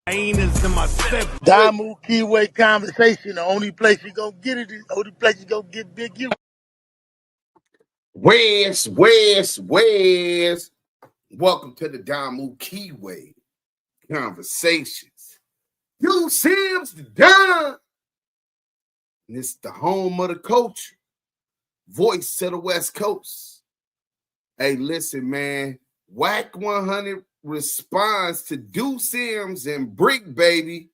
Hyenas in my step. Damu and Kiwe Conversation. The only place you gonna get it is the only place you gonna get Big U. West. Welcome to the Damu and Kiwe Conversations. DUSE M's the Don. And it's the home of the culture. Voice to the West Coast. Hey, listen, man. WACK100 responds to DUSE M's and Bricc Baby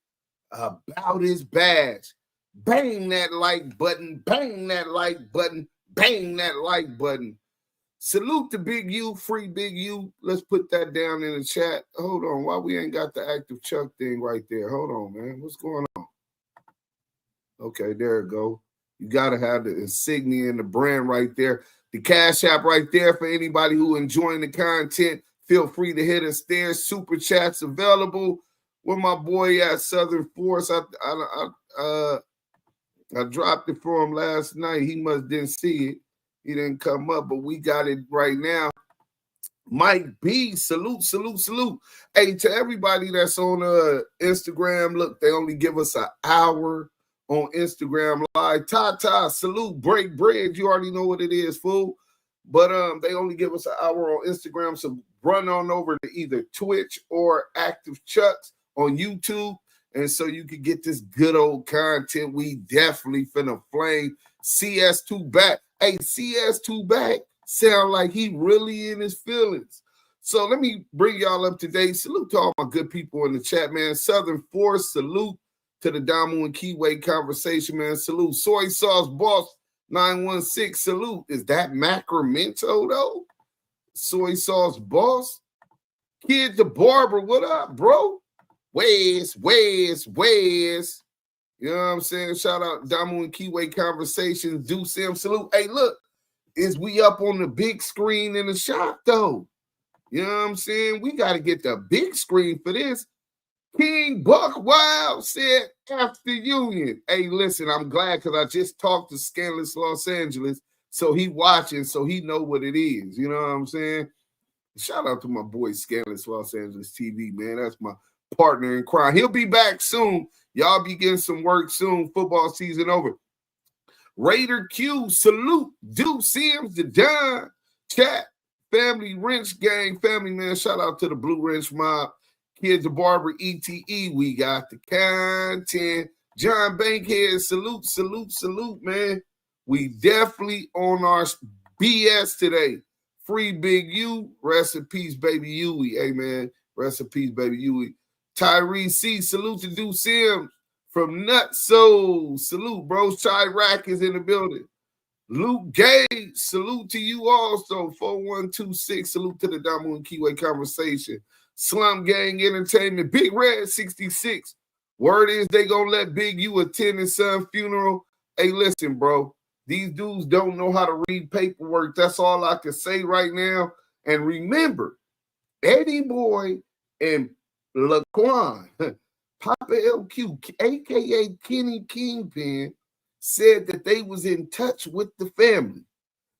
about his badge. Bang that like button, bang that like button, bang that like button. Salute to Big U, free Big U. Let's put that down in the chat. Hold on, why we ain't got the active Chuck thing right there? Hold on, man. What's going on? Okay, there it go. You got to have the insignia and the brand right there. The Cash App right there for anybody who enjoying the content. Feel free to hit us there. Super chats available. Where my boy at Southern Force? I dropped it for him last night. He must didn't see it. He didn't come up, but we got it right now. Mike B, salute. Hey, to everybody that's on Instagram, look, they only give us an hour on Instagram Live. Tata, salute, break bread. You already know what it is, fool. But they only give us an hour on Instagram, so run on over to either Twitch or Active Chucks on YouTube, and so you can get this good old content. We definitely finna flame CS2 back. Hey, CS2 back sound like he really in his feelings. So let me bring y'all up to date. Salute to all my good people in the chat, man. Southern Force, salute to the Damu and Kiwe Conversation, man. Salute. Soy Sauce Boss 916, salute. Is that Macramento, though? Soy Sauce Boss. Kid the Barber, what up, bro? Wes. You know what I'm saying? Shout out Damu and Kiwe Conversations. DUSE M, salute. Hey, look, is we up on the big screen in the shop, though? You know what I'm saying? We got to get the big screen for this. King Buck Wild said after Union. Hey, listen, I'm glad because I just talked to Scandalous Los Angeles, so he watching, so he know what it is. You know what I'm saying? Shout out to my boy Scandalous Los Angeles TV, man. That's my partner in crime. He'll be back soon. Y'all be getting some work soon. Football season over. Raider Q, salute. DUSE M's the Don. Chat. Family Wrench Gang. Family, man. Shout out to the Blue Wrench Mob. Kids the Barber ETE. We got the content. John Bankhead, salute, man. We definitely on our BS today. Free Big U. Rest in peace, baby Huey. Hey, man. Rest in peace, baby Huey. Tyree C, salute to DUSE M from Nutso. Salute, bro. Chirac is in the building. Luke Gage, salute to you also. 4126, salute to the Damu and Kiwe Conversation. Slum Gang Entertainment. Big Red 66. Word is they gonna let Big U attend his son's funeral. Hey, listen, bro. These dudes don't know how to read paperwork. That's all I can say right now. And remember, Eddie Boy and Laquan, Papa LQ, a.k.a. Kenny Kingpin, said that they was in touch with the family.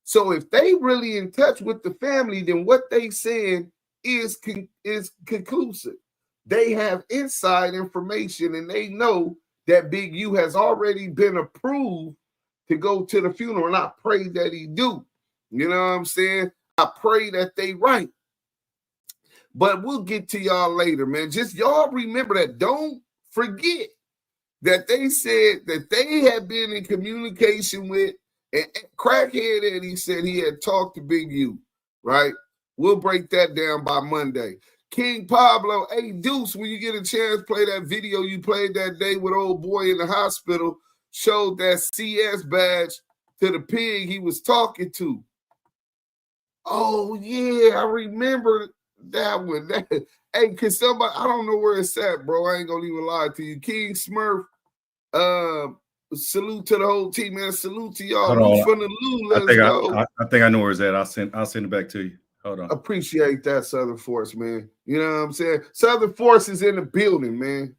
So if they really in touch with the family, then what they saying is conclusive. They have inside information, and they know that Big U has already been approved to go to the funeral, and I pray that he do. You know what I'm saying? I pray that they right. But we'll get to y'all later, man. Just y'all remember that. Don't forget that they said that they had been in communication with, and Crackhead Eddie said he had talked to Big U, right? We'll break that down by Monday. King Pablo, hey, Deuce, when you get a chance, play that video you played that day with old boy in the hospital, showed that CS badge to the pig he was talking to. Oh, yeah, I remember that one. Hey, can somebody, I don't know where it's at, bro. I ain't going to even lie to you. King Smurf, salute to the whole team, man. Salute to y'all. Lou from the Lou, let's go. I think I know where it's at. I'll send it back to you. Hold on. Appreciate that, Southern Force, man. You know what I'm saying? Southern Force is in the building, man.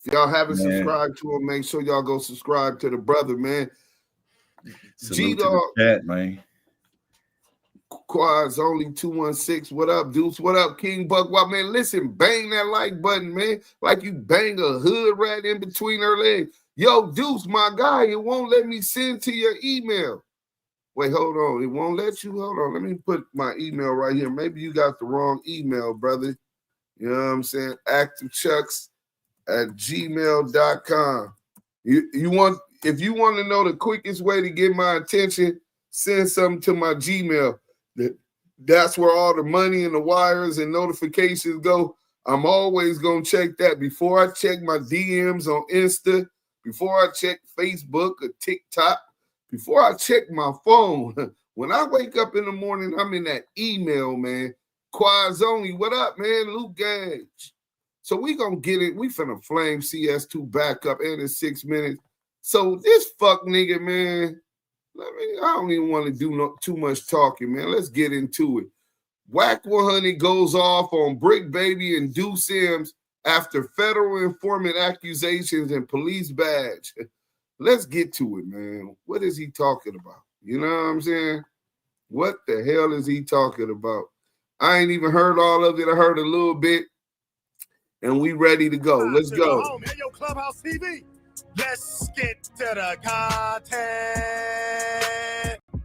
If y'all haven't subscribed to him, make sure y'all go subscribe to the brother, man. G-Dog. Chat, man. Quads only 216. What up, Deuce? What up, King Buck? Well, man, listen, bang that like button, man. Like you bang a hood rat in between her legs. Yo, Deuce, my guy, it won't let me send to your email. Wait, hold on. It won't let you? Hold on. Let me put my email right here. Maybe you got the wrong email, brother. You know what I'm saying? activechucks@gmail.com. You want, if you want to know the quickest way to get my attention, send something to my Gmail. That's where all the money and the wires and notifications go. I'm always going to check that before I check my DMs on Insta, before I check Facebook or TikTok, before I check my phone. When I wake up in the morning, I'm in that email, man. Quads only. What up, man? Luke Gage. So we going to get it. We finna flame CS2 back up in 6 minutes. So this fuck nigga, man, I don't even want to do too much talking, man. Let's get into it. WACK100 goes off on Bricc Baby and DUSE M after federal informant accusations and police badge. Let's get to it, man. What is he talking about? You know what I'm saying? What the hell is he talking about? I ain't even heard all of it. I heard a little bit, and we ready to go. Let's go. Hey, yo, Clubhouse TV. Let's get to the content.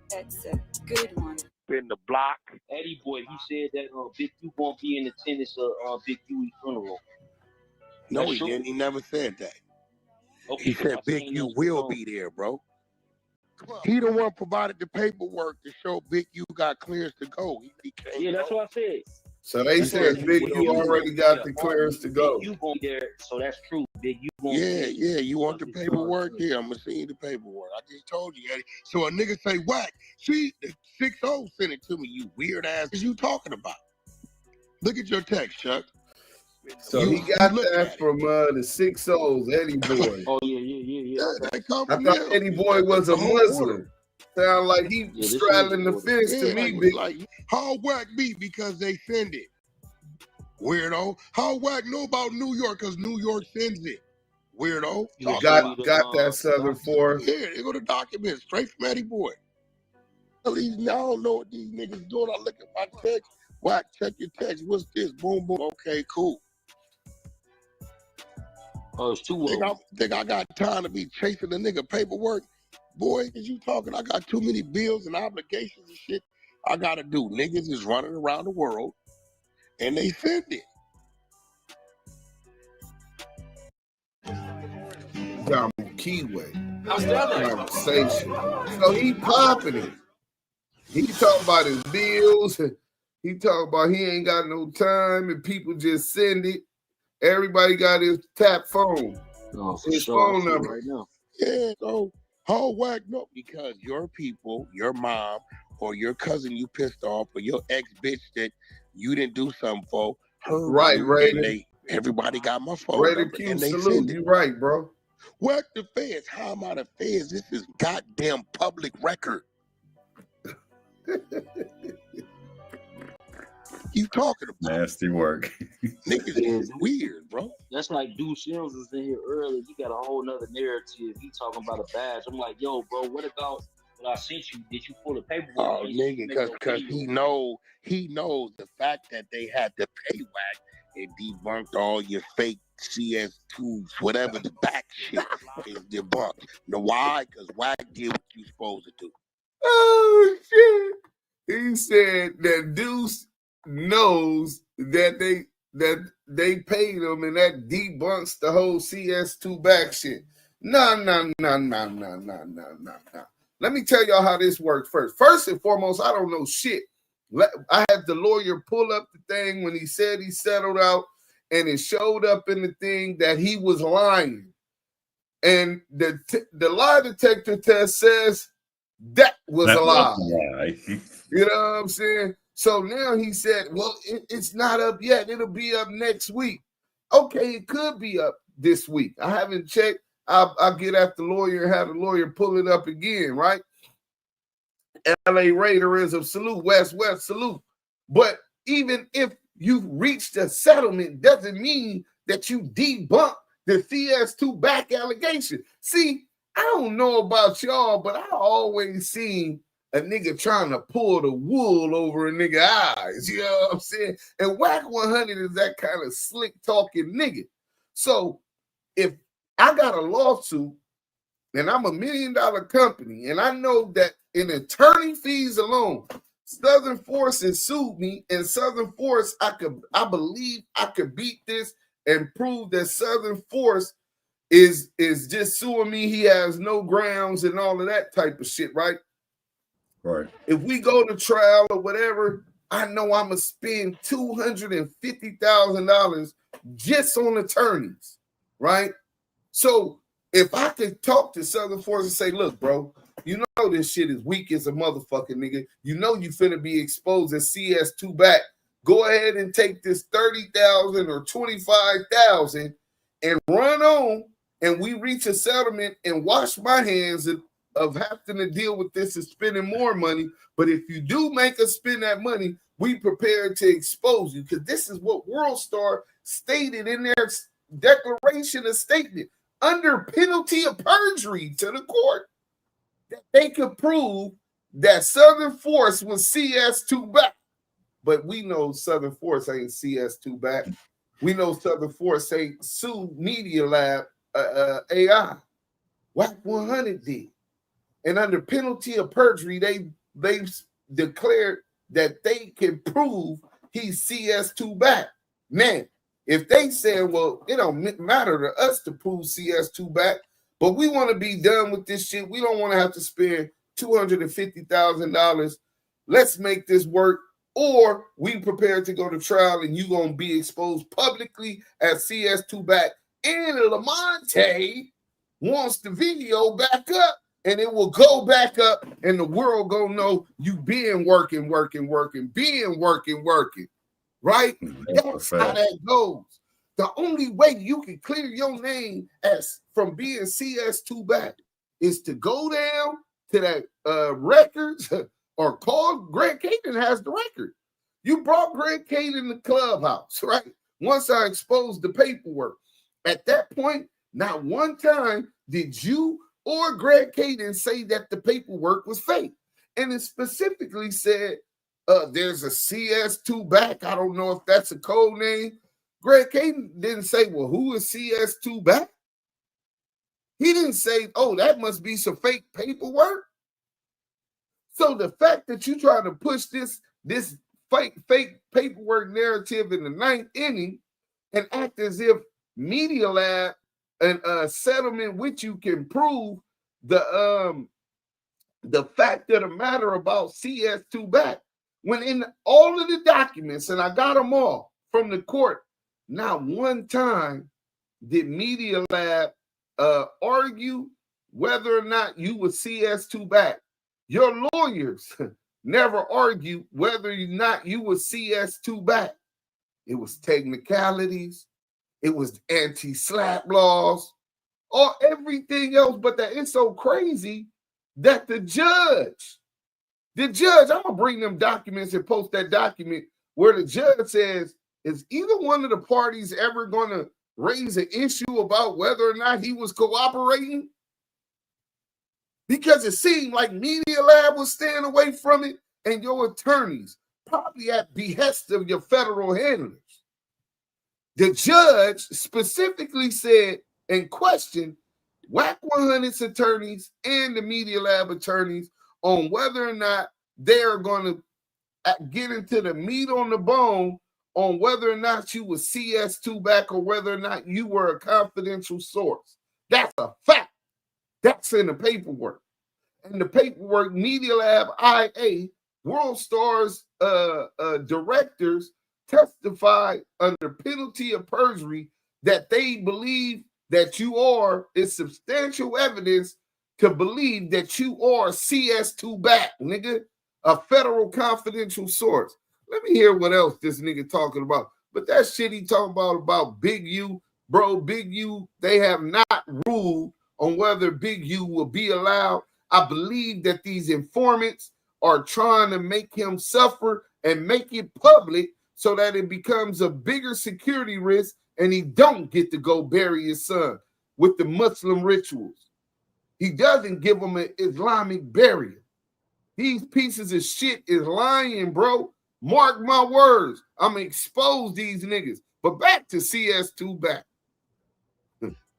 That's a good one. In the block. Eddie boy, he said that Big U won't be in attendance of Big U's funeral. No, he didn't. He never said that. Okay, He said Big U will be there, bro. He the one provided the paperwork to show Big U got clearance to go. He came. Yeah, that's what I said. So they said Big U already got the clearance to go. Big U going there, so that's true. Big U going Yeah. You want the paperwork? Yeah, I'm gonna send you the paperwork. I just told you, Eddie. So a nigga say, Wack, see, the 6-0 sent it to me, you weird ass. What you talking about? Look at your text, Chuck. So he got that from the 6-0s, Eddie Boy. Oh, yeah. They come I from thought them. Eddie Boy was a Muslim. Sound like he straddling the fence to me, big. Like, how Wack be because they send it? Weirdo. How Wack know about New York because New York sends it? Weirdo. Got that Southern Force. Yeah, they go to documents straight from Eddie Boy. At least now I don't know what these niggas doing. I look at my text. Wack, check your text. What's this? Boom, boom. Okay, cool. Oh, it's 2-0. Think I got time to be chasing the nigga paperwork? Boy, is you talking? I got too many bills and obligations and shit I gotta do. Niggas is running around the world and they send it. Damu and Kiwe Conversation. So he popping it. He talking about his bills. He talking about he ain't got no time and people just send it. Everybody got his tap phone. His phone number. Right now. Yeah, so how Wack know? Because your people, your mom, or your cousin you pissed off, or your ex-bitch that you didn't do something for, her Right, right. Everybody got my phone Raider number, Q, and they salute. send it. You right, bro. Wack the feds. How am I the feds? This is goddamn public record. You talking about? Nasty work. Niggas is weird, bro. That's like DUSE M was in here early. He got a whole nother narrative. He talking about a badge. I'm like, yo, bro, what about what I sent you? Did you pull the paperwork? Oh, nigga, because he knows the fact that they had to pay Wack and debunked all your fake CS2s, whatever the back shit is debunked. Know why? Because Wack did what you supposed to do. Oh shit! He said that Deuce knows that they paid him, and that debunks the whole CS2 back shit. Nah. Let me tell y'all how this works first. First and foremost, I don't know shit. I had the lawyer pull up the thing when he said he settled out, and it showed up in the thing that he was lying. And the lie detector test says that was a lie. You know what I'm saying? So now he said, well, it's not up yet. It'll be up next week. Okay, it could be up this week. I haven't checked. I'll get at the lawyer and have the lawyer pull it up again, right? LA Raiderism, salute. West, salute. But even if you've reached a settlement, doesn't mean that you debunk the CS2 back allegation. See, I don't know about y'all, but I always seen a nigga trying to pull the wool over a nigga eyes. You know what I'm saying? And WACK100 is that kind of slick talking nigga. So if I got a lawsuit and I'm $1 million company, and I know that in attorney fees alone, Southern Force has sued me, and Southern Force, I believe I could beat this and prove that Southern Force is just suing me. He has no grounds and all of that type of shit, right? Right. If we go to trial or whatever, I know I'm gonna spend $250,000 just on attorneys, right? So if I could talk to Southern Force and say, look, bro, you know this shit is weak as a motherfucking nigga. You know you finna be exposed as CS2 back. Go ahead and take this $30,000 or $25,000 and run on, and we reach a settlement and wash my hands of having to deal with this and spending more money. But if you do make us spend that money, we prepared to expose you, because this is what WorldStar stated in their declaration of statement under penalty of perjury to the court, that they could prove that Southern Force was CS2 back. But we know Southern Force ain't CS2 back. We know Southern Force ain't sued Media Lab AI. WACK100 did. And under penalty of perjury, they declared that they can prove he's CS2 back. Man, if they say, well, it don't matter to us to prove CS2 back, but we want to be done with this shit. We don't want to have to spend $250,000. Let's make this work. Or we prepared to go to trial and you going to be exposed publicly as CS2 back. And Lamonte wants the video back up, and it will go back up, and the world gonna know you been working, right? That's how that goes. The only way you can clear your name as from being CS2 back is to go down to that records or call Greg Caden has the record. You brought Greg Caden in the clubhouse, right? Once I exposed the paperwork. At that point, not one time did you or Greg Caden say that the paperwork was fake. And it specifically said there's a CS2 back. I don't know if that's a code name. Greg Caden didn't say, well, who is CS2 back? He didn't say, oh, that must be some fake paperwork. So the fact that you try to push this fake paperwork narrative in the ninth inning and act as if Media Lab and a settlement with you can prove the fact of the matter about CS2 back, when in all of the documents, and I got them all from the court, not one time did Media Lab argue whether or not you were CS2 back. Your lawyers never argued whether or not you were CS2 back. It was technicalities. It was anti-slap laws, or everything else. But that it's so crazy that the judge, I'm going to bring them documents and post that document where the judge says, is either one of the parties ever going to raise an issue about whether or not he was cooperating? Because it seemed like Media Lab was staying away from it, and your attorneys, probably at behest of your federal handlers. The judge specifically said and questioned WACK100's attorneys and the Media Lab attorneys on whether or not they are going to get into the meat on the bone on whether or not you were CS2 back or whether or not you were a confidential source. That's a fact. That's in the paperwork. And the paperwork, Media Lab IA, WorldStar's directors testified under penalty of perjury that they believe that you are, is substantial evidence to believe that you are CS2 back, nigga, a federal confidential source. Let me hear what else this nigga talking about. But that shit he talking about Big U, bro, Big U, they have not ruled on whether Big U will be allowed. I believe that these informants are trying to make him suffer and make it public so that it becomes a bigger security risk and he don't get to go bury his son with the Muslim rituals. He doesn't give him an Islamic burial. These pieces of shit is lying, bro. Mark my words. I'm gonna expose these niggas. But back to CS2 back.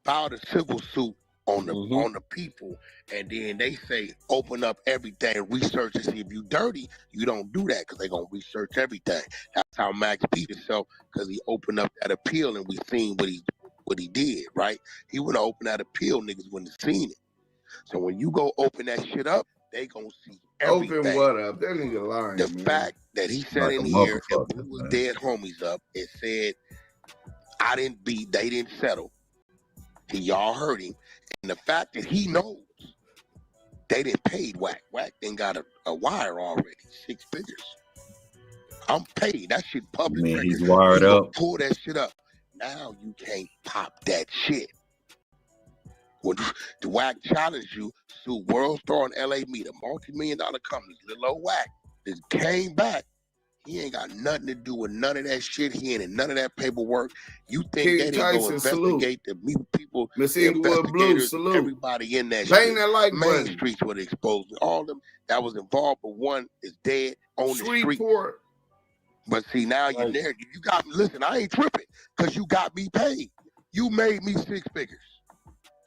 Filed a civil suit on the people, and then they say open up everything, research and see if you dirty. You don't do that because they're gonna research everything. That's how Max beat himself, because he opened up that appeal and we seen what he did, right? He would have opened that appeal, niggas wouldn't have seen it. So when you go open that shit up, they gonna see everything. Open what up? That nigga lying. The fact that he said like in here and blew his dead homies up and said, they didn't settle. Y'all heard him. And the fact that he knows they didn't pay Wack. Wack then got a wire already, 6 figures. I'm paid. That shit public. Man, he's wired up. Pull that shit up. Now you can't pop that shit. When the Wack challenged you, sue World Star and LA Media, multi-million-dollar companies, little old Wack, just came back. He ain't got nothing to do with none of that shit. He ain't in none of that paperwork. You think they didn't go investigate the people, investigators, everybody in that shit. That like Main streets were exposed. All of them that was involved, but one is dead on the street. But see, now you're there. You got me. Listen, I ain't tripping because you got me paid. You made me 6 figures.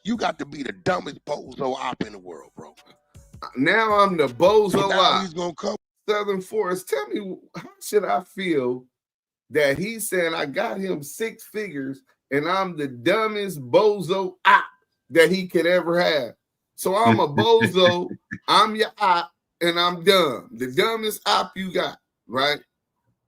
You got to be the dumbest bozo op in the world, bro. Now I'm the bozo op. He's gonna come. Southern Forest, tell me, how should I feel that he's saying I got him 6 figures and I'm the dumbest bozo op that he could ever have? So I'm a bozo, I'm your op, and I'm dumb. The dumbest op you got, right?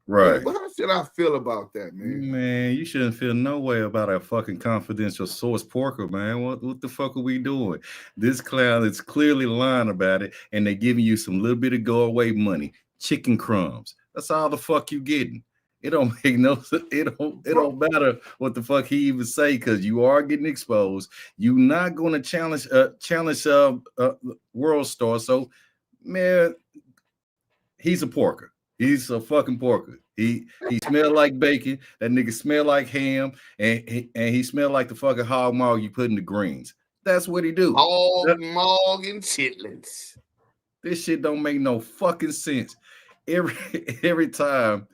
Right. But how should I feel about that, man? Man, you shouldn't feel no way about a fucking confidential source porker, man. What the fuck are we doing? This clown is clearly lying about it, and they're giving you some little bit of go away money, chicken crumbs. That's all the fuck you getting. It don't make no sense. It don't matter what the fuck he even say, because you are getting exposed. You're not going to challenge World Star. So, man, he's a porker. He's a fucking porker. He smell like bacon. That nigga smell like ham, and he smell like the fucking hog maw you put in the greens. That's what he do. Hog maw and chitlins. This shit don't make no fucking sense. Every time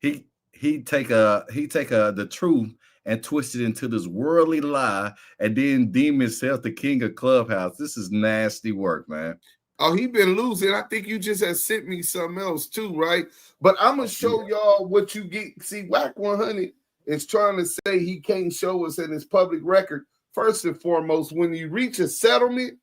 he take the truth and twist it into this worldly lie, and then deem himself the king of Clubhouse. This is nasty work, man. Oh, he been losing. I think you just had sent me something else too, right? But I'm going to show y'all what you get. See, WACK100 is trying to say he can't show us in his public record. First and foremost, when you reach a settlement,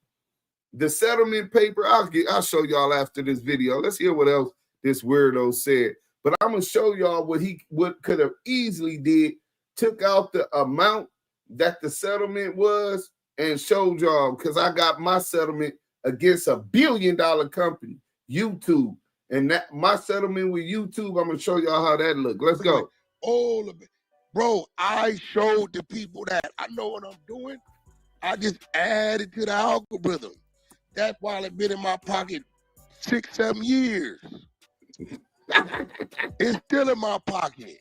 the settlement paper, I'll show y'all after this video. Let's hear what else this weirdo said. But I'm going to show y'all what could have easily did, took out the amount that the settlement was and showed y'all, because I got my settlement against $1 billion company, YouTube. And that my settlement with YouTube, I'm going to show y'all how that look. Let's go. All of it. Bro, I showed the people that. I know what I'm doing. I just added to the algorithm. That's why it's been in my pocket 6-7 years. It's still in my pocket.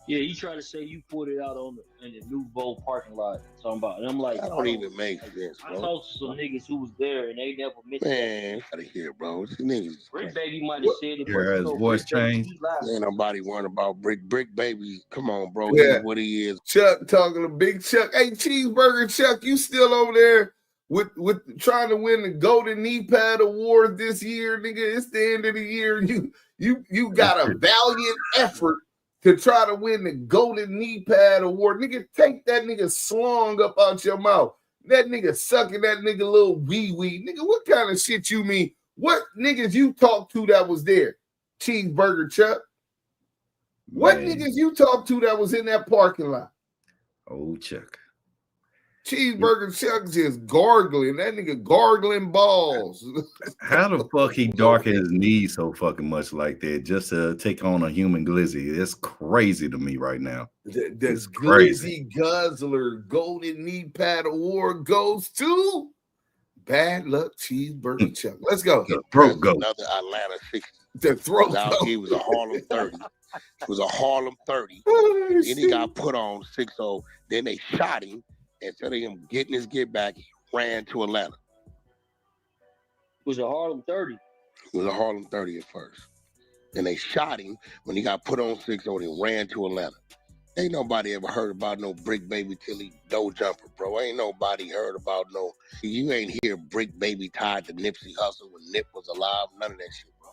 Yeah, you try to say you put it out in the Novo parking lot. Talking about, and I'm like, that don't even make sense, bro. I talked to some niggas who was there, and they never mentioned. Man, out of here, bro. These niggas. Bricc Baby might have said it. Here, his voice changed. Ain't nobody worrying about Bricc Baby. Come on, bro. Yeah. He's what he is. Chuck talking to Big Chuck. Hey, Cheeseburger Chuck, you still over there with trying to win the Golden Knee Pad Award this year, nigga? It's the end of the year. You got a valiant effort to try to win the Golden Knee Pad Award. Nigga, take that nigga slong up out your mouth. That nigga sucking that nigga little wee-wee. Nigga, what kind of shit you mean? What niggas you talked to that was there? Cheeseburger Chuck. What niggas you talked to that was in that parking lot? Oh, Chuck. Cheeseburger Chuck just gargling. That nigga gargling balls. How the fuck he darken his knees so fucking much like that just to take on a human glizzy? It's crazy to me right now. The Glizzy Guzzler Golden Knee Pad Award goes to Bad Luck Cheeseburger Chuck. Let's go. The throat go. Another Atlanta 60. The throat go. He was a Harlem 30. It was a Harlem 30. Then he got put on 6-0. Then they shot him. Instead of him getting his get back, he ran to Atlanta. was a Harlem 30. It was a Harlem 30 at first. And they shot him when he got put on 6-0 and ran to Atlanta. Ain't nobody ever heard about no Bricc Baby till he dough jumper, bro. Ain't nobody heard about no. You ain't hear Bricc Baby tied to Nipsey Hussle when Nip was alive. None of that shit, bro.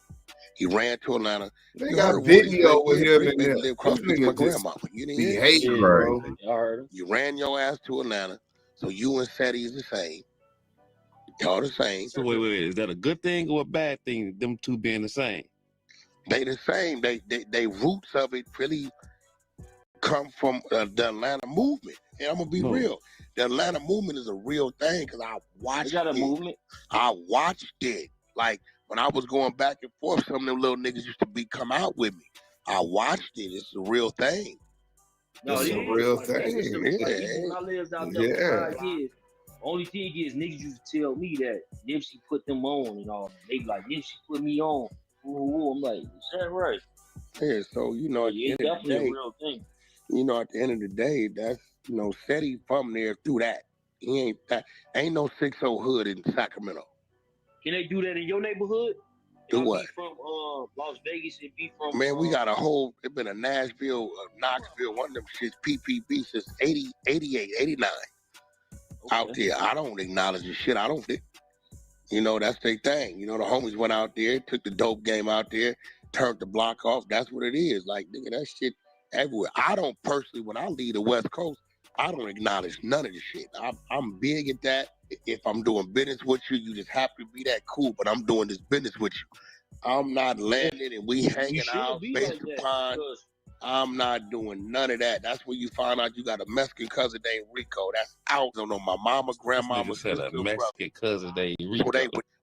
He ran to Atlanta. They got a video with him in there. Lived across the street from my grandma. You didn't hear hate, Yeah, bro. I heard him. You ran your ass to Atlanta, so you and Seti is the same. Y'all the same. So wait. Is that a good thing or a bad thing, them two being the same? They the same. They roots of it really come from the Atlanta movement. And I'm gonna be real. The Atlanta movement is a real thing because I watched They got a it. movement. I watched it. Like when I was going back and forth, some of them little niggas used to come out with me. I watched it. It's a real thing. No, It's it a is. real Like, thing. even Yeah. when I lived out there for 5 years, only thing is niggas used to tell me that Nipsey put them on and all. They be like, Nipsey put me on. Ooh. I'm like, is that right? Yeah, so you know, at the It's end of the definitely a day, real thing. you know, at the end of the day, that's Seti from there through that. He ain't no 6-0 hood in Sacramento. Can they do that in your neighborhood? Do Y'all what? Be from Las Vegas and be from Man, we got a whole, it's been a Nashville, Knoxville, one of them shits, PPB since 80, 88, 89 out there. I don't acknowledge the shit. I don't think. You know, that's their thing. You know, the homies went out there, took the dope game out there, turned the block off. That's what it is. Like, nigga, that shit everywhere. I don't personally, when I leave the West Coast, I don't acknowledge none of the shit. I'm big at that. If I'm doing business with you, you just happen to be that cool, but I'm doing this business with you. I'm not landing and we hanging out based upon. I'm not doing none of that. That's where you find out you got a Mexican cousin named Rico. That's out on my mama, grandmama, said sister, a Mexican cousin named Rico.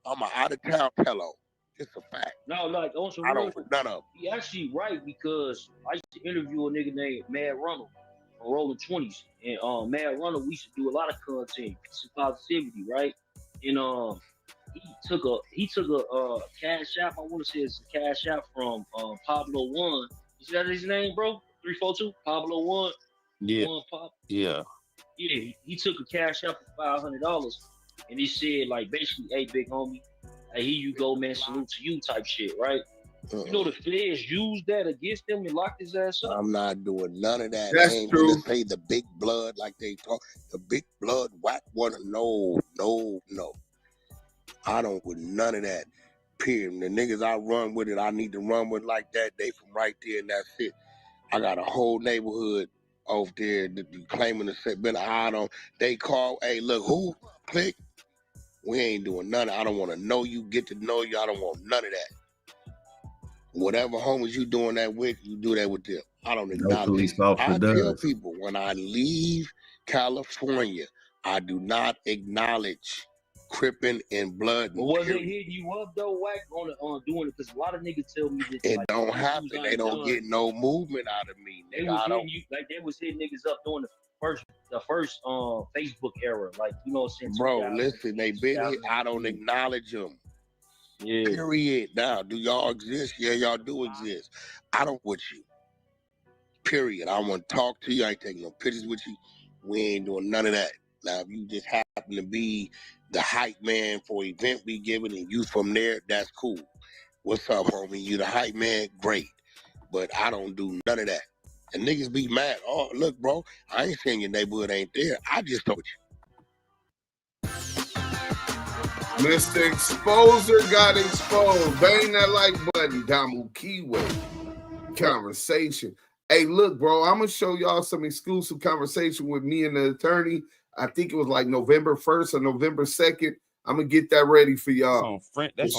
I'm an out of town fellow. It's a fact. No, like on some I real, don't with none of them. He actually right because I used to interview a nigga named Mad Ronald from Rolling 20s. And Mad Ronald, we used to do a lot of content, peace and positivity, right? And he took a cash app, I want to say it's a cash app from Pablo One. Is that his name, bro? 342? Pablo One? Yeah. One Pop? Yeah. Yeah, he took a cash app for $500 and he said, like, basically, hey, big homie, hey, here you go, man, salute to you type shit, right? You know the feds used that against him and locked his ass up. I'm not doing none of that. That's I ain't true. gonna say the big blood like they talk. The big blood WACK100. No. I don't with none of that. Period. The niggas I run with it, I need to run with like that. They from right there and that's it. I got a whole neighborhood over there that claiming to say, been I don't. They call, hey, look, who? Click. We ain't doing none. I don't want to know you, get to know you. I don't want none of that. Whatever homies you doing that with, you do that with them. I don't acknowledge it. I tell people when I leave California, I do not acknowledge Crippin' and blood. But was it hitting you up though, Wack, on doing it? Because a lot of niggas tell me that it like, don't happen. They don't get no movement out of me. They was hitting you like they was hitting niggas up during the first Facebook era, like you know what I'm saying. Bro, listen, they been here. I don't acknowledge them. Yeah. Period. Now, do y'all exist? Yeah, y'all do exist. I don't with you. Period. I want to talk to you. I ain't taking no pictures with you. We ain't doing none of that. Now, if you just happen to be the hype man for an event we giving and you from there, that's cool. What's up, homie? You the hype man? Great. But I don't do none of that. And niggas be mad. Oh, look, bro, I ain't saying your neighborhood ain't there. I just told you. Mr. Exposer got exposed. Bang that like button. Damu and Kiwe Conversation. Hey, look, bro, I'm going to show y'all some exclusive conversation with me and the attorney. I think it was like November 1st or November 2nd. I'm going to get that ready for y'all.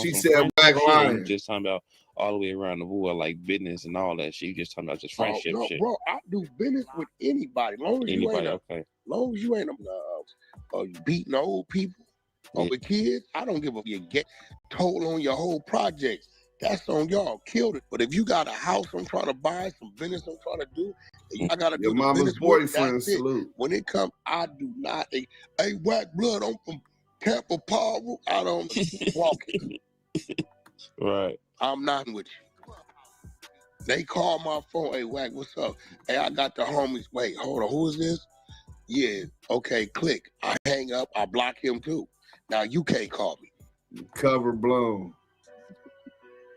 She said Black Lion. Just talking about all the way around the world, like business and all that shit. You just talking about just friendship shit. Bro, I do business with anybody. Long as you ain't long as you ain't beating old people or with kids, I don't give a you get told on your whole project. That's on y'all. Killed it. But if you got a house I'm trying to buy, some business I'm trying to do, I gotta your do mama's boyfriend salute. When it comes, I do not. Hey, Wack blood, I'm from Tampa, Paul. I don't walk it. Right. I'm not with you. They call my phone. Hey, Wack, what's up? Hey, I got the homies. Wait, hold on. Who is this? Yeah. Okay, click. I hang up. I block him too. Now you can't call me. Cover blown.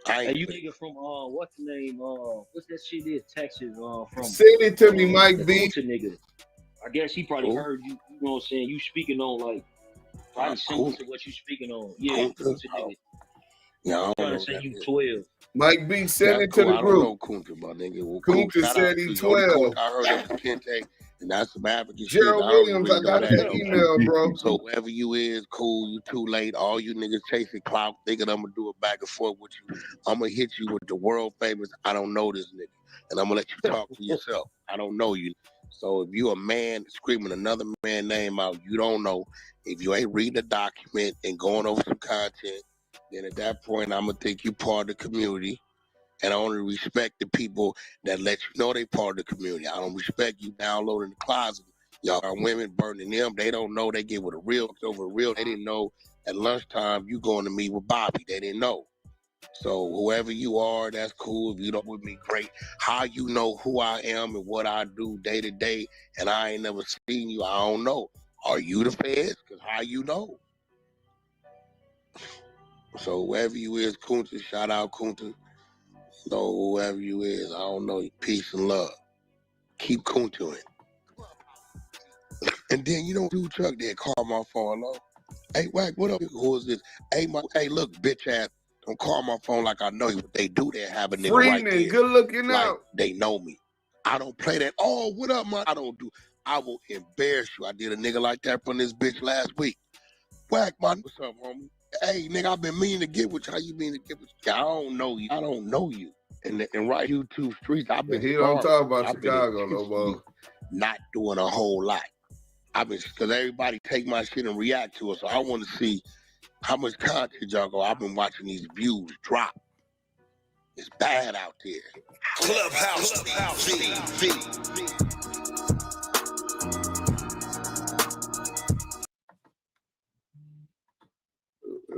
Hey, you nigga from what's the name? What's that shit is Texas? From Send it to me, Mike B. Kunta nigga. I guess he probably heard you. You know what I'm saying? You speaking on like probably similar to what you speaking on. Yeah, Kunta nigga. Yeah, I trying don't to say know. you 12. Mike B, send it to the I group. don't know Kunta, my nigga. Well, Kunta said he 12. I heard that was Pente, and that's some African Gerald shit. I don't Williams, really I know got that. your email, bro. So whoever you is, cool. You too late. All you niggas chasing clout, thinking I'm gonna do it back and forth with you. I'm gonna hit you with the world famous. I don't know this nigga, and I'm gonna let you talk for yourself. I don't know you. So if you a man screaming another man's name out, you don't know. If you ain't reading the document and going over some content, then at that point I'm gonna think you part of the community. And I only respect the people that let you know they part of the community. I don't respect you downloading the closet. Y'all are women burning them. They don't know they get with a real over a real. They didn't know at lunchtime you going to meet with Bobby. They didn't know. So whoever you are, that's cool. If you don't with me, great. How you know who I am and what I do day to day, and I ain't never seen you, I don't know. Are you the feds? Because how you know? So whoever you is, Kunta, shout out Kunta. So whoever you is, I don't know. Peace and love. Keep Kunta in. And then you don't do Chuck there. Call my phone. Hello. Hey, Wack, what up? Who is this? Hey, look, bitch ass. Don't call my phone like I know you. What they do, they have a nigga Freeman, right there. good looking like out. They know me. I don't play that. Oh, what up, man? I don't do. I will embarrass you. I did a nigga like that from this bitch last week. Wack, man, what's up, homie? Hey, nigga, I've been meaning to get with you. How you mean to get with you? I don't know you. I don't know you. And right YouTube streets, I've been. He don't talk about Chicago no more. Not doing a whole lot. I've been because everybody take my shit and react to it. So I want to see how much content y'all go. I've been watching these views drop. It's bad out there. Clubhouse TV.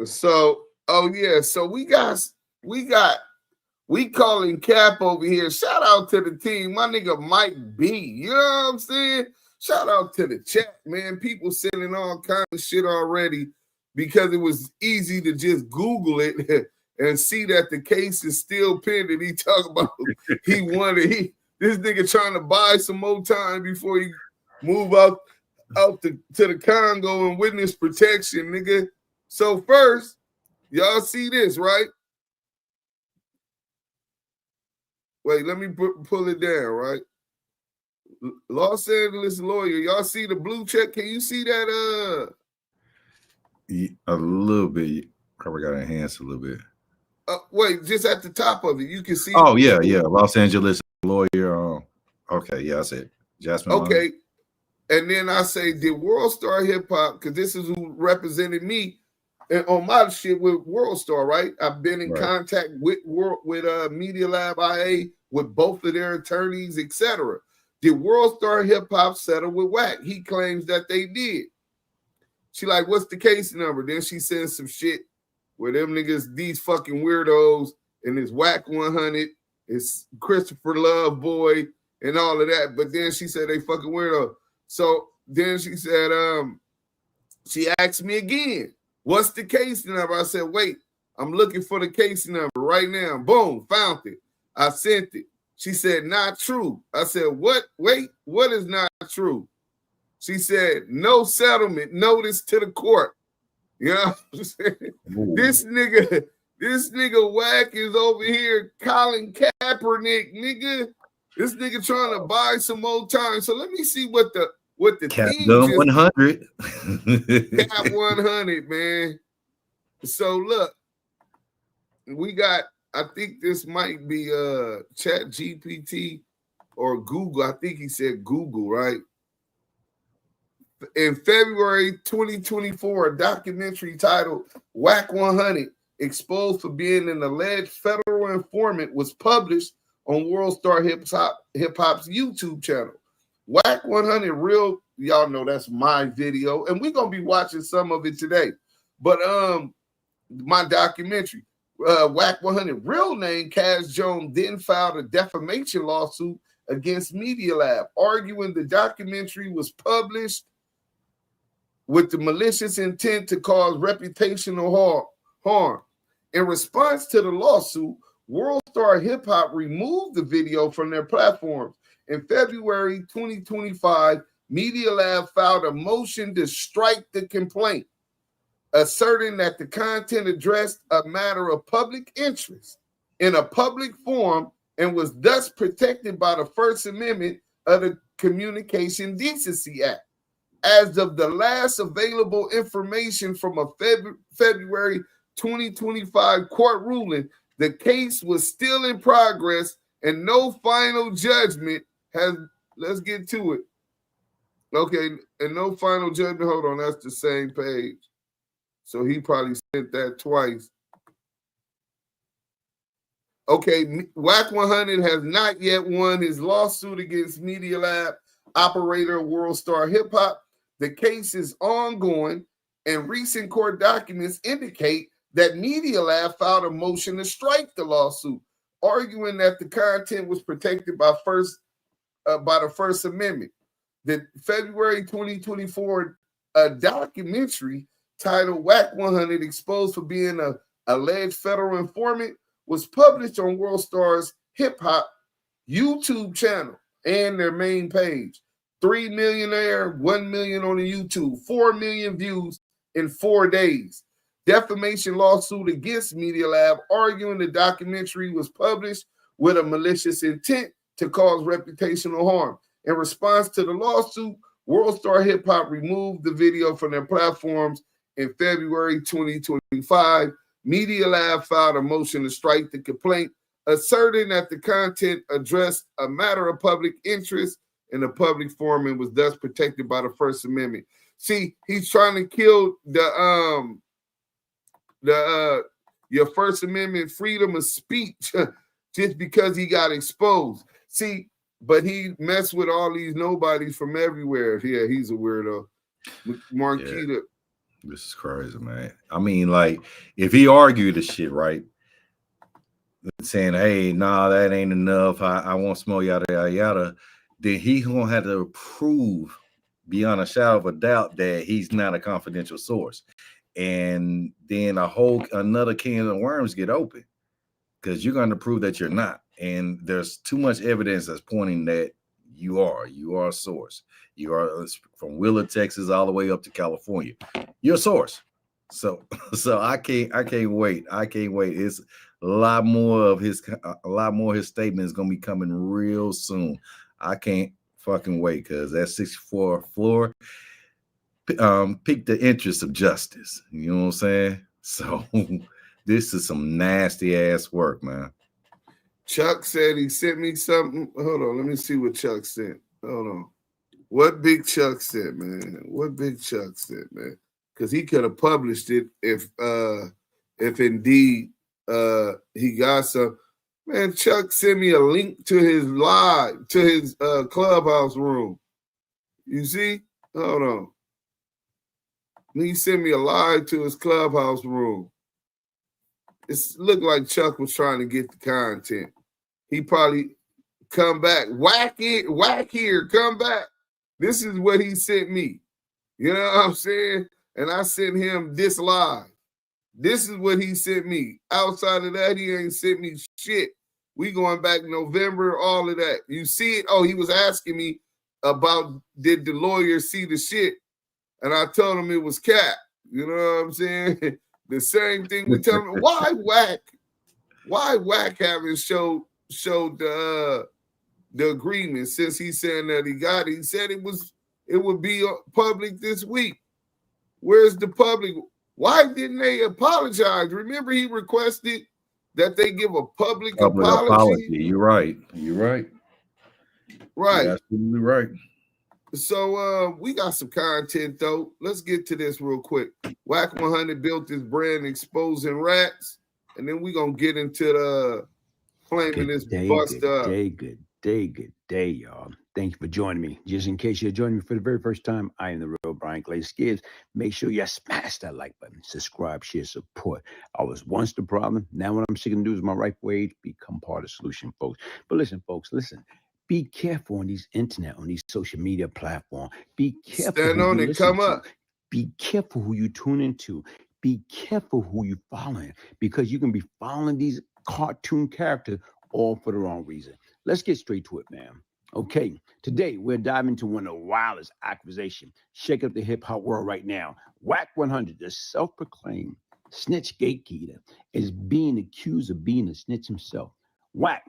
So, so we calling Cap over here. Shout out to the team. My nigga Mike B. You know what I'm saying? Shout out to the chat, man. People sending all kinds of shit already because it was easy to just Google it and see that the case is still pending. He talk about he wanted this nigga trying to buy some more time before he move out to the Congo and witness protection, nigga. So first, y'all see this, right? Wait, let me pull it down, right? Los Angeles lawyer, y'all see the blue check? Can you see that? A little bit. Probably got enhanced a little bit. Wait, just at the top of it, you can see. Oh yeah. Los Angeles lawyer. Okay, yeah, I said Jasmine. Okay, and then I say, did World Star Hip Hop? Because this is who represented me on my shit with World Star, right? I've been in contact with Media Lab IA with both of their attorneys, etc. Did World Star Hip Hop settle with Wack? He claims that they did. She like, what's the case number? Then she sends some shit where them niggas, these fucking weirdos, and it's WACK100, it's Christopher Love Boy, and all of that. But then she said they fucking weirdo. So then she said, she asked me again, what's the case number? I said, wait, I'm looking for the case number right now. Boom, found it. I sent it. She said, not true. I said, what? Wait, what is not true? She said, no settlement notice to the court. You know what I'm saying? This nigga Wack is over here Colin Kaepernick, nigga. This nigga trying to buy some more time. So let me see what the Cap team Dumb 100. Cap 100, man. So look, we got, I think this might be Chat GPT or Google. I think he said Google, right? In February 2024, a documentary titled WACK100 Exposed for Being an Alleged Federal Informant was published on World Star Hip Hop's YouTube channel. WACK100 real, y'all know that's my video, and we're gonna be watching some of it today. But my documentary, WACK100 real name Kaz Jones then filed a defamation lawsuit against Media Lab, arguing the documentary was published with the malicious intent to cause reputational harm. In response to the lawsuit, World Star Hip Hop removed the video from their platforms. In February 2025, Media Lab filed a motion to strike the complaint, asserting that the content addressed a matter of public interest in a public forum and was thus protected by the First Amendment of the Communication Decency Act. As of the last available information from a February 2025 court ruling, the case was still in progress and no final judgment has, let's get to it. Okay, and no final judgment, hold on, that's the same page. So he probably sent that twice. Okay, WACK100 has not yet won his lawsuit against Media Lab operator World Star Hip Hop. The case is ongoing, and recent court documents indicate that Media Lab filed a motion to strike the lawsuit, arguing that the content was protected by the First Amendment. The February 2024 documentary titled WACK100 Exposed for Being an Alleged Federal Informant was published on World Star's Hip Hop YouTube channel and their main page. 3 million there, 1 million on the YouTube, 4 million views in 4 days. Defamation lawsuit against Media Lab, arguing the documentary was published with a malicious intent to cause reputational harm. In response to the lawsuit, World Star Hip Hop removed the video from their platforms in February 2025. Media Lab filed a motion to strike the complaint, asserting that the content addressed a matter of public interest in a public forum and was thus protected by the First Amendment. See, he's trying to kill your First Amendment freedom of speech just because he got exposed. See, but he messed with all these nobodies from everywhere. Yeah, he's a weirdo. Marquita. Yeah. This is crazy, man. I mean, like, if he argued the shit, right, saying, hey, nah, that ain't enough, I won't smoke, yada, yada, yada, then he's going to have to prove beyond a shadow of a doubt that he's not a confidential source. And then another can of worms get open because you're going to prove that you're not. And there's too much evidence that's pointing that you are a source. You are from Wheeler, Texas, all the way up to California. You're a source. So I can't wait. I can't wait. It's a lot more of his statements gonna be coming real soon. I can't fucking wait because that 64th floor piqued the interest of justice. You know what I'm saying? So this is some nasty ass work, man. Chuck said he sent me something. Hold on, let me see what Chuck sent. Hold on. What Big Chuck said, man? What Big Chuck said, man? Because he could have published it if indeed he got some. Man, Chuck sent me a link to his live, to his clubhouse room. You see? Hold on. He sent me a live to his clubhouse room. It looked like Chuck was trying to get the content. He probably come back. Wack here, come back. This is what he sent me. You know what I'm saying? And I sent him this live. This is what he sent me. Outside of that, he ain't sent me shit. We going back November, all of that. You see it? Oh, he was asking me about did the lawyer see the shit? And I told him it was cap. You know what I'm saying? The same thing we tell him. Why Wack haven't showed the agreement since he's saying that he got it? He said it would be public this week. Where's the public? Why didn't they apologize? Remember, he requested that they give a public apology. You're right. Right. You're absolutely right. So we got some content though. Let's get to this real quick. WACK100 built this brand exposing rats, and then we're gonna get into the claiming this bust up. Good day, y'all. Thank you for joining me. Just in case you're joining me for the very first time, I am the real Brian Clay Skibbs. Make sure you smash that like button, subscribe, share, support. I was once the problem. Now what I'm seeking to do is my right way to become part of the solution, folks. But listen, folks, be careful on these internet, on these social media platforms. Be careful. Stand on and come up. Be careful who you tune into. be careful who you following, because you can be following these cartoon characters all for the wrong reason. Let's get straight to it, man. Okay, today we're diving into one of the wildest accusations shaking up the hip hop world right now. WACK100, the self-proclaimed snitch gatekeeper, is being accused of being a snitch himself. Wack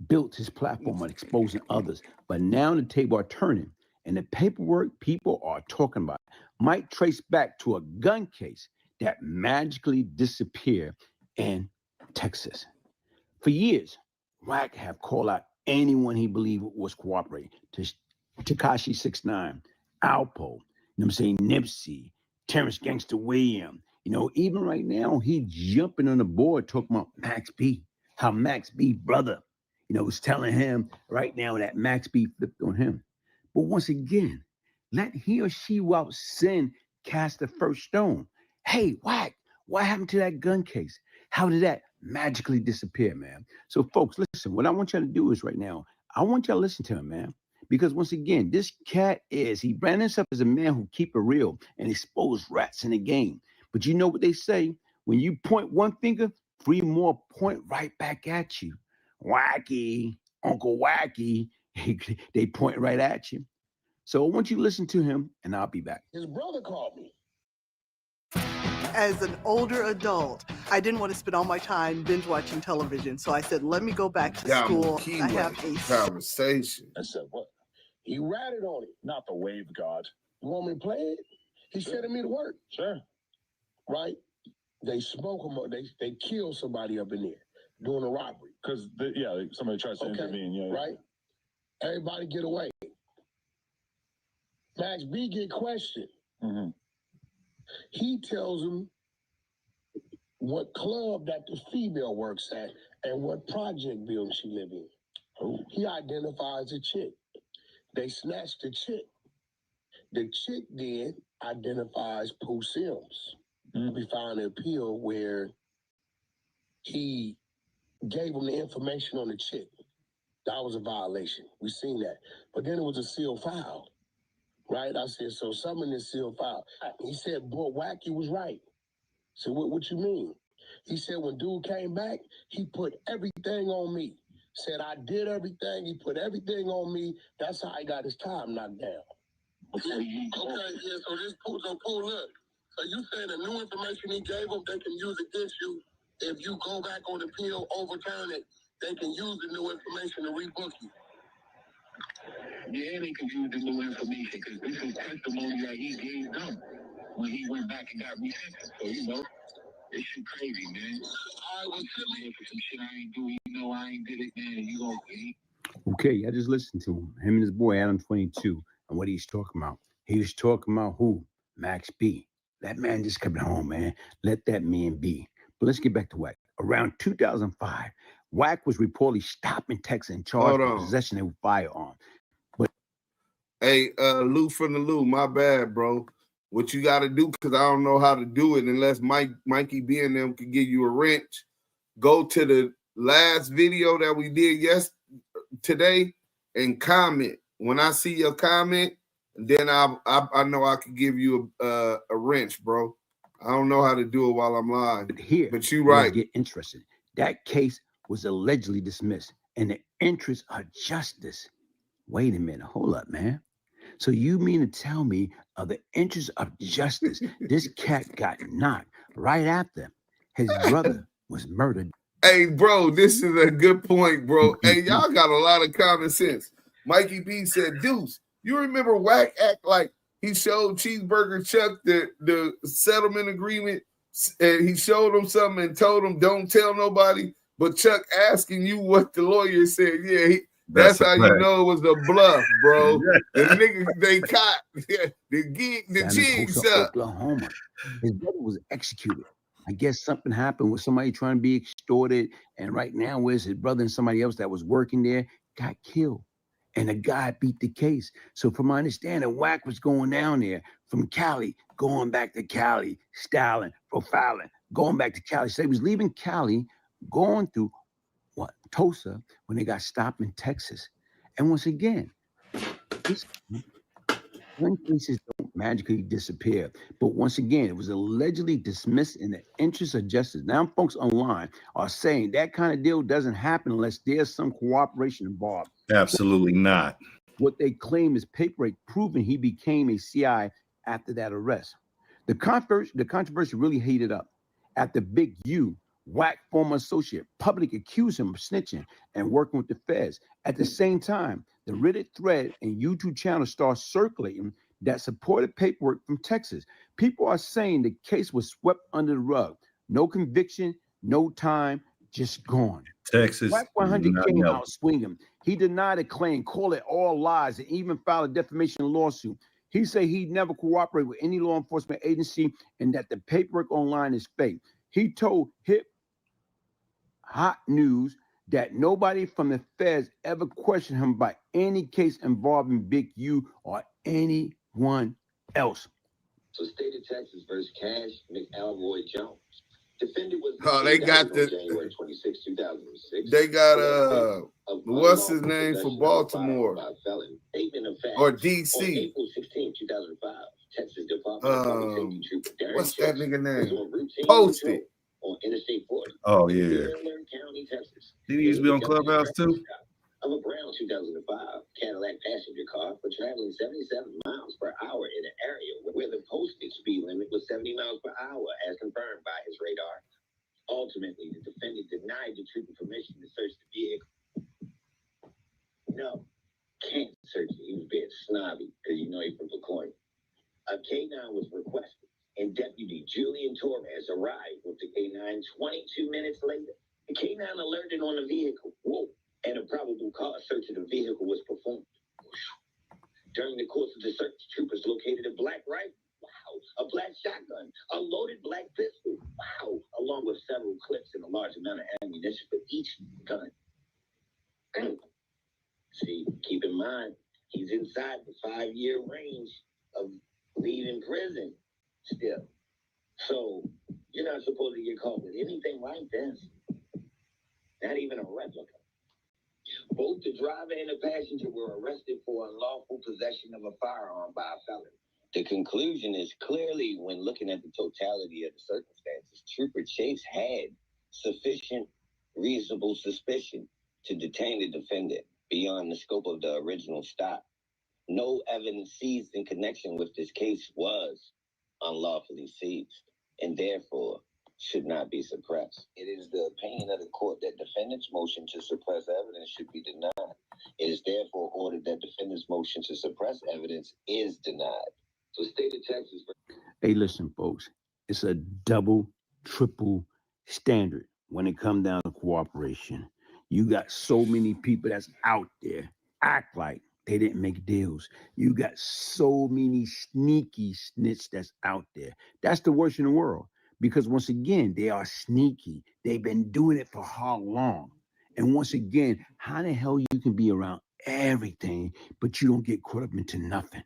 built his platform on exposing others, but now the table are turning, and the paperwork people are talking about might trace back to a gun case that magically disappeared in Texas. For years, Wack have called out anyone he believed was cooperating. Tekashi 6ix9ine, Alpo, you know what I'm saying, Nipsey, Terrence Gangsta Williams. You know, even right now, he jumping on the board talking about Max B, how Max B brother, you know, was telling him right now that Max B flipped on him. But once again, let he or she without sin cast the first stone. Hey, Wack, what happened to that gun case? How did that magically disappear, man? So, folks, listen, what I want y'all to do is right now, I want y'all to listen to him, man. Because once again, this cat he branded himself as a man who keep it real and expose rats in the game. But you know what they say? When you point one finger, 3 more point right back at you. Wacky, Uncle Wacky, they point right at you. So I want you to listen to him, and I'll be back. His brother called me. As an older adult, I didn't want to spend all my time binge watching television. So I said, let me go back to school. I have a conversation. I said, what? He ratted on it. Not the wave god. You want me to play it? He's sending me to work. Sure. Right? They smoke him up. They kill somebody up in there doing a robbery. Because, somebody tries to intervene. Yeah, right? Everybody get away. Max B get questioned. Mm-hmm. He tells him what club that the female works at and what project building she live in. Oh. He identifies a chick. They snatch the chick. The chick then identifies Pooh Sims. Mm-hmm. We found an appeal where he gave him the information on the chick. That was a violation. We seen that. But then it was a sealed file. Right? I said, so some in this sealed file. He said, boy, Wacky was right. I said, what you mean? He said, when dude came back, he put everything on me. Said, I did everything. He put everything on me. That's how he got his time knocked down. Okay, so this Pooh, look. So you saying the new information he gave them, they can use against you. If you go back on the appeal, overturn it, they can use the new information to rebook you. Yeah, they can use the new information because this is testimony that he gave them when he went back and got resentenced. So, you know, this shit crazy, man. I was sitting for some shit I ain't do. You know, I ain't did it, man. And you gonna see. Okay, I just listened to him and his boy Adam 22, and what he's talking about. He was talking about who? Max B. That man just coming home, man. Let that man be. But let's get back to Wack. Around 2005, Wack was reportedly stopped in Texas and charged with possession of a firearm. Hey, Lou from the Lou, my bad, bro. What you got to do, because I don't know how to do it unless Mikey B and them can give you a wrench. Go to the last video that we did today and comment. When I see your comment, then I know I can give you a wrench, bro. I don't know how to do it while I'm live. But you right. Get interested. That case was allegedly dismissed in the interest of justice. Wait a minute. Hold up, man. So you mean to tell me of the interest of justice, this cat got knocked right after his brother was murdered? Hey, bro, this is a good point, bro. Hey, y'all got a lot of common sense. Mikey B said, Deuce, you remember Wack act like he showed Cheeseburger Chuck the settlement agreement, and he showed him something and told him, don't tell nobody, but Chuck asking you what the lawyer said. Yeah, that's how you know it was a bluff, bro. The nigga they caught the cheese up. Oklahoma. His brother was executed. I guess something happened with somebody trying to be extorted, and right now, where's his brother and somebody else that was working there got killed, and the guy beat the case. So, from my understanding, Wack was going down there from Cali, going back to Cali, styling, profiling, going back to Cali. So he was leaving Cali, going through Tulsa, when they got stopped in Texas. And once again, gun cases don't magically disappear. But once again, it was allegedly dismissed in the interest of justice. Now, folks online are saying that kind of deal doesn't happen unless there's some cooperation involved. Absolutely not. What they claim is paperwork proving he became a CI after that arrest. The controversy really heated up after Big U, Wack former associate, publicly accused him of snitching and working with the feds. At the same time, the Reddit thread and YouTube channel started circulating that supported paperwork from Texas. People are saying the case was swept under the rug. No conviction, no time, just gone. Texas. WACK100 came out swinging. He denied the claim, called it all lies, and even filed a defamation lawsuit. He said he never cooperated with any law enforcement agency and that the paperwork online is fake. He told Hip Hot News that nobody from the feds ever questioned him by any case involving Big U or anyone else. So state of Texas versus Cash McElroy Jones. Defendant was they got the January 26, 2006. They got what's his name for Baltimore or DC? On April 16, 2005, Texas Department of Public Safety Trooper what's that nigga name? Posted on Interstate 40. Oh yeah. County, Texas. Did he used to be on Clubhouse too? Of a brown 2005 Cadillac passenger car for traveling 77 miles per hour in an area where the posted speed limit was 70 miles per hour, as confirmed by his radar. Ultimately, the defendant denied the trooper permission to search the vehicle. No, can't search it. He was being snobby because you know he's from Pacoima. A K9 was requested, and Deputy Julian Torres arrived with the K9 22 minutes later. The K9 alerted on the vehicle. Whoa. And a probable cause search of the vehicle was performed. During the course of the search, troopers located a black rifle, wow, a black shotgun, a loaded black pistol, wow, along with several clips and a large amount of ammunition for each gun. See, keep in mind, he's inside the 5-year range of leaving prison still. So you're not supposed to get caught with anything like this. Not even a replica. Both the driver and the passenger were arrested for unlawful possession of a firearm by a felon. The conclusion is clearly, when looking at the totality of the circumstances, Trooper Chase had sufficient reasonable suspicion to detain the defendant beyond the scope of the original stop. No evidence seized in connection with this case was unlawfully seized, and therefore should not be suppressed. It is the opinion of the court that defendant's motion to suppress evidence should be denied. It is therefore ordered that defendant's motion to suppress evidence is denied. So state of Texas. Hey, listen, folks, it's a double, triple standard when it comes down to cooperation. You got so many people that's out there act like they didn't make deals. You got so many sneaky snitch that's out there. That's the worst in the world. Because once again, they are sneaky. They've been doing it for how long? And once again, how the hell you can be around everything, but you don't get caught up into nothing?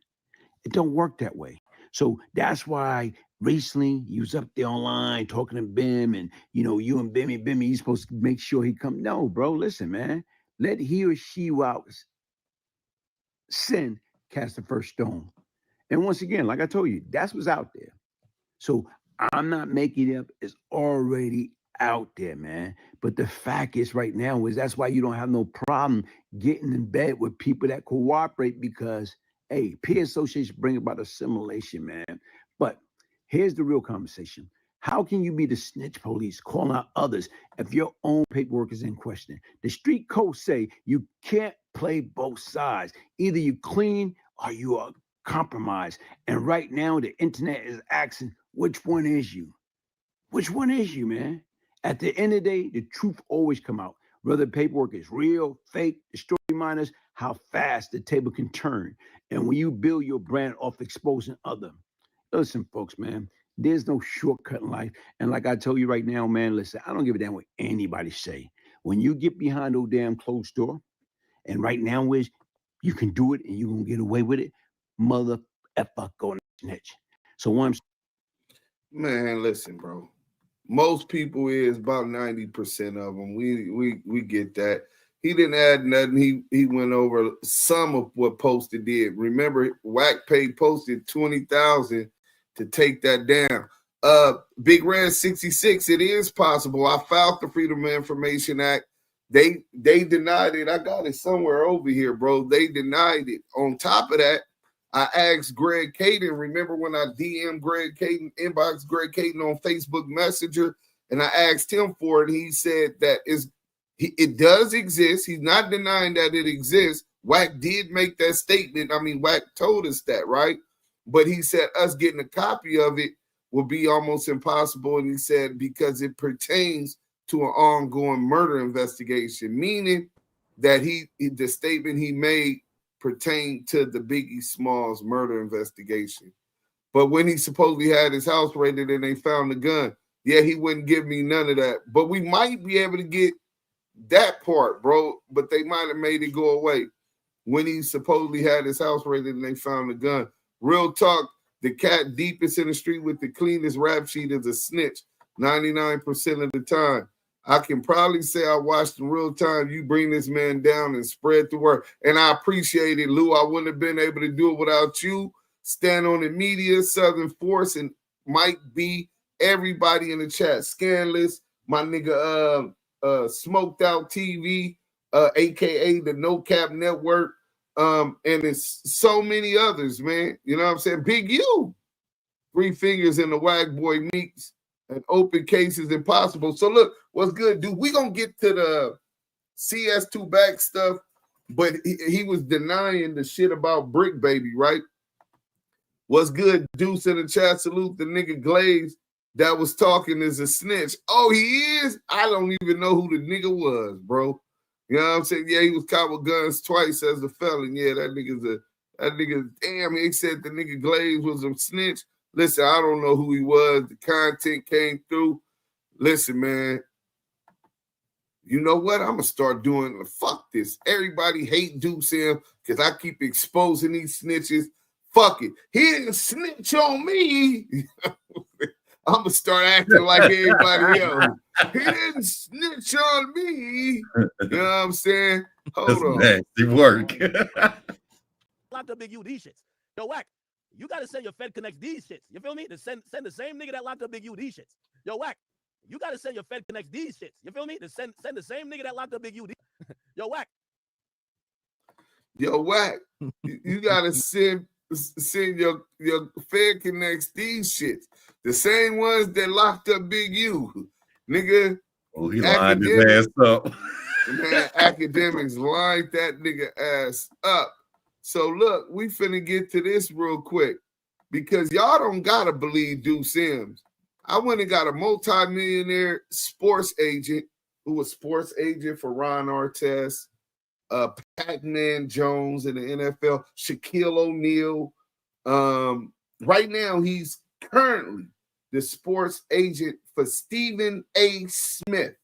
It don't work that way. So that's why recently you was up there online talking to Bim and, you and Bimmy, you're supposed to make sure he come. No, bro, listen, man. Let he or she who out sin cast the first stone. And once again, like I told you, that's what's out there. So I'm not making it up. It's already out there, man. But the fact is right now is that's why you don't have no problem getting in bed with people that cooperate because, hey, peer association bring about assimilation, man. But here's the real conversation. How can you be the snitch police calling out others if your own paperwork is in question? The street code say you can't play both sides. Either you clean or you are compromised. And right now the internet is asking, which one is you? Which one is you, man? At the end of the day, the truth always come out. Whether paperwork is real, fake, the story minus how fast the table can turn. And when you build your brand off exposing other. Listen, folks, man, there's no shortcut in life. And like I told you right now, man, listen, I don't give a damn what anybody say. When you get behind those damn closed door, and right now is you can do it and you're going to get away with it, mother effer going to snitch. So what I'm Man, listen, bro. Most people is about 90% of them. We get that. He didn't add nothing. He went over some of what Posted did. Remember, Wack paid Posted $20,000 to take that down. Big Red 66, it is possible. I filed the Freedom of Information Act. They denied it. I got it somewhere over here, bro. They denied it. On top of that, I asked Greg Caden. Remember when I DM'd Greg Caden, inboxed Greg Caden on Facebook Messenger, and I asked him for it. He said that it does exist. He's not denying that it exists. Wack did make that statement. I mean, Wack told us that, right? But he said us getting a copy of it will be almost impossible. And he said because it pertains to an ongoing murder investigation, meaning that the statement he made pertained to the Biggie Smalls murder investigation. But when he supposedly had his house raided and they found the gun, yeah, he wouldn't give me none of that. But we might be able to get that part, bro. But they might have made it go away when he supposedly had his house raided and they found the gun. Real talk, the cat deepest in the street with the cleanest rap sheet is a snitch 99% of the time. I can probably say I watched in real time you bring this man down and spread the word. And I appreciate it, Lou. I wouldn't have been able to do it without you. Stand on the media, Southern Force, and Mike B, everybody in the chat. Scanless, my nigga Smoked Out TV, aka the No Cap Network. And it's so many others, man. You know what I'm saying? Big U. 3 fingers in the Wack Boy Meeks. And open cases impossible. So look, what's good, dude? We gonna get to the CS2 back stuff, but he was denying the shit about Bricc Baby, right? What's good, Deuce in the chat? Salute the nigga Glaze that was talking is a snitch. Oh, he is? I don't even know who the nigga was, bro. You know what I'm saying? Yeah, he was caught with guns twice as a felon. Yeah, that nigga, damn, he said the nigga Glaze was a snitch. Listen, I don't know who he was. The content came through. Listen, man. You know what? I'm going to start doing fuck this. Everybody hate DUSE M because I keep exposing these snitches. Fuck it. He didn't snitch on me. I'm going to start acting like everybody else. He didn't snitch on me. You know what I'm saying? Hold on. Nasty work. Locked up Big U these shits. Yo, Wack, you got to send your Fed Connects these shits. You feel me? To send the same nigga that locked up Big U these shits. Yo, Wack, you got to send your Fed Connects these shits. You feel me? To send the same nigga that locked up Big U. Yo, Wack. Yo, Wack, you got to send your Fed Connects these shits. The same ones that locked up Big U. Nigga. Oh, he lined his ass up. Man, Akademiks lined that nigga ass up. So look, we finna get to this real quick because y'all don't gotta believe DUSE M's. I went and got a multi-millionaire sports agent who was sports agent for Ron Artest, Pac-Man Jones in the NFL, Shaquille O'Neal. Right now, he's currently the sports agent for Stephen A. Smith,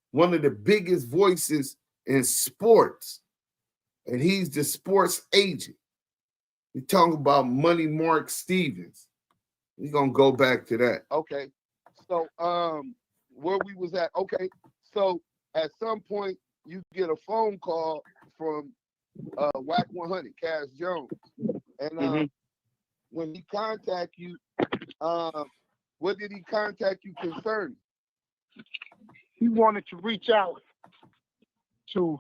one of the biggest voices in sports. And he's the sports agent. We're talking about Money Mark Stevens. We're going to go back to that. Okay. So where we was at, okay. So at some point, you get a phone call from WACK100, Cass Jones. And when he contact you, what did he contact you concerning? He wanted to reach out to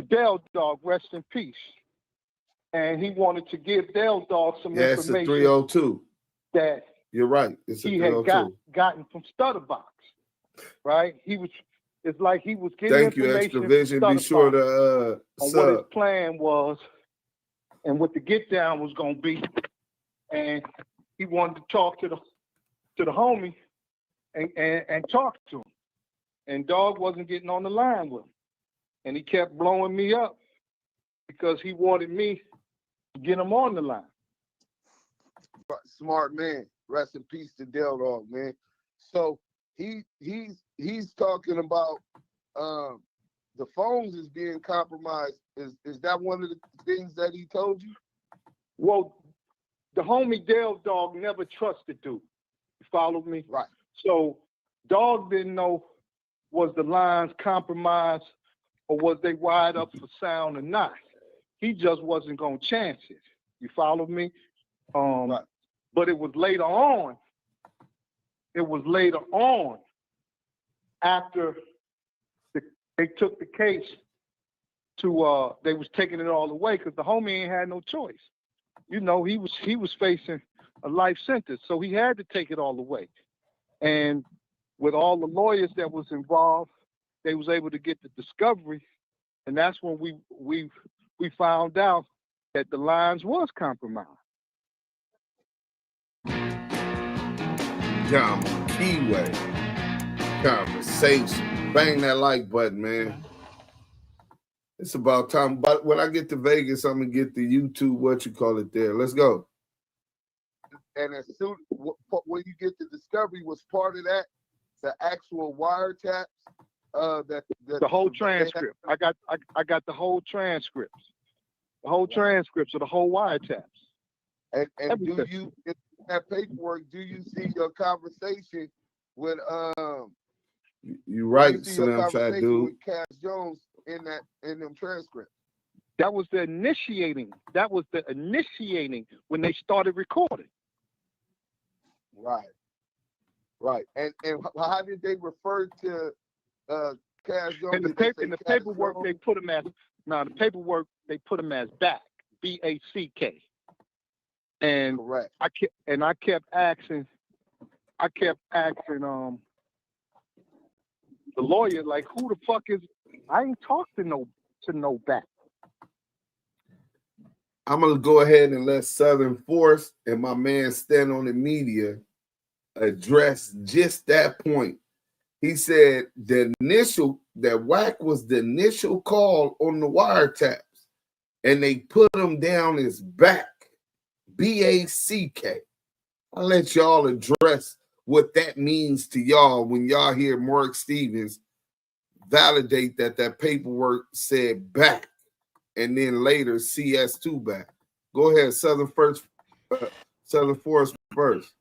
Del Dog, rest in peace. And he wanted to give Del Dog some information. It's a 302. That you're right. It's a he 302. had gotten from Stutterbox. Right? It's like he was getting Thank you, Extra Vision. Be sure to on what his plan was and what the get down was gonna be. And he wanted to talk to the homie and talk to him. And Dog wasn't getting on the line with him. And he kept blowing me up because he wanted me to get him on the line. Smart man. Rest in peace to Del Dog, man. So he's talking about the phones is being compromised. Is that one of the things that he told you? Well, the homie Del Dog never trusted dude. You follow me? Right. So Dog didn't know was the lines compromised or was they wired up for sound or not? He just wasn't gonna chance it. You follow me? Right. But it was later on. It was later on, after they took the case to they was taking it all away because the homie ain't had no choice. You know, he was facing a life sentence, so he had to take it all away. And with all the lawyers that was involved, they was able to get the discovery, and that's when we found out that the lines was compromised. Damu and Kiwe Conversation. Bang that like button, man. It's about time. But when I get to Vegas, I'm gonna get the YouTube, what you call it, there. Let's go. And as soon when you get the discovery, was part of that the actual wiretaps? The whole transcript. I got the whole transcripts. The whole transcripts of the whole wiretaps. And do you, in that paperwork, do you see your conversation with you right, Slim Fat Dude, with Cass Jones in them transcripts? That was the initiating. That was the initiating when they started recording. Right. And how did they refer to Cass Jones? In the paperwork Jones? They put him as the paperwork they put him as Back, BACK. And correct. I kept asking the lawyer, like, who the fuck is? I ain't talked to no Back. I'm gonna go ahead and let Southern Force and my man Stand on the Media address just that point. He said that Wack was the initial call on the wiretaps, and they put him down as Back, BACK. I'll let y'all address what that means to y'all when y'all hear Mark Stevens validate that paperwork said Back, and then later CS2 Back. Go ahead, Southern Force first.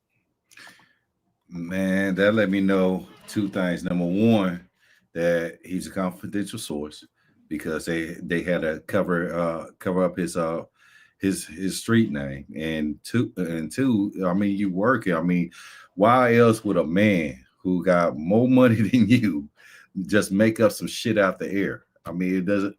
Man, that let me know two things. Number one, that he's a confidential source because they had to cover up his street name. And two, I mean, you working. I mean, why else would a man who got more money than you just make up some shit out the air? I mean, it doesn't.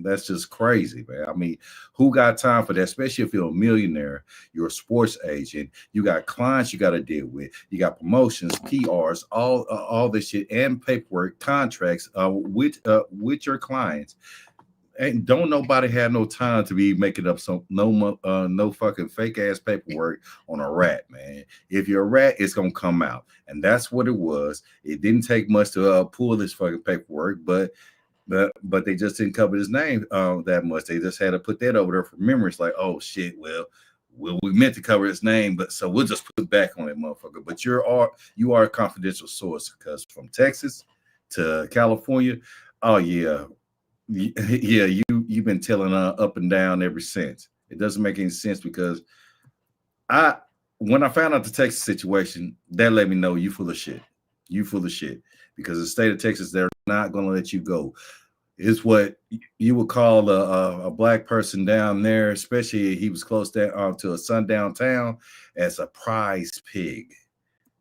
That's just crazy, man. I mean, who got time for that? Especially if you're a millionaire, you're a sports agent, you got clients you got to deal with, you got promotions, PRs, all this shit, and paperwork, contracts with your clients. And don't nobody have no time to be making up no fucking fake ass paperwork on a rat, man. If you're a rat, it's gonna come out, and that's what it was. It didn't take much to pull this fucking paperwork, but they just didn't cover his name that much. They just had to put that over there for memory. It's like, oh shit, well, we meant to cover his name, but so we'll just put back on that motherfucker. But you are a confidential source, because from Texas to California, oh yeah, you've been telling up and down ever since. It doesn't make any sense, because when I found out the Texas situation, that let me know you full of shit. You full of shit, because the state of Texas, they're not going to let you go. It's what you would call a black person down there, especially he was close down to a sundown town, as a prize pig.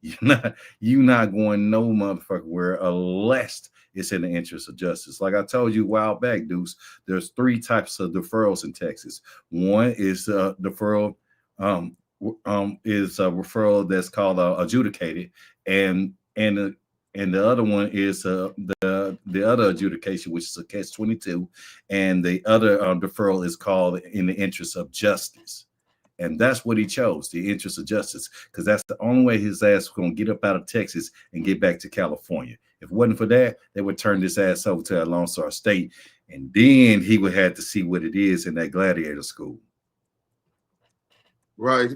You're not going no motherfucker where, unless it's in the interest of justice. Like I told you a while back, Deuce, there's three types of deferrals in Texas. One is deferral, is a referral that's called adjudicated, and the other one is the other adjudication, which is a catch-22, and the other deferral is called in the interest of justice. And that's what he chose, the interest of justice, because that's the only way his ass was going to get up out of Texas and get back to California. If it wasn't for that, they would turn this ass over to Lone Star State, and then he would have to see what it is in that gladiator school. Right.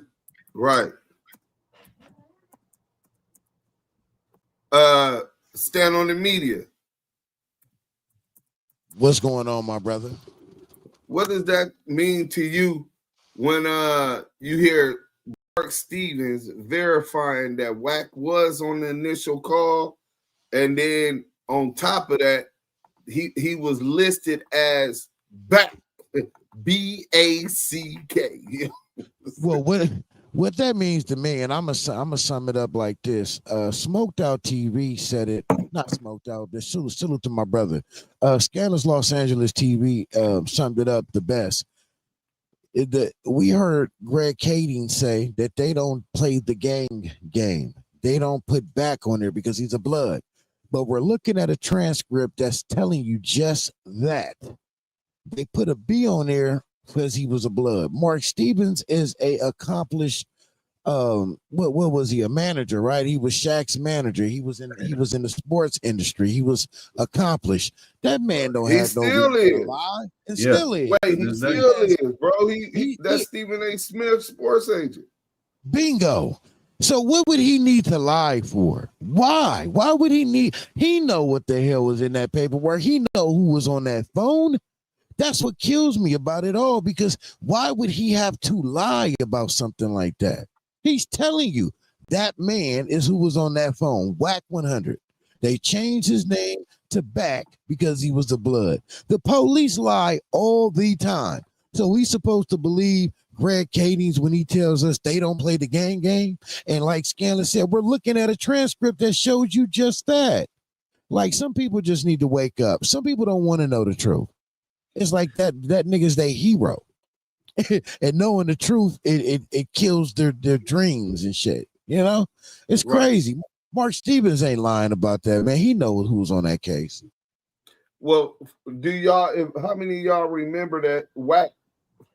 Stand on the Media. What's going on, my brother? What does that mean to you when you hear Mark Stevens verifying that Wack was on the initial call, and then on top of that, he was listed as Back, B-A-C-K. Well, what that means to me, and I'm gonna sum it up like this: Smoked Out TV said it, not Smoked Out. But salute to my brother. Scandalous Los Angeles TV summed it up the best. We heard Greg Kading say that they don't play the gang game. They don't put back on there because he's a blood. But we're looking at a transcript that's telling you just that. They put a B on there because he was a blood. Mark Stevens is a accomplished what was he, a manager, right? He was Shaq's manager. He was in the sports industry. He was accomplished. That man don't have no reason to lie. And still is. Wait, he still is, bro. That's Stephen A. Smith, sports agent. Bingo. So what would he need to lie for? Why? Why would he need? He know what the hell was in that paperwork. He know who was on that phone. That's what kills me about it all, because why would he have to lie about something like that? He's telling you that man is who was on that phone, WACK100. They changed his name to Back because he was the blood. The police lie all the time. So we supposed to believe Greg Kading's when he tells us they don't play the gang game? And like Scanlon said, we're looking at a transcript that shows you just that. Like, some people just need to wake up. Some people don't want to know the truth. It's like that nigga's their hero. And knowing the truth, it kills their dreams and shit. You know? It's crazy. Mark Stevens ain't lying about that, man. He knows who's on that case. Well, how many of y'all remember that Wack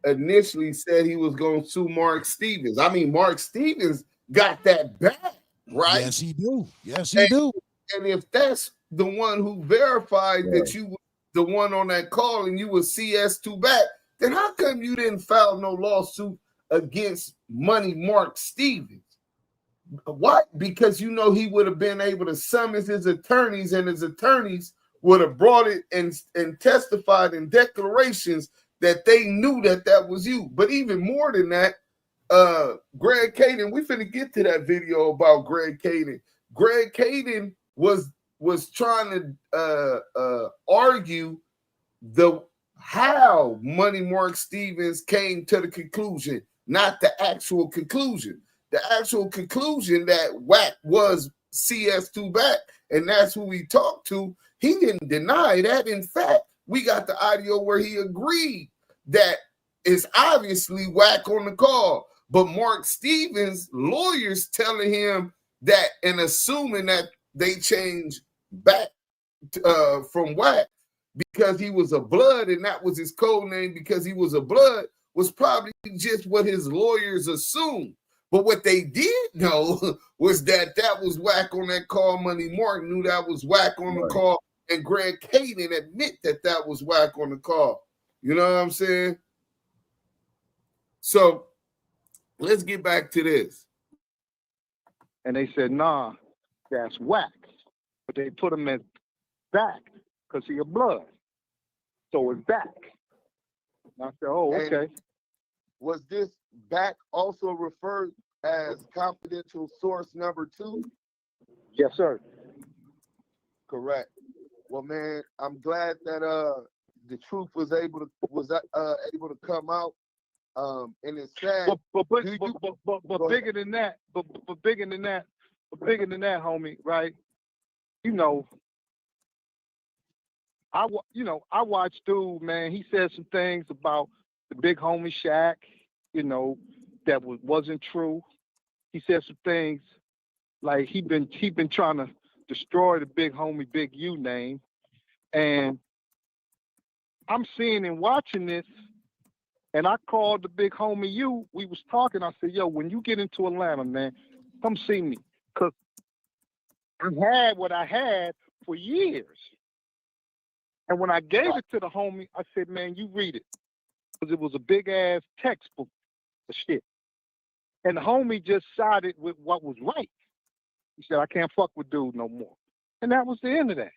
initially said he was going to sue Mark Stevens? I mean, Mark Stevens got that back, right? Yes, he do. Yes, he do. And if that's the one who verified that you were the one on that call and you were CS2 Back, then how come you didn't file no lawsuit against Money Mark Stevens? Why? Because you know he would have been able to summon his attorneys, and his attorneys would have brought it and testified in declarations that they knew that was you. But even more than that, Greg Kading, we finna get to that video about Greg Kading. Greg Kading was trying to argue how Money Mark Stevens came to the conclusion, not the actual conclusion. The actual conclusion that Wack was CS2 Back, and that's who we talked to. He didn't deny that. In fact, we got the audio where he agreed that it's obviously Wack on the call. But Mark Stevens' lawyers telling him that and assuming that they changed Back from Wack because he was a blood, and that was his code name because he was a blood, was probably just what his lawyers assumed. But what they did know was that was Wack on that call. Money Mark knew that was Wack on the call, and Greg Kading admit that was Wack on the call. You know what I'm saying? So let's get back to this. And they said, nah, that's Wack. But they put him in Back because he a blood. So it's Back. And I said, oh, okay. And was this Back also referred as confidential source number 2? Yes, sir. Correct. Well, man, I'm glad that the truth was able to come out. And it's sad. But bigger than that, bigger than that, homie, right? You know, I watched dude, man. He said some things about the big homie Shaq, you know, that wasn't true. He said some things like he been trying to destroy the big homie Big U name, and I'm seeing and watching this, and I called the big homie U. We was talking. I said, yo, when you get into Atlanta, man, come see me, cause I had what I had for years. And when I gave it to the homie, I said, man, you read it. Because it was a big-ass textbook of shit. And the homie just sided with what was right. He said, I can't fuck with dude no more. And that was the end of that.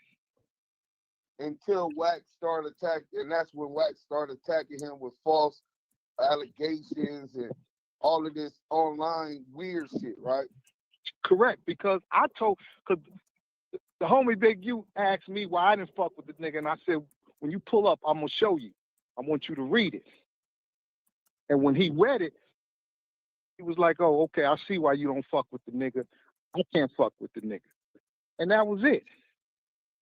Until Wack started attacking, and that's when Wack started attacking him with false allegations and all of this online weird shit, right? Correct, because the homie Big U asked me why I didn't fuck with the nigga, and I said, when you pull up, I'm gonna show you. I want you to read it. And when he read it, he was like, oh, okay, I see why you don't fuck with the nigga. I can't fuck with the nigga. And that was it.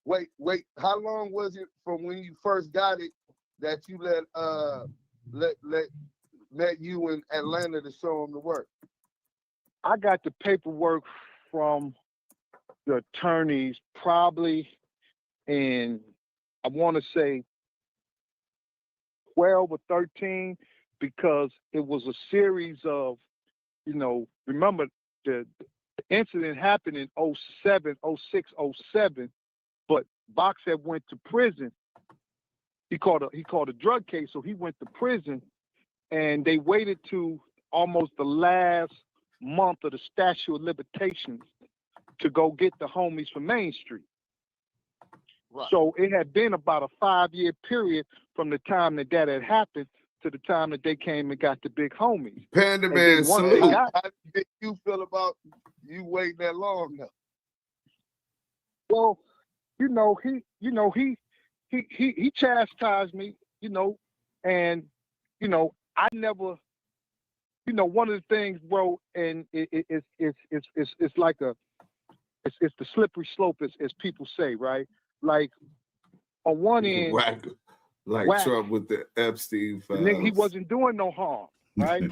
Wait, how long was it from when you first got it that you met you in Atlanta to show him the work? I got the paperwork from the attorneys probably in, I want to say 12 or 13, because it was a series of, remember the incident happened in 07, 06, 07, but Box had went to prison. He called a drug case, so he went to prison, and they waited to almost the last month of the statute of limitations to go get the homies from Main Street. Right. So it had been about a 5-year period from the time that had happened to the time that they came and got the big homies. Panda Man, salute. How did you feel about you waiting that long now? Well, he chastised me, and I never, one of the things, bro, and it's like it's the slippery slope, as people say, right? Like on one end, Wack, Trump with the Epstein files. He wasn't doing no harm, right?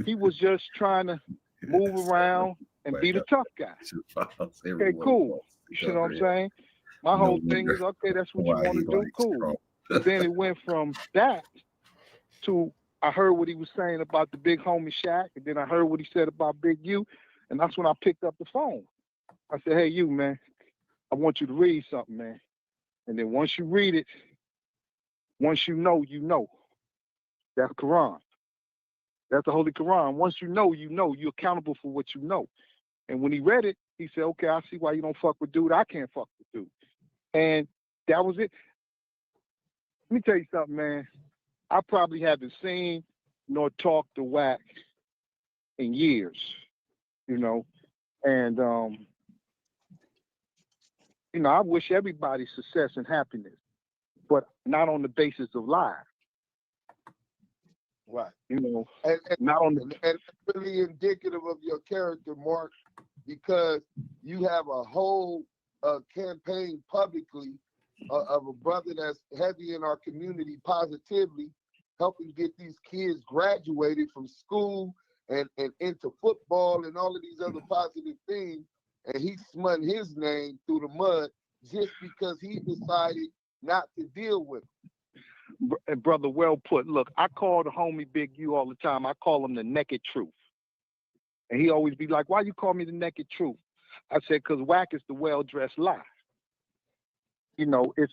He was just trying to move around and be the tough guy. Okay, cool. You know what I'm saying? My whole thing is, okay, that's what you want to do, cool. But then it went from that to, I heard what he was saying about the big homie Shaq, and then I heard what he said about Big U, and that's when I picked up the phone. I said, hey, you, man, I want you to read something, man. And then once you read it, once you know, That's Quran. That's the Holy Quran. Once you know, you're accountable for what you know. And when he read it, he said, okay, I see why you don't fuck with dude. I can't fuck with dude. And that was it. Let me tell you something, man. I probably haven't seen nor talked to Wack in years, and I wish everybody success and happiness, but not on the basis of lies. Right. And not on the and really indicative of your character, Mark, because you have a whole campaign publicly of a brother that's heavy in our community positively, helping get these kids graduated from school and into football and all of these other positive things. And he smutting his name through the mud just because he decided not to deal with it. Brother, well put. Look, I call the homie Big U all the time. I call him the naked truth. And he always be like, why you call me the naked truth? I said, because Wack is the well-dressed lie. It's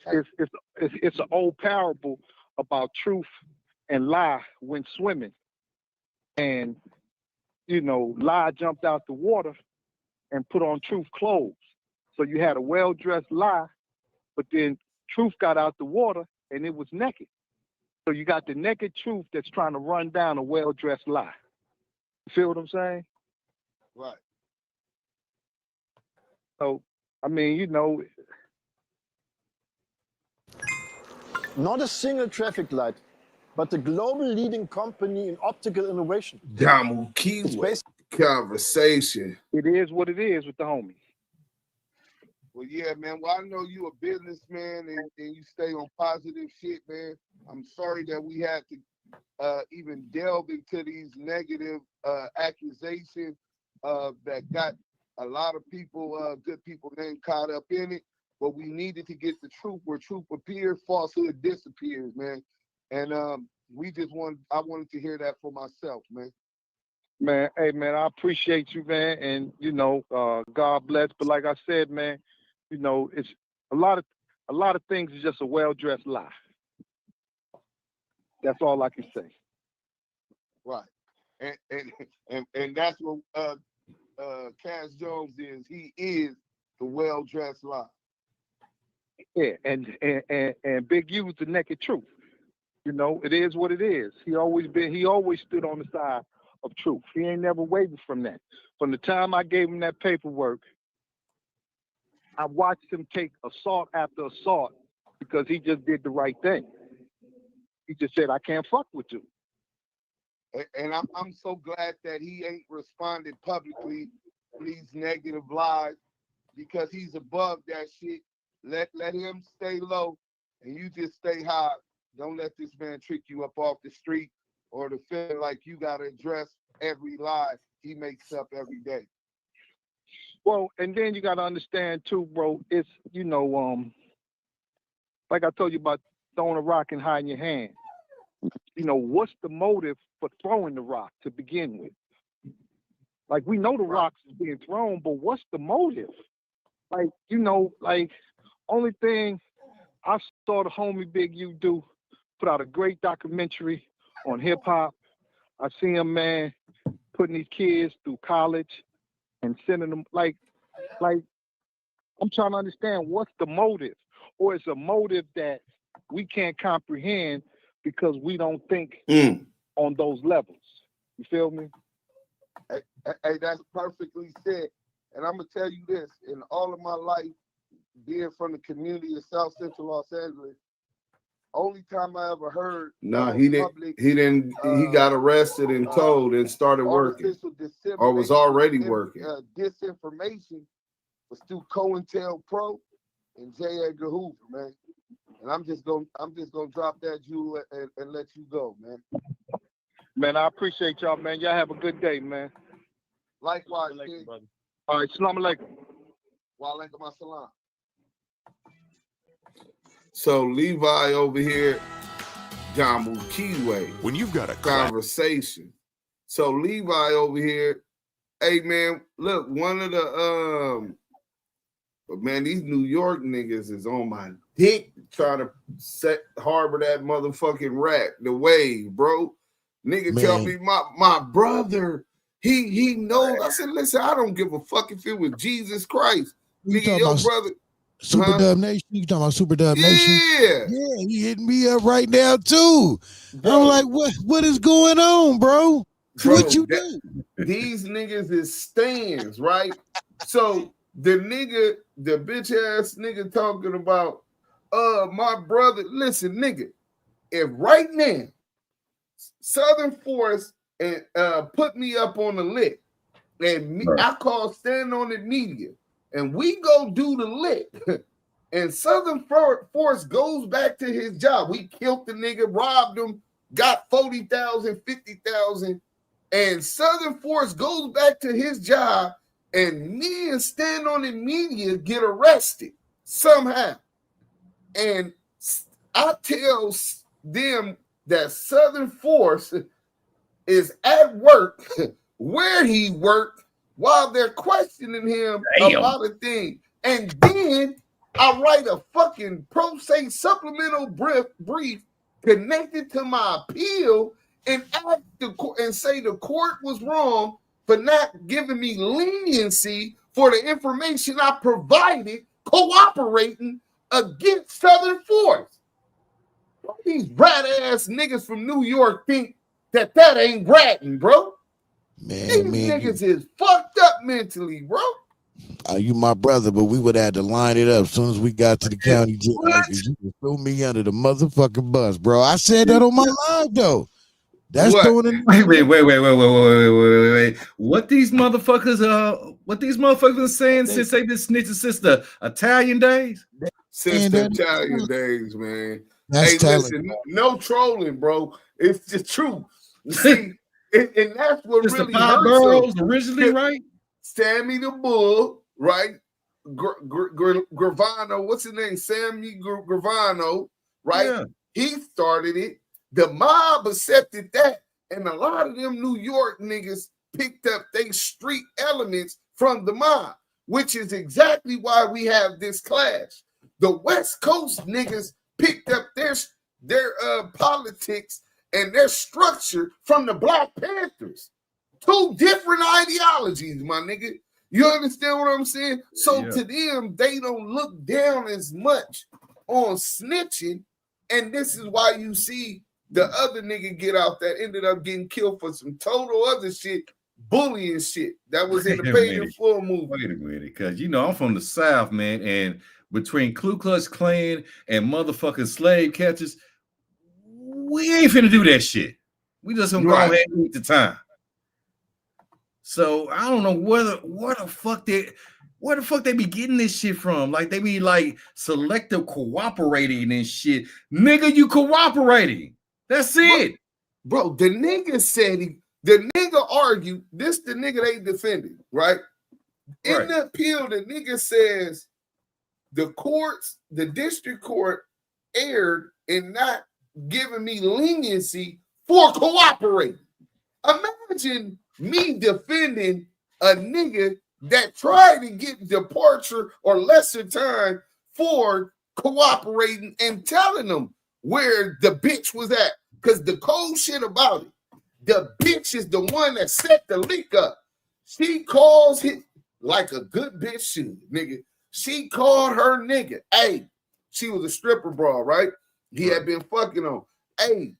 an old parable about truth and lie when swimming. And, lie jumped out the water and put on truth clothes. So you had a well-dressed lie, but then truth got out the water and it was naked. So you got the naked truth that's trying to run down a well-dressed lie. You feel what I'm saying? Right. So, Not a single traffic light, but the global leading company in optical innovation. Damu and Kiwe Conversation. It is what it is with the homie. Well, yeah, man. Well, I know you a businessman and you stay on positive shit, man. I'm sorry that we had to even delve into these negative accusations that got a lot of people, good people, named caught up in it. But we needed to get the truth where truth appears, falsehood disappears, man. And I wanted to hear that for myself, man. Man, hey, man, I appreciate you, man. And, God bless. But like I said, man, it's a lot of things is just a well-dressed lie. That's all I can say. Right. And that's what Cass Jones is. He is the well-dressed lie. Yeah, and Big U is the naked truth. It is what it is. He always stood on the side of truth. He ain't never wavered from that. From the time I gave him that paperwork, I watched him take assault after assault because he just did the right thing. He just said, I can't fuck with you. And I'm so glad that he ain't responded publicly to these negative lies because he's above that shit. Let him stay low and you just stay high. Don't let this man trick you up off the street or to feel like you got to address every lie he makes up every day. Well, and then you got to understand too, bro, it's, you know, like I told you about throwing a rock and hiding your hand. You know, what's the motive for throwing the rock to begin with? Like, we know the rocks is being thrown, but what's the motive? Like, you know, like, only thing I saw the homie Big U do, put out a great documentary on hip hop. I see him, man, putting these kids through college and sending them, like, I'm trying to understand what's the motive, or it's a motive that we can't comprehend because we don't think on those levels. You feel me? Hey, that's perfectly said. And I'm gonna tell you this: in all of my life, being from the community of South Central Los Angeles, only time I ever heard he didn't. He got arrested and told and started working, or was already working. Disinformation was through COINTELPRO and J. Edgar Hoover, man. And I'm just gonna drop that jewel and let you go, man. Man, I appreciate y'all, man. Y'all have a good day, man. Likewise, kid. Brother. All right, Assalamu alaikum. Wa alaikum assalam. So Levi over here, Damu and Kiwe. When you've got a conversation. So Levi over here, hey man, look, one of the but man, these New York niggas is on my dick trying to harbor that motherfucking rat, the wave, bro. Nigga Man. tell me my brother, he knows. I said, listen, I don't give a fuck if it was Jesus Christ. Nigga, your brother. Super Dub Nation? You talking about Super Dub Nation? Yeah. Yeah, he hitting me up right now too. Bro. I'm like, what is going on, bro? What you do? These niggas is stands, right? So the bitch ass nigga talking about my brother. Listen, nigga, if right now Southern Force and put me up on the lit, and I call Stand on It Media, and we go do the lit, and Southern Force goes back to his job. We killed the nigga, robbed him, got 40,000, 50,000, and Southern Force goes back to his job, and me and Stand on It Media get arrested somehow. And I tell them that Southern Force is at work where he worked while they're questioning him about a thing. And then I write a fucking pro se supplemental brief connected to my appeal and ask and say the court was wrong for not giving me leniency for the information I provided cooperating against Southern Force. These rat ass niggas from New York think that ain't ratting, bro. These niggas is fucked up mentally, bro. You my brother, but we would have to line it up as soon as we got to the county jail because you can throw me under the motherfucking bus, bro. I said that on my live though. That's throwing it. Wait. What these motherfuckers are saying since they been snitching since the Italian days? Since the Italian days, man. That's hey, listen, no trolling, bro. It's the truth. See, and that's what it's really the five hurts boroughs them. originally, right? Sammy the Bull, right? Gravano, what's his name? Sammy Gravano, right? Yeah. He started it. The mob accepted that, and a lot of them New York niggas picked up their street elements from the mob, which is exactly why we have this clash. The West Coast niggas picked up their politics and their structure from the Black Panthers. Two different ideologies, my nigga. You understand what I'm saying? So to them, they don't look down as much on snitching, and this is why you see the other nigga get out that ended up getting killed for some total other shit bullying shit that was in the Wait a Paid in minute. Full movie. Wait a minute, because I'm from the South, man, and between Ku Klux Klan and motherfucking slave catchers, we ain't finna do that shit. We just gonna go ahead and eat the time. So I don't know where the fuck they be getting this shit from. Like they be like selective cooperating and shit. Nigga, you cooperating. That's it. Bro, the nigga said the nigga argued, this the nigga they defended, right? In the appeal, the nigga says the district court erred in not giving me leniency for cooperating. Imagine me defending a nigga that tried to get departure or lesser time for cooperating and telling them where the bitch was at. Because the cold shit about it, the bitch is the one that set the leak up. She calls him like a good bitch should, nigga. She called her nigga. Hey, she was a stripper bra, right? He had been fucking on. Hey,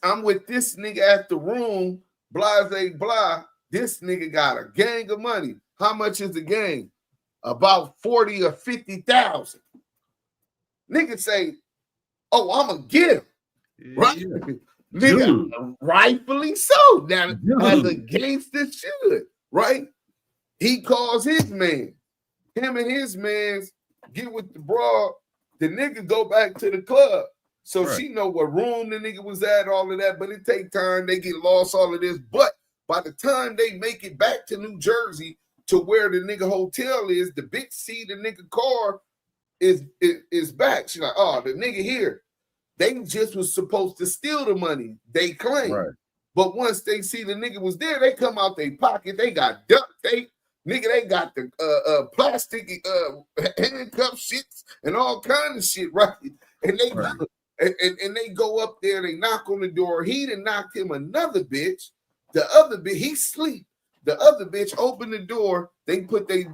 I'm with this nigga at the room, blase blah. This nigga got a gang of money. How much is the gang? About 40 or 50,000. Nigga say, oh, I'm gonna get him. Right? Yeah. Nigga, rightfully so. Now, as a gangster should, right? He calls his man. Him and his mans get with the broad. The nigga go back to the club. So she know what room the nigga was at, all of that. But it take time. They get lost, all of this. But by the time they make it back to New Jersey to where the nigga hotel is, the bitch see the nigga car is back. She's like, oh, the nigga here. They just was supposed to steal the money, they claim. Right. But once they see the nigga was there, they come out their pocket. They got duct tape. Nigga, they got the plastic handcuff shits and all kind of shit, right? And they and they go up there, they knock on the door. He done knocked him another bitch. The other bitch, he sleep. The other bitch opened the door. They put they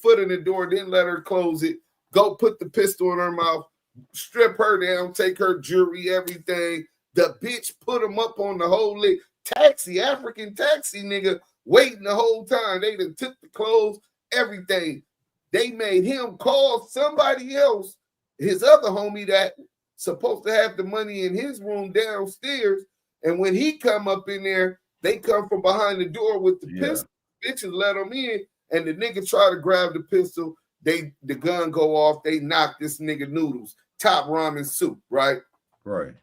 foot in the door, didn't let her close it. Go put the pistol in her mouth, strip her down, take her jewelry, everything. The bitch put him up on the whole leg. African taxi nigga waiting the whole time. They done took the clothes, everything. They made him call somebody else, his other homie that supposed to have the money in his room downstairs. And when he come up in there, they come from behind the door with the pistol. Bitches let them in, and the nigga try to grab the pistol. The gun go off. They knock this nigga noodles, top ramen soup, right? Right.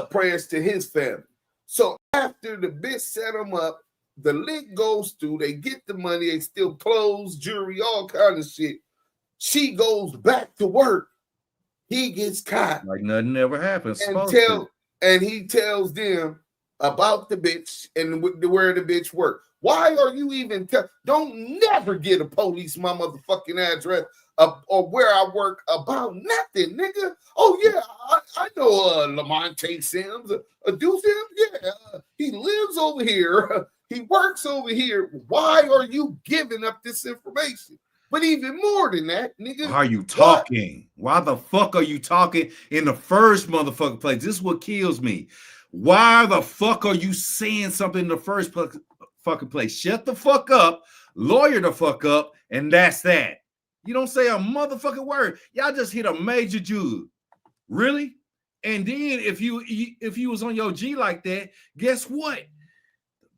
Prayers to his family. So after the bitch set him up, the lick goes through. They get the money. They steal clothes, jewelry, all kind of shit. She goes back to work. He gets caught. Like nothing ever happened. And he tells them about the bitch and where the bitch work. Why are you even don't never get a police my motherfucking address or where I work about nothing, nigga. Oh yeah, I know Lamonte Sims, DUSE M. Yeah, he lives over here. He works over here. Why are you giving up this information? But even more than that, nigga. Why are you talking? Why the fuck are you talking in the first motherfucking place? This is what kills me. Why the fuck are you saying something in the first fucking place? Shut the fuck up, lawyer the fuck up, and that's that. You don't say a motherfucking word. Y'all just hit a major jewel. Really? And then if you was on your G like that, guess what?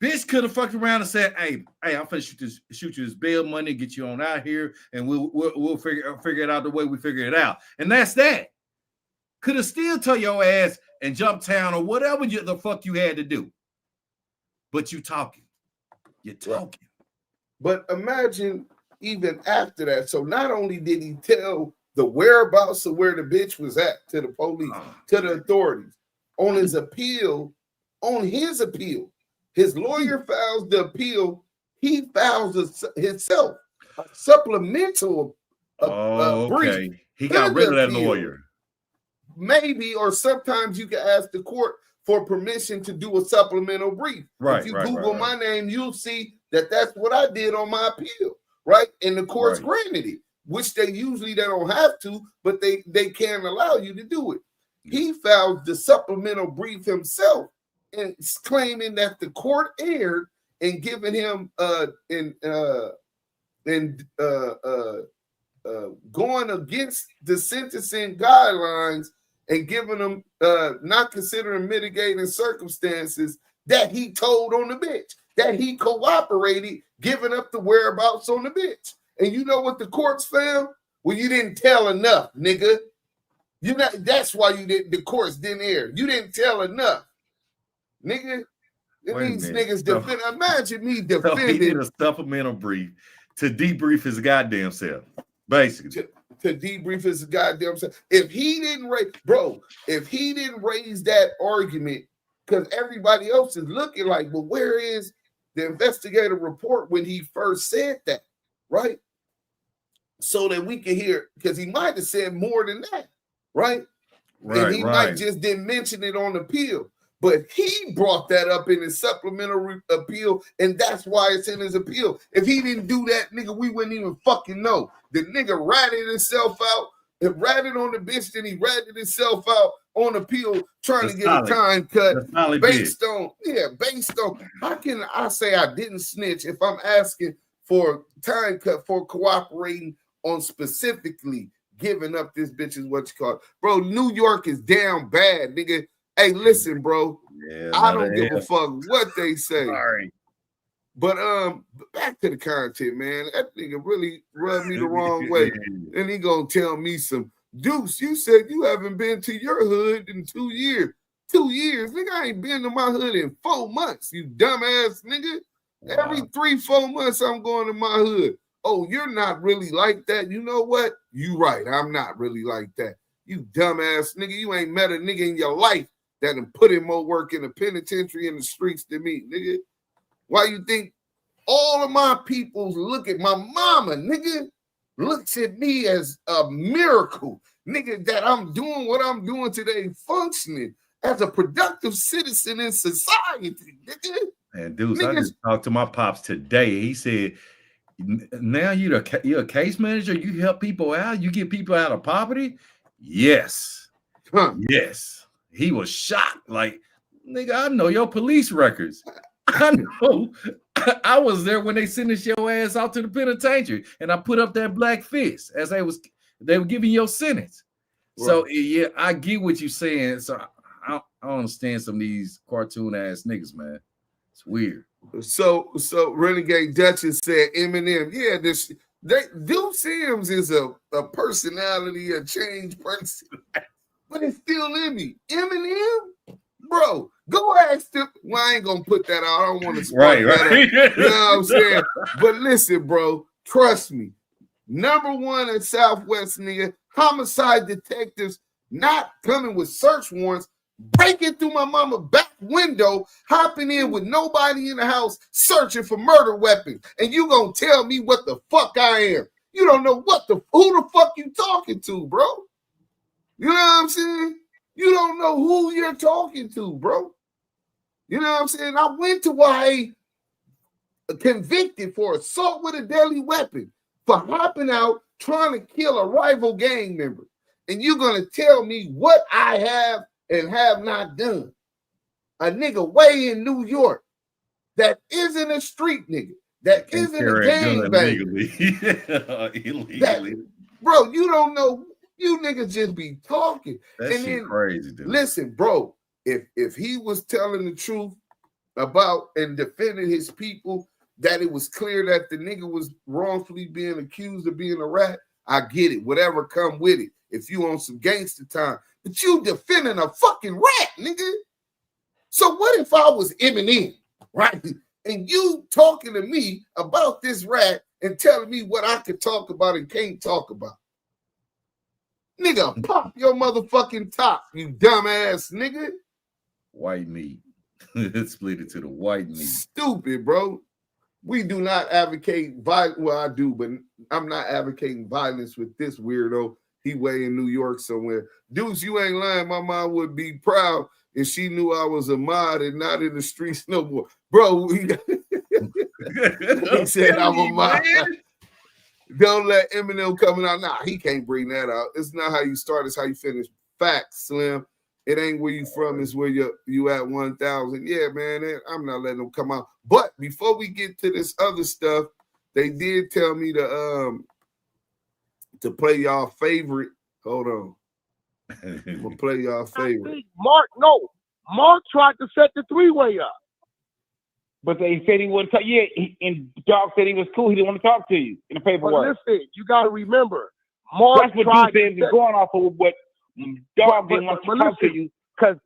Bitch could have fucked around and said, hey, I'm finna shoot you this bail money, get you on out here, and we'll figure it out the way we figure it out. And that's that. Could have still tell your ass and jump town or whatever the fuck you had to do. But you talking. You're talking. But imagine even after that. So not only did he tell the whereabouts of where the bitch was at to the police, to the authorities, on his appeal, his lawyer files the appeal. He files himself a supplemental brief. He got rid of that lawyer. Maybe, or sometimes you can ask the court for permission to do a supplemental brief. Right. If you Google my name, you'll see that that's what I did on my appeal. Right, and the court's granted it, which they don't have to, but they can allow you to do it. He filed the supplemental brief himself and claiming that the court erred in giving him going against the sentencing guidelines and giving them not considering mitigating circumstances that he told on the bitch, that he cooperated, giving up the whereabouts on the bitch. And you know what the courts found? Well, you didn't tell enough, nigga. That's why the courts didn't air. You didn't tell enough, nigga. These niggas defend. Imagine me defending. So he did a supplemental brief to debrief his goddamn self, basically. To debrief his goddamn self. If he didn't raise that argument, because everybody else is looking like, well, where is the investigative report when he first said that, right? So that we can hear, because he might have said more than that, right? And he might just didn't mention it on appeal. But he brought that up in his supplemental appeal, and that's why it's in his appeal. If he didn't do that, nigga, we wouldn't even fucking know. The nigga ratted himself out, and ratted on the bitch, then he ratted himself out on appeal, trying to get a time cut based on, how can I say I didn't snitch if I'm asking for time cut for cooperating on specifically giving up this bitch is what you call it. Bro, New York is down bad, nigga. Hey, listen, bro. Yeah, I don't give a fuck what they say. Sorry. But back to the content, man. That nigga really rubbed me the wrong way. And he gonna tell me some Deuce, you said you haven't been to your hood in 2 years. 2 years? Nigga, I ain't been to my hood in 4 months, you dumbass nigga. Wow. Every 3-4 months I'm going to my hood. Oh, you're not really like that. You know what? You right. I'm not really like that. You dumbass nigga. You ain't met a nigga in your life that done put in more work in the penitentiary in the streets than me, nigga. Why you think all of my peoples look at my mama, nigga, looks at me as a miracle, nigga, that I'm doing what I'm doing today, functioning as a productive citizen in society, nigga. And Deuce, I just talked to my pops today. He said, now you're a case manager, you help people out, you get people out of poverty? Yes. Yes. He was shocked. Like, nigga, I know your police records. I know. I was there when they sentenced your ass out to the penitentiary, and I put up that black fist as they were giving your sentence. Right. So yeah, I get what you're saying. So I don't understand some of these cartoon ass niggas, man. It's weird. So Renegade Duchess said Eminem. Yeah, DUSE M is a personality, a changed person, but it's still in me. Eminem, bro. Go ask them. Well, I ain't gonna put that out. I don't want to spark that up. You know what I'm saying? But listen, bro, trust me. #1 in Southwest, nigga, homicide detectives not coming with search warrants, breaking through my mama's back window, hopping in with nobody in the house, searching for murder weapons. And you gonna tell me what the fuck I am? You don't know who the fuck you talking to, bro. You know what I'm saying? You don't know who you're talking to, bro. You know what I'm saying? I went to YA convicted for assault with a deadly weapon, for hopping out trying to kill a rival gang member. And you're going to tell me what I have and have not done. A nigga way in New York that isn't a street nigga, that isn't a gang banger. Illegally. Bro, you don't know. You niggas just be talking. That shit crazy, dude. Listen, bro, if he was telling the truth about and defending his people, that it was clear that the nigga was wrongfully being accused of being a rat, I get it. Whatever come with it. If you on some gangster time. But you defending a fucking rat, nigga. So what if I was Eminem, right? And you talking to me about this rat and telling me what I could talk about and can't talk about? Nigga, pop your motherfucking top, you dumbass nigga. White meat. Split it to the white meat. Stupid, bro. We do not advocate violence. Well, I do, but I'm not advocating violence with this weirdo. He way in New York somewhere. Deuce, you ain't lying. My mom would be proud if she knew I was a mod and not in the streets no more. Bro, he said I'm a mod. Don't let Eminem coming out. Nah, he can't bring that out. It's not how you start, it's how you finish. Facts, Slim. It ain't where you from, it's where you at 1,000. Yeah, man, I'm not letting them come out. But before we get to this other stuff, they did tell me to play y'all favorite. Hold on. I'm gonna play y'all favorite. Mark tried to set the three-way up. But they said he wouldn't talk. Yeah, and Dog said he was cool. He didn't want to talk to you in the paperwork. But listen, you got to remember, Mark That's what tried you said is going off of what Dog didn't want to talk to you. Because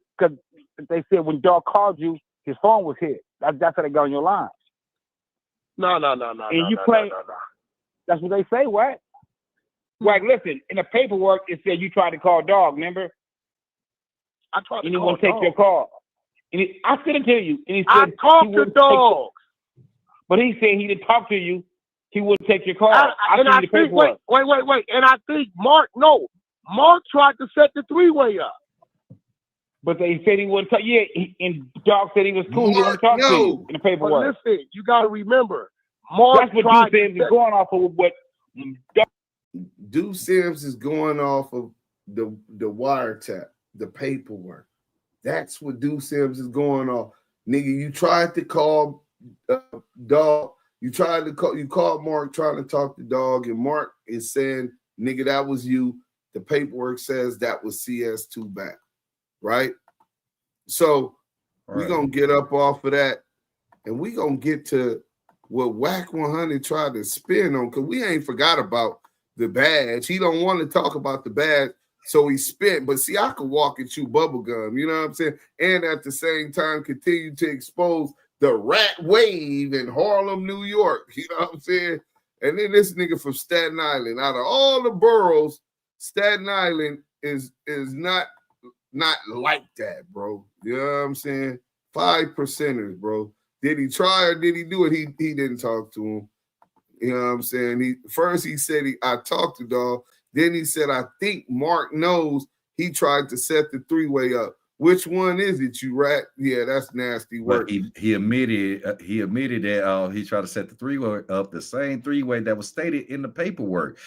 they said when Dog called you, his phone was hit. That's how they got on your line. No. And you play. That's what they say, what? Wack, listen, in the paperwork, it said you tried to call Dog, remember? I tried to and he call won't take Dog. your call. And I sent it to you. And he said I talked to Dog. But he said he didn't talk to you. He wouldn't take your call. I sent you the think, paperwork. wait. And I think Mark tried to set the three-way up. But they said he wouldn't talk. Yeah, and Dog said he was cool. He didn't want to talk to you in the paperwork. But listen, you got to remember, Mark That's what tried you said is going off of what DUSE Sims is going off of the wiretap, the paperwork. That's what DUSE Sims is going off. Nigga, you tried to call Dog. You called Mark trying to talk to Dog, and Mark is saying, nigga, that was you. The paperwork says that was CS2 back, right? So we're going to get up off of that, and we're going to get to what WACK100 tried to spin on, because we ain't forgot about the badge. He don't want to talk about the badge, so he spent. But see, I could walk and chew bubblegum, you know what I'm saying? And at the same time, continue to expose the rat wave in Harlem, New York, you know what I'm saying? And then this nigga from Staten Island, out of all the boroughs, Staten Island is not like that, bro. You know what I'm saying? 5%ers, bro. Did he try or did he do it? He didn't talk to him. You know what I'm saying? First he said I talked to Dog. Then he said, I think Mark knows he tried to set the three-way up. Which one is it, you rat? Yeah, that's nasty work. But he admitted that he tried to set the three-way up, the same three-way that was stated in the paperwork.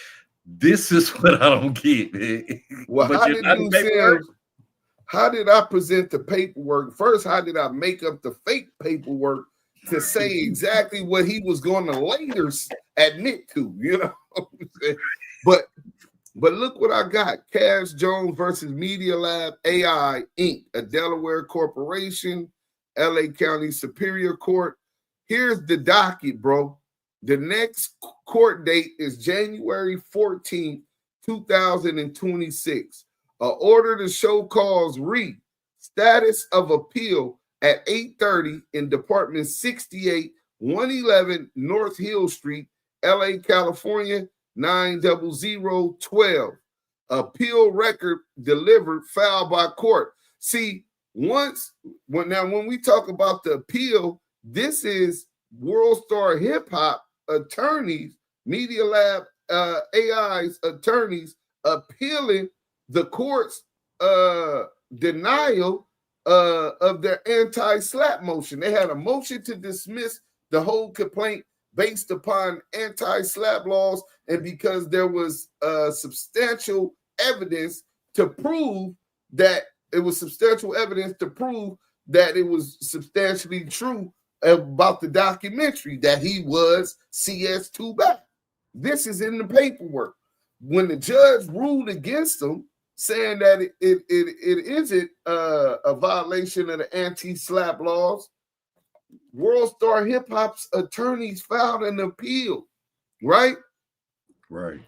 This is what I don't get, man. Well, how did I present the paperwork? First, how did I make up the fake paperwork to say exactly what he was going to later admit to? You know what I'm saying? But look what I got. Cash Jones versus Media Lab AI Inc., a Delaware corporation, LA County Superior Court. Here's the docket, bro. The next court date is January 14th, 2026. Order to show cause read. Status of appeal at 8:30 in Department 68, 111 North Hill Street, LA, California, 90012. Appeal record delivered, filed by court. See, when we talk about the appeal, this is World Star Hip Hop attorneys, Media Lab AI's attorneys appealing the court's denial of their anti-slap motion. They had a motion to dismiss the whole complaint based upon anti-slap laws, and because there was substantial evidence to prove that it was substantially true about the documentary that he was CS2 back. This is in the paperwork. When the judge ruled against him, saying that it isn't a violation of the anti-slap laws, World Star Hip Hop's attorneys filed an appeal, right? Right.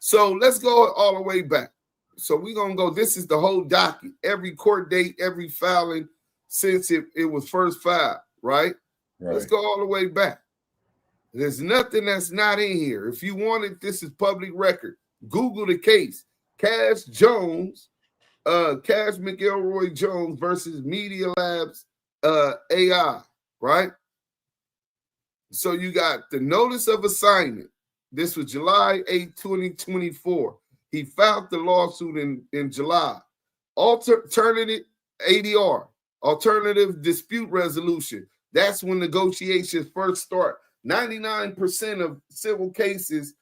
So let's go all the way back. So we're going to go, this is the whole docket, every court date, every filing since it was first filed, right? Let's go all the way back. There's nothing that's not in here. If you want it, this is public record. Google the case. Cash McElroy Jones versus Media Labs AI, right? So you got the notice of assignment. This was July 8, 2024. He filed the lawsuit in July. Alternative ADR, alternative dispute resolution. That's when negotiations first start. 99% of civil cases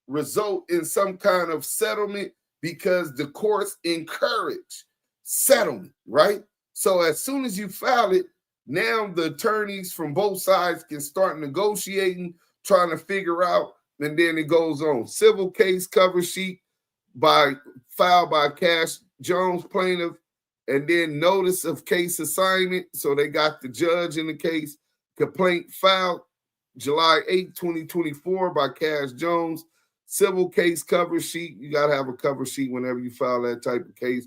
result in some kind of settlement because the courts encourage settlement, right? So as soon as you file it, now the attorneys from both sides can start negotiating, trying to figure out, and then it goes on. Civil case cover sheet filed by Cash Jones plaintiff, and then notice of case assignment. So they got the judge in the case. Complaint filed July 8, 2024 by Cash Jones. Civil case cover sheet. You got to have a cover sheet whenever you file that type of case.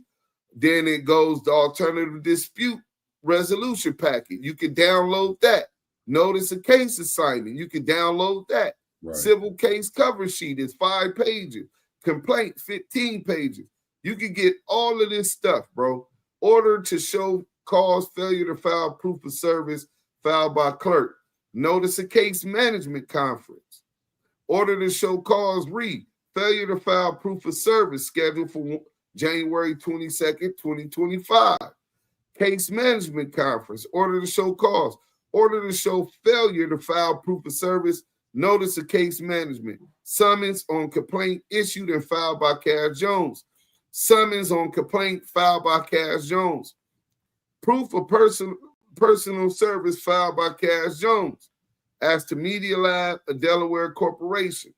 Then it goes to alternative dispute resolution packet. You can download that. Notice of case assignment. You can download that. Right. Civil case cover sheet is 5 pages. Complaint, 15 pages. You can get all of this stuff, bro. Order to show cause failure to file proof of service filed by clerk. Notice of case management conference. Order to show cause failure to file proof of service scheduled for January 22nd, 2025. Case management conference. Order to show cause. Order to show failure to file proof of service. Notice of case management. Summons on complaint issued and filed by Cash Jones. Summons on complaint filed by Cash Jones. Proof of personal service filed by Cash Jones. As to Media Lab, a Delaware corporation.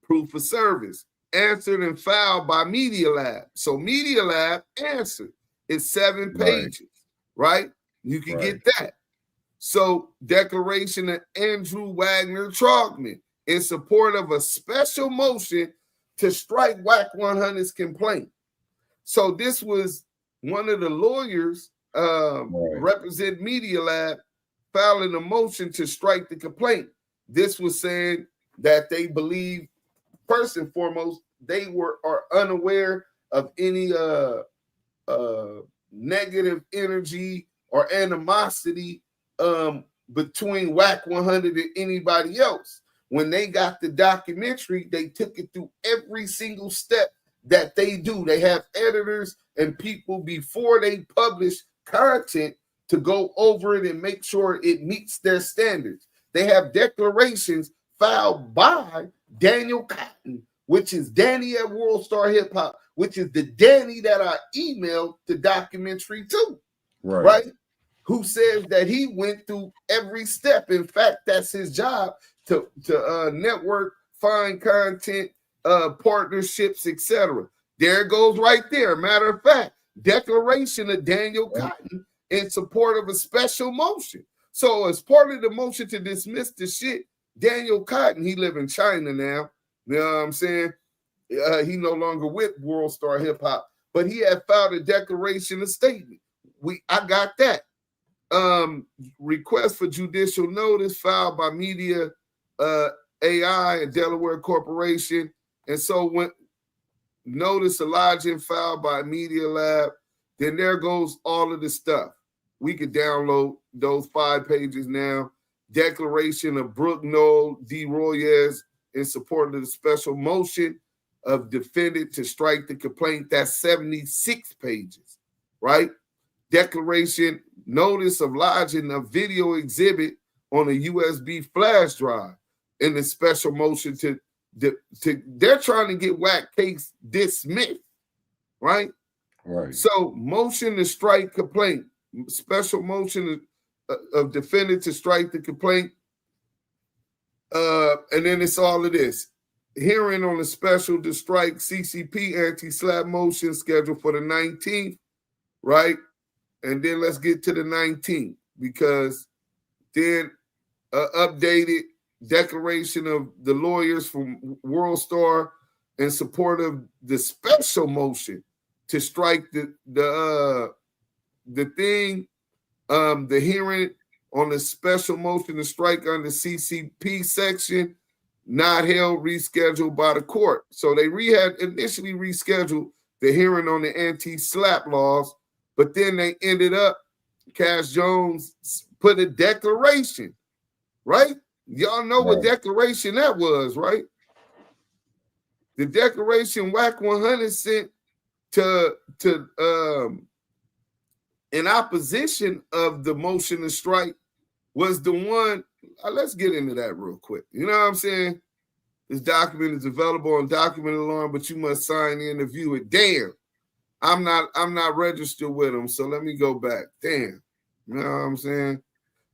Proof of service. Answered and filed by Media Lab. So Media Lab answered. It's 7 pages, right? You can get that. So declaration of Andrew Wagner Trogman in support of a special motion to strike WACK100's complaint. So this was one of the lawyers represent Media Lab filing a motion to strike the complaint. This was saying that they believe, first and foremost, they are unaware of any negative energy or animosity between WACK100 and anybody else. When they got the documentary, they took it through every single step that they do. They have editors and people before they publish content to go over it and make sure it meets their standards. They have declarations filed by Daniel Cotton, which is Danny at World Star Hip Hop, which is the Danny that I emailed the documentary to, right? Who says that he went through every step. In fact, that's his job to network, find content, partnerships, etc. There it goes right there. Matter of fact, declaration of Daniel Cotton in support of a special motion. So as part of the motion to dismiss the shit, Daniel Cotton, he live in China now. You know what I'm saying? He no longer with World Star Hip Hop, but he had filed a declaration of statement. I got that. Request for judicial notice filed by Media AI and Delaware Corporation. And so when notice of lodging filed by Media Lab, then there goes all of the stuff. We could download those 5 pages now. Declaration of Brooke Noel D. Royes in support of the special motion of defendant to strike the complaint. That's 76 pages, right? Declaration, notice of lodging a video exhibit on a USB flash drive in the special motion to they're trying to get Wack case dismissed, right? Right. So motion to strike complaint, special motion of defendant to strike the complaint. And then it's all of this. Hearing on the special to strike CCP anti-slap motion scheduled for the 19th, right? And then let's get to the 19th, because then updated declaration of the lawyers from World Star in support of the special motion to strike the hearing on the special motion to strike under CCP section, not held, rescheduled by the court. So they had initially rescheduled the hearing on the anti-slap laws, but then they ended up, Cash Jones put a declaration, right? Y'all know what declaration that was, right? The declaration WACK100 sent to in opposition of the motion to strike was the one. Let's get into that real quick. You know what I'm saying? This document is available on Document Alarm, but you must sign in to view it. Damn, I'm not registered with them, so let me go back. Damn, you know what I'm saying?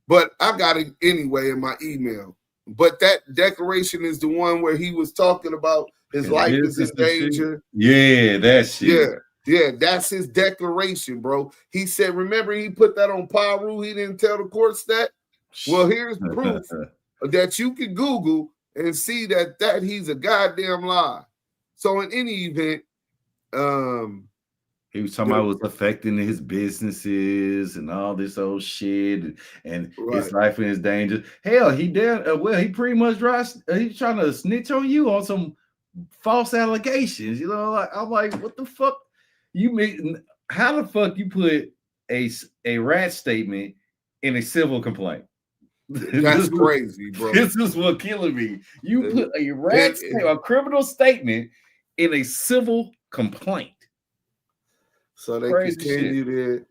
But I got it anyway in my email. But that declaration is the one where he was talking about his life is in danger. Yeah, that shit. Yeah, that's his declaration, bro. He said, remember he put that on Paru, he didn't tell the courts that? Well, here's proof that you can Google and see that he's a goddamn lie. So in any event, he was talking about it was affecting his businesses and all this old shit and his life in his danger. Hell, he did. He pretty much he's trying to snitch on you on some false allegations. You know, like I'm like, what the fuck? You mean how the fuck you put a rat statement in a civil complaint? That's crazy, bro. This is what killing me. You put a rat statement, a criminal statement in a civil complaint. So they continued it.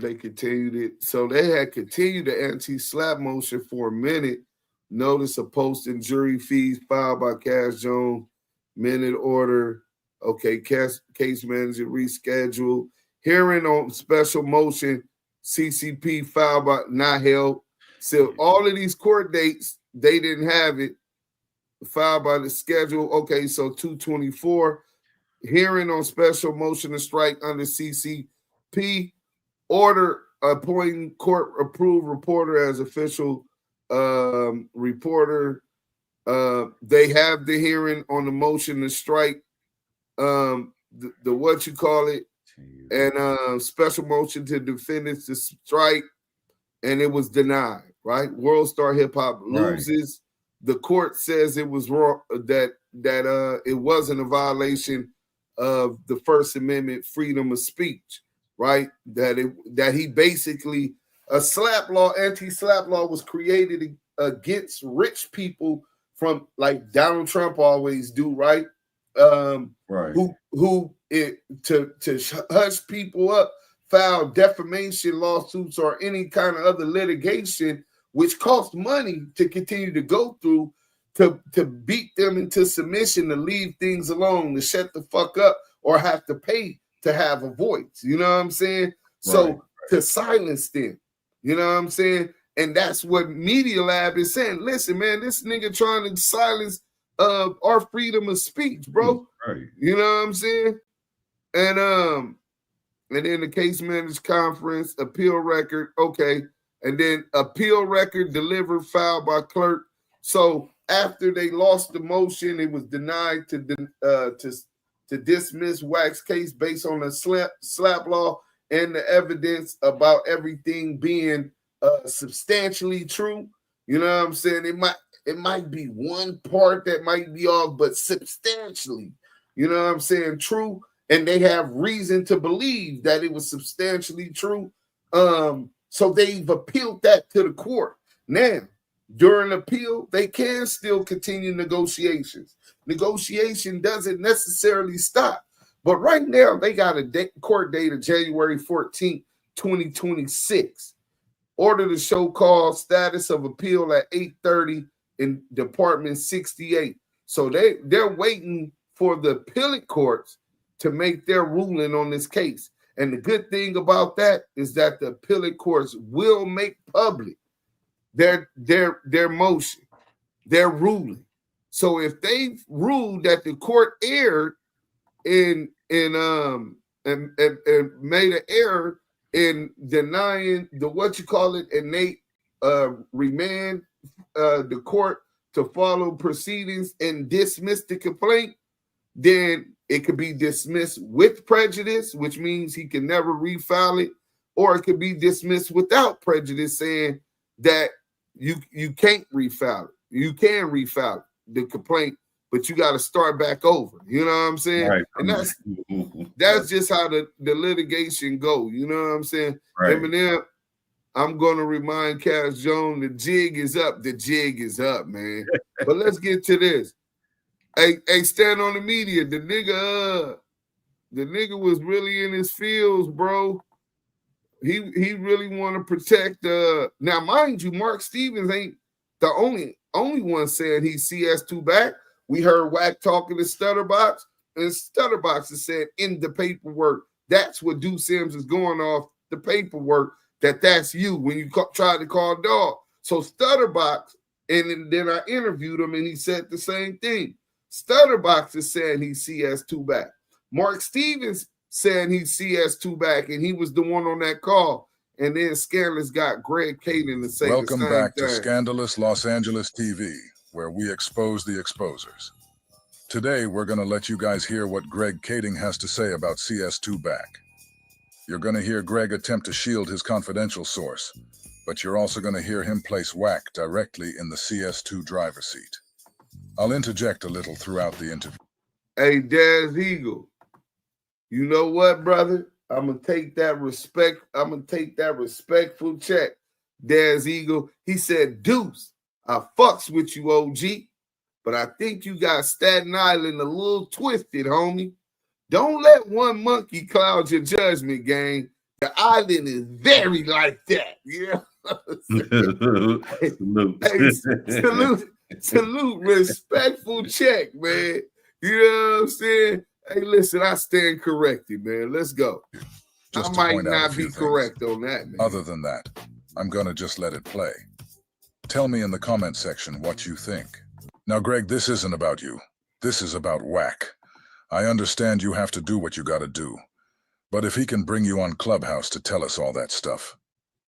They continued it. So they had continued the anti-slap motion for a minute. Notice of posting jury fees filed by Cash Jones. Minute order. Okay, case manager rescheduled. Hearing on special motion. CCP filed by not held. So all of these court dates, they didn't have it. Filed by the schedule. Okay, so 224. Hearing on special motion to strike under CCP. Order appointing court approved reporter as official reporter. They have the hearing on the motion to strike. The what you call it, and special motion to defendants to strike, and it was denied. Right, World Star Hip Hop loses. Right. The court says it was wrong, that it wasn't a violation of the First Amendment freedom of speech. Right, that he basically a slap law, anti-slap law was created against rich people from like Donald Trump always do. Right. Who to hush people up, file defamation lawsuits or any kind of other litigation, which costs money to continue to go through to beat them into submission, to leave things alone, to shut the fuck up, or have to pay to have a voice. You know what I'm saying? So to silence them, you know what I'm saying? And that's what Media Lab is saying. Listen, man, this nigga trying to silence our freedom of speech, bro. Right. You know what I'm saying? And then the case managed conference, appeal record, okay. And then appeal record delivered, filed by clerk. So after they lost the motion, it was denied to dismiss Wack's case based on the slap law and the evidence about everything being substantially true. You know what I'm saying? It might be one part that might be off, but substantially, you know what I'm saying, true. And they have reason to believe that it was substantially true. So they've appealed that to the court. Now, during appeal, they can still continue negotiations. Negotiation doesn't necessarily stop. But right now, they got a court date of January 14th, 2026. Order to show cause status of appeal at 8:30 in Department 68. So they're waiting for the appellate courts to make their ruling on this case. And the good thing about that is that the appellate courts will make public their motion, their ruling. So if they ruled that the court erred and made an error in denying the and they remand the court to follow proceedings and dismiss the complaint, then it could be dismissed with prejudice, which means he can never refile it, or it could be dismissed without prejudice, saying that you can't refile it. You can refile the complaint, but you got to start back over. You know what I'm saying? Right. And that's just how the litigation go. You know what I'm saying? Right. Eminem, I'm going to remind Cash Jones, the jig is up. The jig is up, man. But let's get to this. Hey, stand on the media. The nigga was really in his feels, bro. He really want to protect. Now, mind you, Mark Stevens ain't the only one saying he's CS2 back. We heard Wack talking to Stutterbox, and Stutterbox has said in the paperwork, that's what DUSE M is going off the paperwork, that's you when you tried to call dog. So Stutterbox, and then I interviewed him, and he said the same thing. Stutterbox is saying he's CS2 back. Mark Stevens saying he's CS2 back, and he was the one on that call. And then Scandalous got Greg Caden to say Welcome the same back thing. to Scandalous Los Angeles TV, where we expose the exposers. Today, we're going to let you guys hear what Greg Kading has to say about CS2 back. You're going to hear Greg attempt to shield his confidential source, but you're also going to hear him place Wack directly in the CS2 driver's seat. I'll interject a little throughout the interview. Hey, Daz Eagle, you know what, brother? I'm going to take that respect. I'm going to take that respectful check. Daz Eagle, he said, Deuce, I fucks with you, OG, but I think you got Staten Island a little twisted, homie. Don't let one monkey cloud your judgment, gang. The island is very like that. Yeah. Salute, respectful check, man. You know what I'm saying? Hey, listen, I stand corrected, man. Let's go. Just I to might point out a not few be things. correct on that, man. Other than that, I'm gonna just let it play. Tell me in the comment section what you think. Now, Greg, this isn't about you. This is about Wack. I understand you have to do what you gotta do. But if he can bring you on Clubhouse to tell us all that stuff,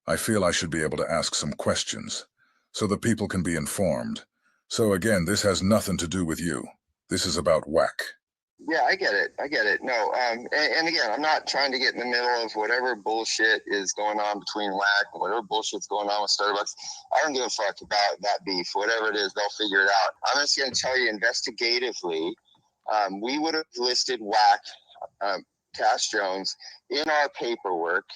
I feel I should be able to ask some questions so the people can be informed. So again, this has nothing to do with you. This is about Wack. Yeah, I get it. No, and again, I'm not trying to get in the middle of whatever bullshit is going on between Wack and whatever bullshit's going on with Starbucks. I don't give a fuck about that beef. Whatever it is, they'll figure it out. I'm just going to tell you investigatively, we would have listed Wack, Cash Jones, in our paperwork.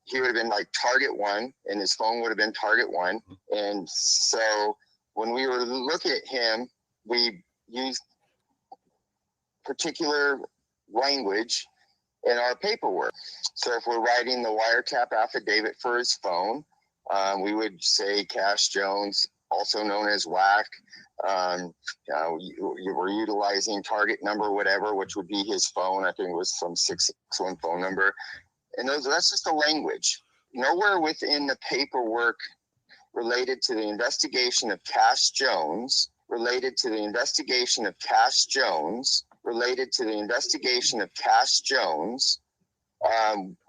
He would have been like target 1, and his phone would have been target 1. And so when we were looking at him, we used particular language in our paperwork. So if we're writing the wiretap affidavit for his phone, we would say Cash Jones, also known as Wack. We're utilizing target number, whatever, which would be his phone. I think it was some 661 phone number. And that's just the language. Nowhere within the paperwork related to the investigation of Cash Jones,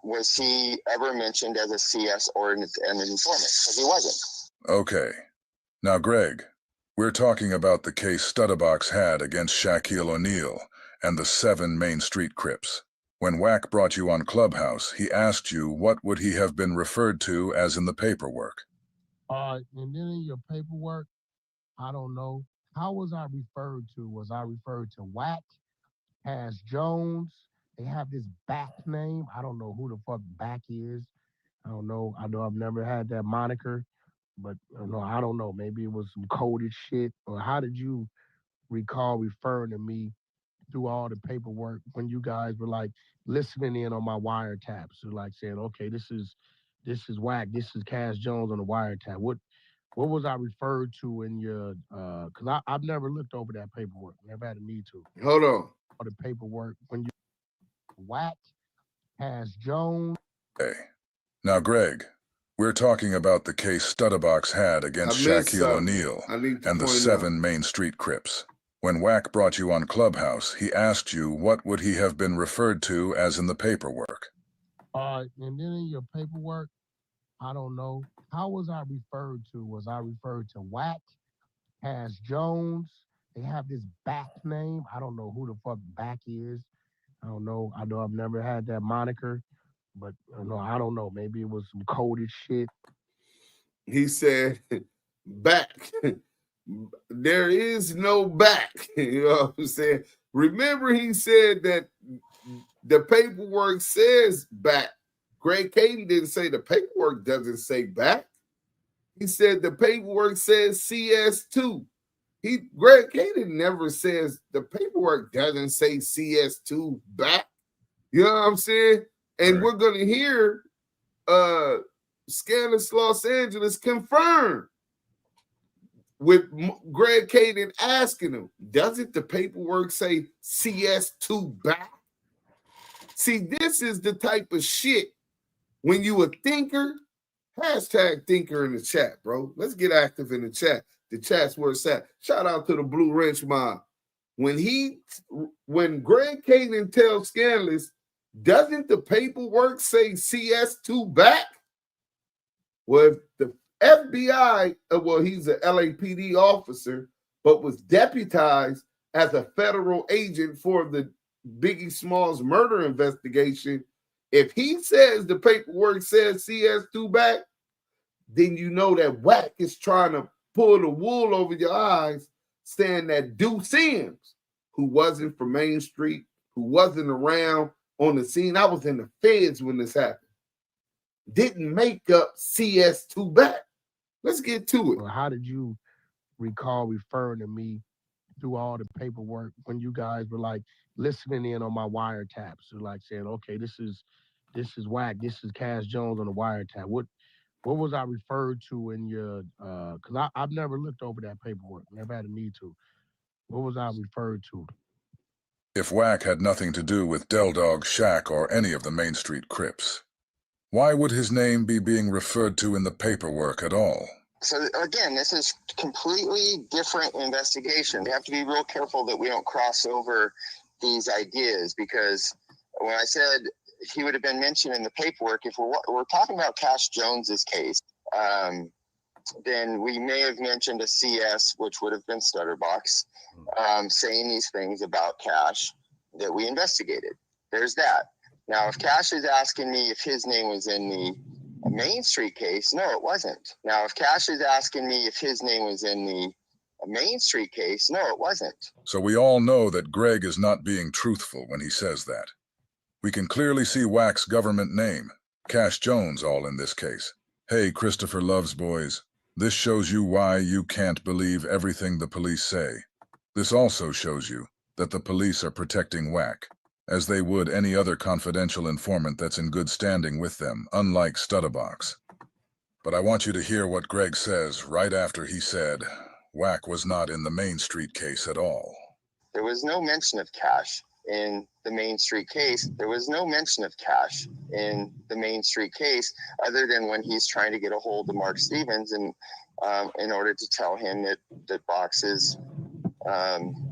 was he ever mentioned as a CS or an informant, because he wasn't. Okay. Now, Greg, we're talking about the case Stutterbox had against Shaquille O'Neal and the 7 Main Street Crips. When Wack brought you on Clubhouse, he asked you what would he have been referred to as in the paperwork. And then in your paperwork, I don't know. How was I referred to? Was I referred to Wack, Cash Jones? They have this Back name. I don't know who the fuck Back is. I don't know. I know I've never had that moniker, but I don't know. Maybe it was some coded shit. Or how did you recall referring to me through all the paperwork when you guys were like listening in on my wiretaps? So like saying, okay, this is Wack, this is Cash Jones on the wiretap. What was I referred to in your, because I've never looked over that paperwork. Never had a need to. Hold on. Or the paperwork when you Wack, Cash Jones. Okay. Now, Greg, we're talking about the case Stutterbox had against Shaquille O'Neal and the 7 Main Street Crips. When Wack brought you on Clubhouse, he asked you what would he have been referred to as in the paperwork. And then in your paperwork, I don't know. How was I referred to? Was I referred to Wack, Cash Jones? They have this Back name. I don't know who the fuck Back is. I don't know. I know I've never had that moniker, but I don't know. Maybe it was some coded shit. He said, Back. There is no Back. You know what I'm saying? Remember, he said that the paperwork says Back. Greg Kading didn't say the paperwork doesn't say Back. He said the paperwork says CS2. Greg Kading never says the paperwork doesn't say CS2 Back. You know what I'm saying? And we're going to hear Scandalous Los Angeles confirm with Greg Caden asking him, doesn't the paperwork say CS2 back? See, this is the type of shit when you a thinker, hashtag thinker in the chat, bro. Let's get active in the chat. The chat's where it's at. Shout out to the Blue Wrench Mob. When Greg Caden tells Scandalous, doesn't the paperwork say CS2 back? Well, if the FBI, well, he's an LAPD officer, but was deputized as a federal agent for the Biggie Smalls murder investigation. If he says the paperwork says CS2 back, then you know that Wack is trying to pull the wool over your eyes, saying that DUSE M, who wasn't from Main Street, who wasn't around on the scene, I was in the feds when this happened, didn't make up CS2 back. Let's get to it. Well, how did you recall referring to me through all the paperwork when you guys were like listening in on my wiretaps, or like saying, okay, this is Wack, this is Cash Jones on the wiretap? What was I referred to in your? Because I've never looked over that paperwork, never had a need to. What was I referred to? If Wack had nothing to do with Del Dog, Shaq, or any of the Main Street Crips, why would his name be being referred to in the paperwork at all? So again, this is completely different investigation. We have to be real careful that we don't cross over these ideas, because when I said he would have been mentioned in the paperwork, if we're talking about Cash Jones's case, then we may have mentioned a CS, which would have been Stutterbox, saying these things about Cash that we investigated. There's that. Now, if Cash is asking me if his name was in the Main Street case, no, it wasn't. Now, if Cash is asking me if his name was in the Main Street case, no, it wasn't. So we all know that Greg is not being truthful when he says that. We can clearly see Wack's government name, Cash Jones, all in this case. Hey, Christopher Loves Boys, this shows you why you can't believe everything the police say. This also shows you that the police are protecting Wack, as they would any other confidential informant that's in good standing with them, unlike Stutterbox. But I want you to hear what Greg says right after he said Wack was not in the Main Street case at all. There was no mention of Cash in the Main Street case. There was no mention of Cash in the Main Street case, other than when he's trying to get a hold of Mark Stevens and in order to tell him that Box has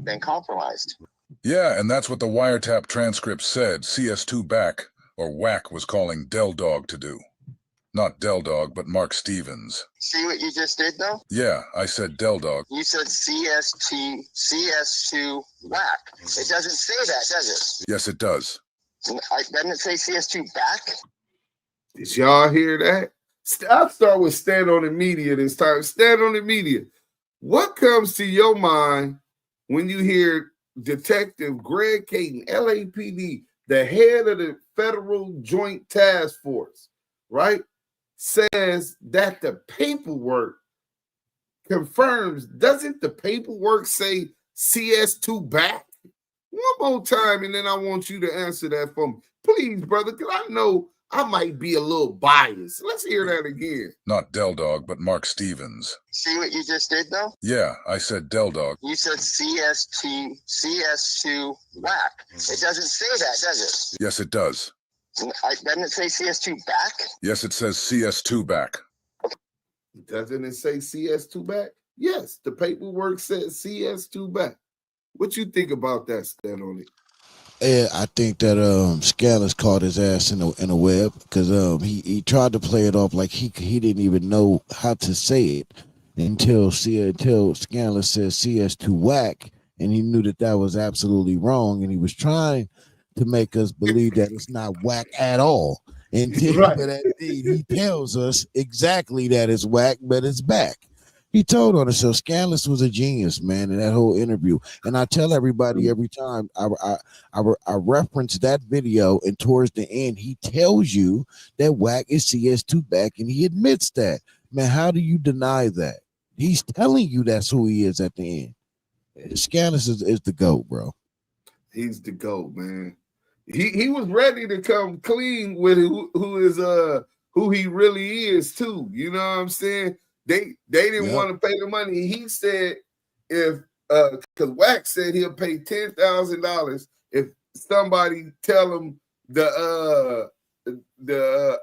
been compromised. Yeah, and that's what the wiretap transcript said CS2 back, or Wack, was calling Del Dog to do. Not Del Dog, but Mark Stevens. See what you just did, though? Yeah, I said Del Dog. You said CS2 Wack. It doesn't say that, does it? Yes, it does. Doesn't it say CS2 back? Did y'all hear that? I'll start with Stand on the Media this time. Stand on the Media. What comes to your mind when you hear Detective Greg Caden, LAPD, the head of the Federal Joint Task Force, right, says that the paperwork confirms? Doesn't the paperwork say CS2 back? One more time, and then I want you to answer that for me. Please, brother, because I know I might be a little biased. Let's hear that again. Not Del Dog, but Mark Stevens. See what you just did, though? Yeah, I said Del Dog. You said CS2 Wack. It doesn't say that, does it? Yes, it does. Doesn't it say CS2 back? Yes, it says CS2 back. Doesn't it say CS2 back? Yes, the paperwork says CS2 back. What you think about that, Stan, on it? Yeah, I think that Scandalous caught his ass in a web, because he tried to play it off like he didn't even know how to say it until Scandalous says CS2 Wack, and he knew that was absolutely wrong, and he was trying to make us believe that it's not Wack at all. Until Right. he tells us exactly that it's Wack, but it's back. He told on himself. Scandalous was a genius, man, in that whole interview. And I tell everybody every time I reference that video, and towards the end, he tells you that Wack is CS2 back, and he admits that. Man, how do you deny that? He's telling you that's who he is at the end. Scandalous is the GOAT, bro. He's the GOAT, man. He was ready to come clean with who he really is too. You know what I'm saying? They didn't want to pay the money. He said if because Wack said he'll pay $10,000 if somebody tell him the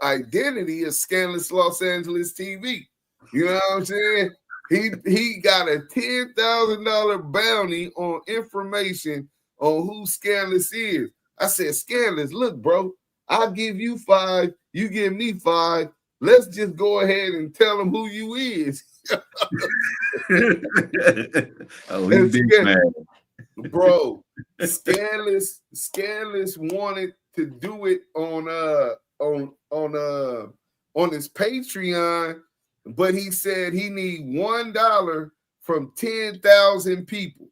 identity of Scandalous Los Angeles TV. You know what I'm saying? He got a $10,000 bounty on information on who Scandalous is. I said, Scandalous, look, bro, I'll give you 5, you give me 5. Let's just go ahead and tell him who you is. Oh, he's big man. Bro, Scandalous wanted to do it on his Patreon, but he said he need $1 from 10,000 people.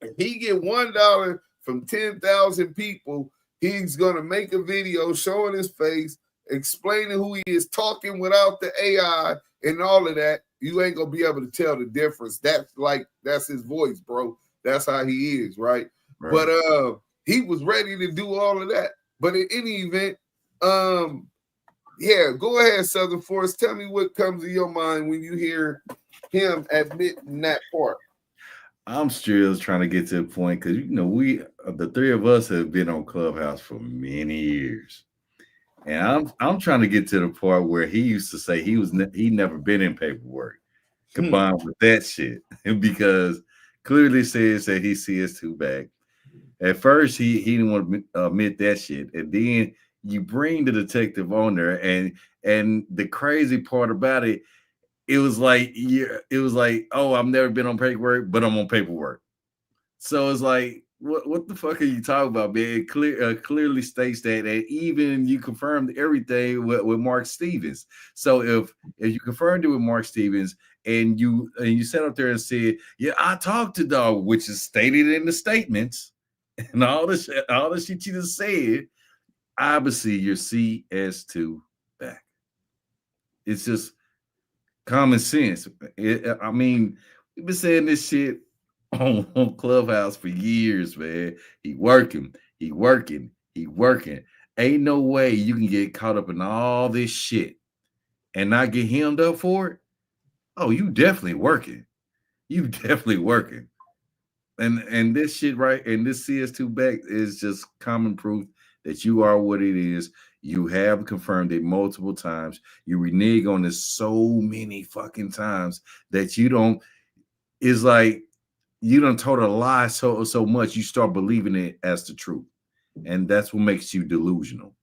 If he get $1 from 10,000 people, he's gonna make a video showing his face, explaining who he is, talking without the AI and all of that. You ain't gonna be able to tell the difference. That's his voice, bro. That's how he is, right? But he was ready to do all of that. But in any event, yeah, go ahead, Southern Forest. Tell me what comes to your mind when you hear him admitting that part. I'm still trying to get to the point because we, the three of us, have been on Clubhouse for many years, and I'm trying to get to the part where he used to say he never been in paperwork, combined with that shit, because clearly says that he sees two back. At first, he didn't want to admit that shit, and then you bring the detective on there, and the crazy part about it. It was like, oh, I've never been on paperwork, but I'm on paperwork. So it's like, what the fuck are you talking about, man? It clearly states that, and even you confirmed everything with Mark Stevens. So if you confirmed it with Mark Stevens and you sat up there and said, yeah, I talked to Dog, which is stated in the statements, and all the shit you just said, obviously your CS2 back. It's just common sense. I mean, we've been saying this shit on Clubhouse for years, man. He working. Ain't no way you can get caught up in all this shit and not get hemmed up for it. Oh, you definitely working. And this shit right, and this CS2 back is just common proof that you are what it is. You have confirmed it multiple times. You renege on this so many fucking times that you don't. It's like you done told a lie so much you start believing it as the truth, and that's what makes you delusional.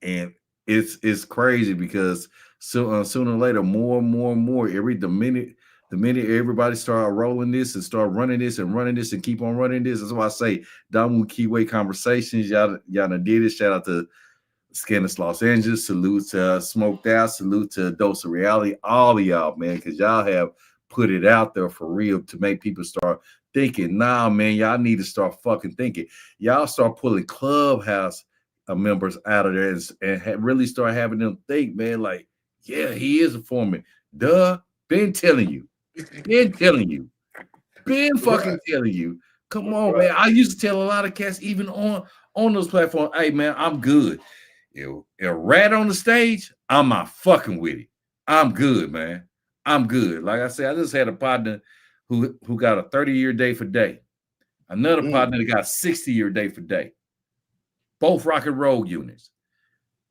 And it's crazy because sooner or later, more and more. The minute everybody start rolling this and start running this and keep on running this. That's why I say Damu and Kiwe Conversations. Y'all done did it. Shout out to Scandalous Los Angeles, salute to Smoked Out, salute to Dose of Reality, all of y'all, man, because y'all have put it out there for real to make people start thinking, nah, man, y'all need to start fucking thinking. Y'all start pulling Clubhouse members out of there and really start having them think, man, like, yeah, he is a foreman. Duh, been telling you. Been telling you. Come on, man. I used to tell a lot of cats, even on those platforms, hey, man, I'm good. A rat on the stage, I'm not fucking with it. I'm good, man. I'm good. Like I said, I just had a partner who got a 30-year day for day. Another partner that got a 60-year day for day. Both rock and roll units.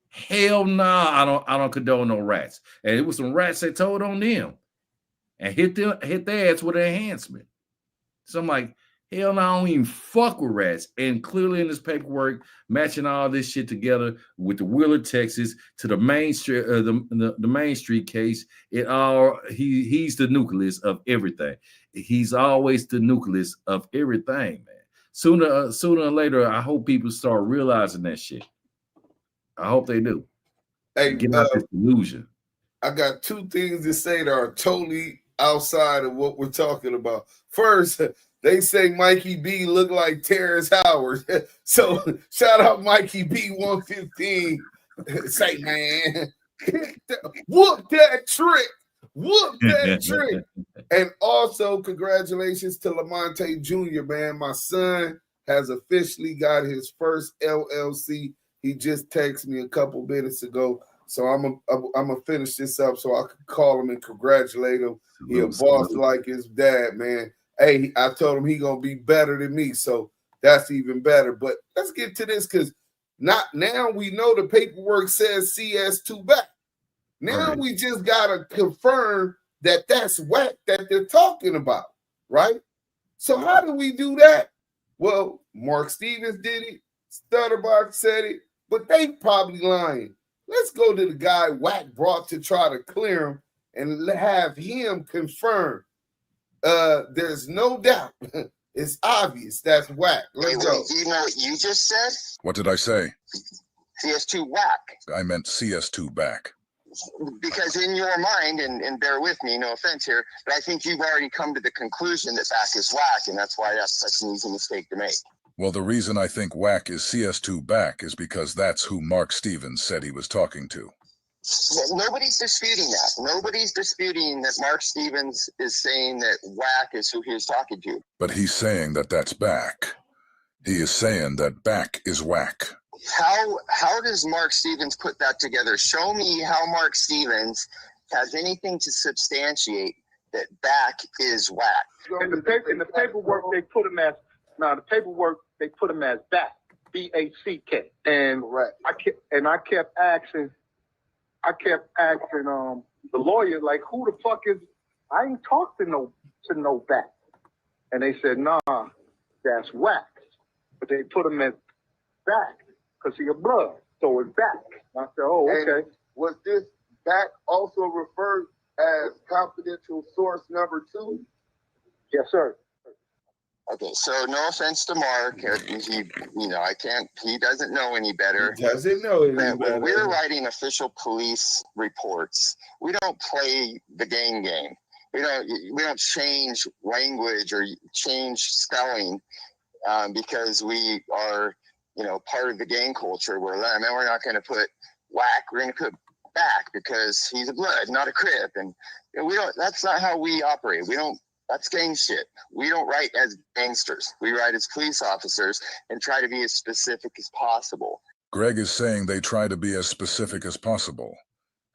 Hell nah, I don't condone no rats. And it was some rats that told on them and hit their ass with an enhancement. So I'm like, hell no, I don't even fuck with rats. And clearly in this paperwork, matching all this shit together with the Wheeler, Texas, to the Main Street, the Main Street case, he's the nucleus of everything. He's always the nucleus of everything, man. Sooner or later, I hope people start realizing that shit. I hope they do. Hey, get out this delusion. I got two things to say that are totally outside of what we're talking about. First, they say Mikey B look like Terrence Howard. So shout out Mikey B 115. Say, man, whoop that trick. Whoop that trick. And also, congratulations to Lamonte Jr., man. My son has officially got his first LLC. He just texted me a couple minutes ago. So I'm gonna finish this up so I can call him and congratulate him. He a boss like his dad, man. Hey, I told him he gonna be better than me, so that's even better. But let's get to this because now we know the paperwork says CS2 back. Now we just gotta confirm that that's Wack that they're talking about, right? So how do we do that? Well, Mark Stevens did it, Stutterbox said it, but they probably lying. Let's go to the guy Wack brought to try to clear him and have him confirm. There's no doubt. It's obvious that's Wack. Let's go. Do you know what you just said? What did I say? CS2 Wack. I meant CS2 back. Because in your mind, and bear with me, no offense here, but I think you've already come to the conclusion that Wack is Wack, and that's why that's such an easy mistake to make. Well, the reason I think Wack is CS2 back is because that's who Mark Stevens said he was talking to. Nobody's disputing that. Nobody's disputing that Mark Stevens is saying that Wack is who he was talking to. But he's saying that that's back. He is saying that back is Wack. How does Mark Stevens put that together? Show me how Mark Stevens has anything to substantiate that back is Wack. In the paperwork they put him as back, BACK, and I kept asking the lawyer, like, who the fuck is? I ain't talked to no back, and they said, nah, that's Wack, but they put him as back because he a blood, so it's back. And I said, oh, okay. And was this back also referred as confidential source number 2? Yes, sir. Okay, so no offense to Mark, he doesn't know any better. He doesn't know any better. When we're writing official police reports, we don't play the game. We don't change language or change spelling because we are, part of the gang culture. We're not going to put Wack. We're going to put back because he's a blood, not a Crip, and we don't. That's not how we operate. We don't. That's gang shit. We don't write as gangsters. We write as police officers and try to be as specific as possible. Greg is saying they try to be as specific as possible,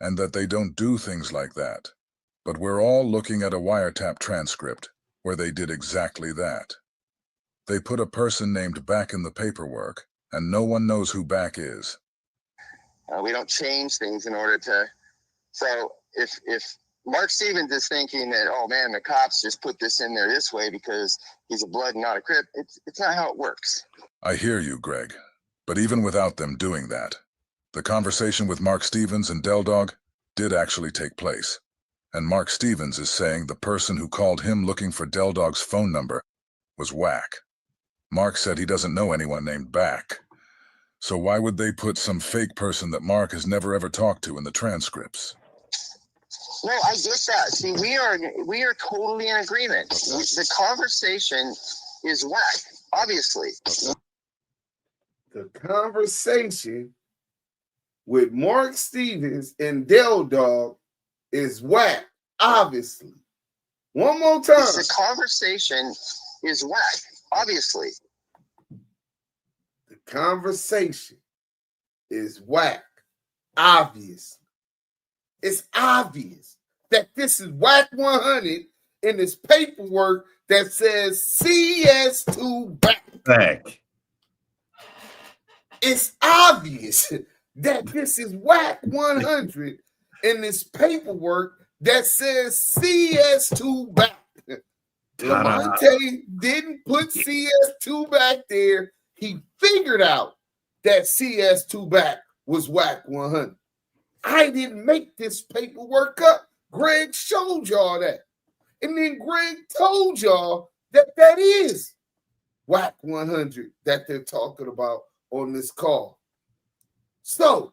and that they don't do things like that. But we're all looking at a wiretap transcript where they did exactly that. They put a person named Back in the paperwork, and no one knows who Back is. We don't change things in order to... So if Mark Stevens is thinking that, oh man, the cops just put this in there this way because he's a blood and not a Crip, it's not how it works. I hear you, Greg. But even without them doing that, the conversation with Mark Stevens and Del Dog did actually take place. And Mark Stevens is saying the person who called him looking for Del Dog's phone number was Wack. Mark said he doesn't know anyone named Back. So why would they put some fake person that Mark has never ever talked to in the transcripts? No, I get that. See, we are totally in agreement. The conversation is Wack, obviously. The conversation with Mark Stevens and Del Dog is Wack, obviously. One more time. The conversation is Wack, obviously. The conversation is Wack, obviously. It's obvious that this is WACK100 in this paperwork that says CS2 back. It's obvious that this is WACK100 in this paperwork that says CS2 back. Lamonte didn't put CS2 back there. He figured out that CS2 back was WACK100. I didn't make this paperwork up. Greg showed y'all that. And then Greg told y'all that that is WACK100 that they're talking about on this call. So,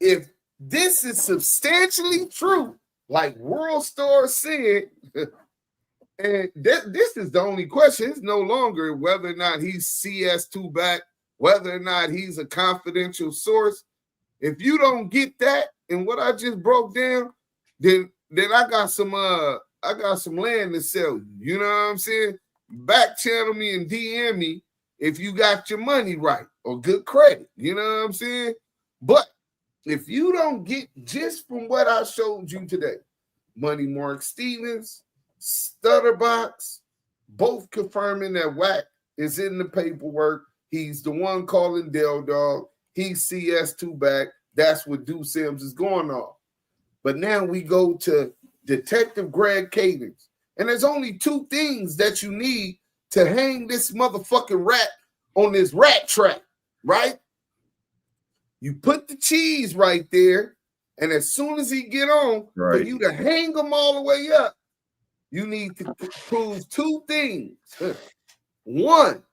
if this is substantially true, like World Star said, and this is the only question, it's no longer whether or not he's CS2 back, whether or not he's a confidential source. If you don't get that and what I just broke down, then I got some land to sell you. You know what I'm saying? Back channel me and DM me if you got your money right or good credit. You know what I'm saying? But if you don't get just from what I showed you today, Money Mark Stevens, Stutterbox, both confirming that Wack is in the paperwork. He's the one calling Del Dog. He's CS2 back. That's what DUSE M is going on. But now we go to Detective Greg Cadence. And there's only two things that you need to hang this motherfucking rat on this rat trap, right? You put the cheese right there, and as soon as he get on, for you to hang him all the way up, you need to prove two things. One,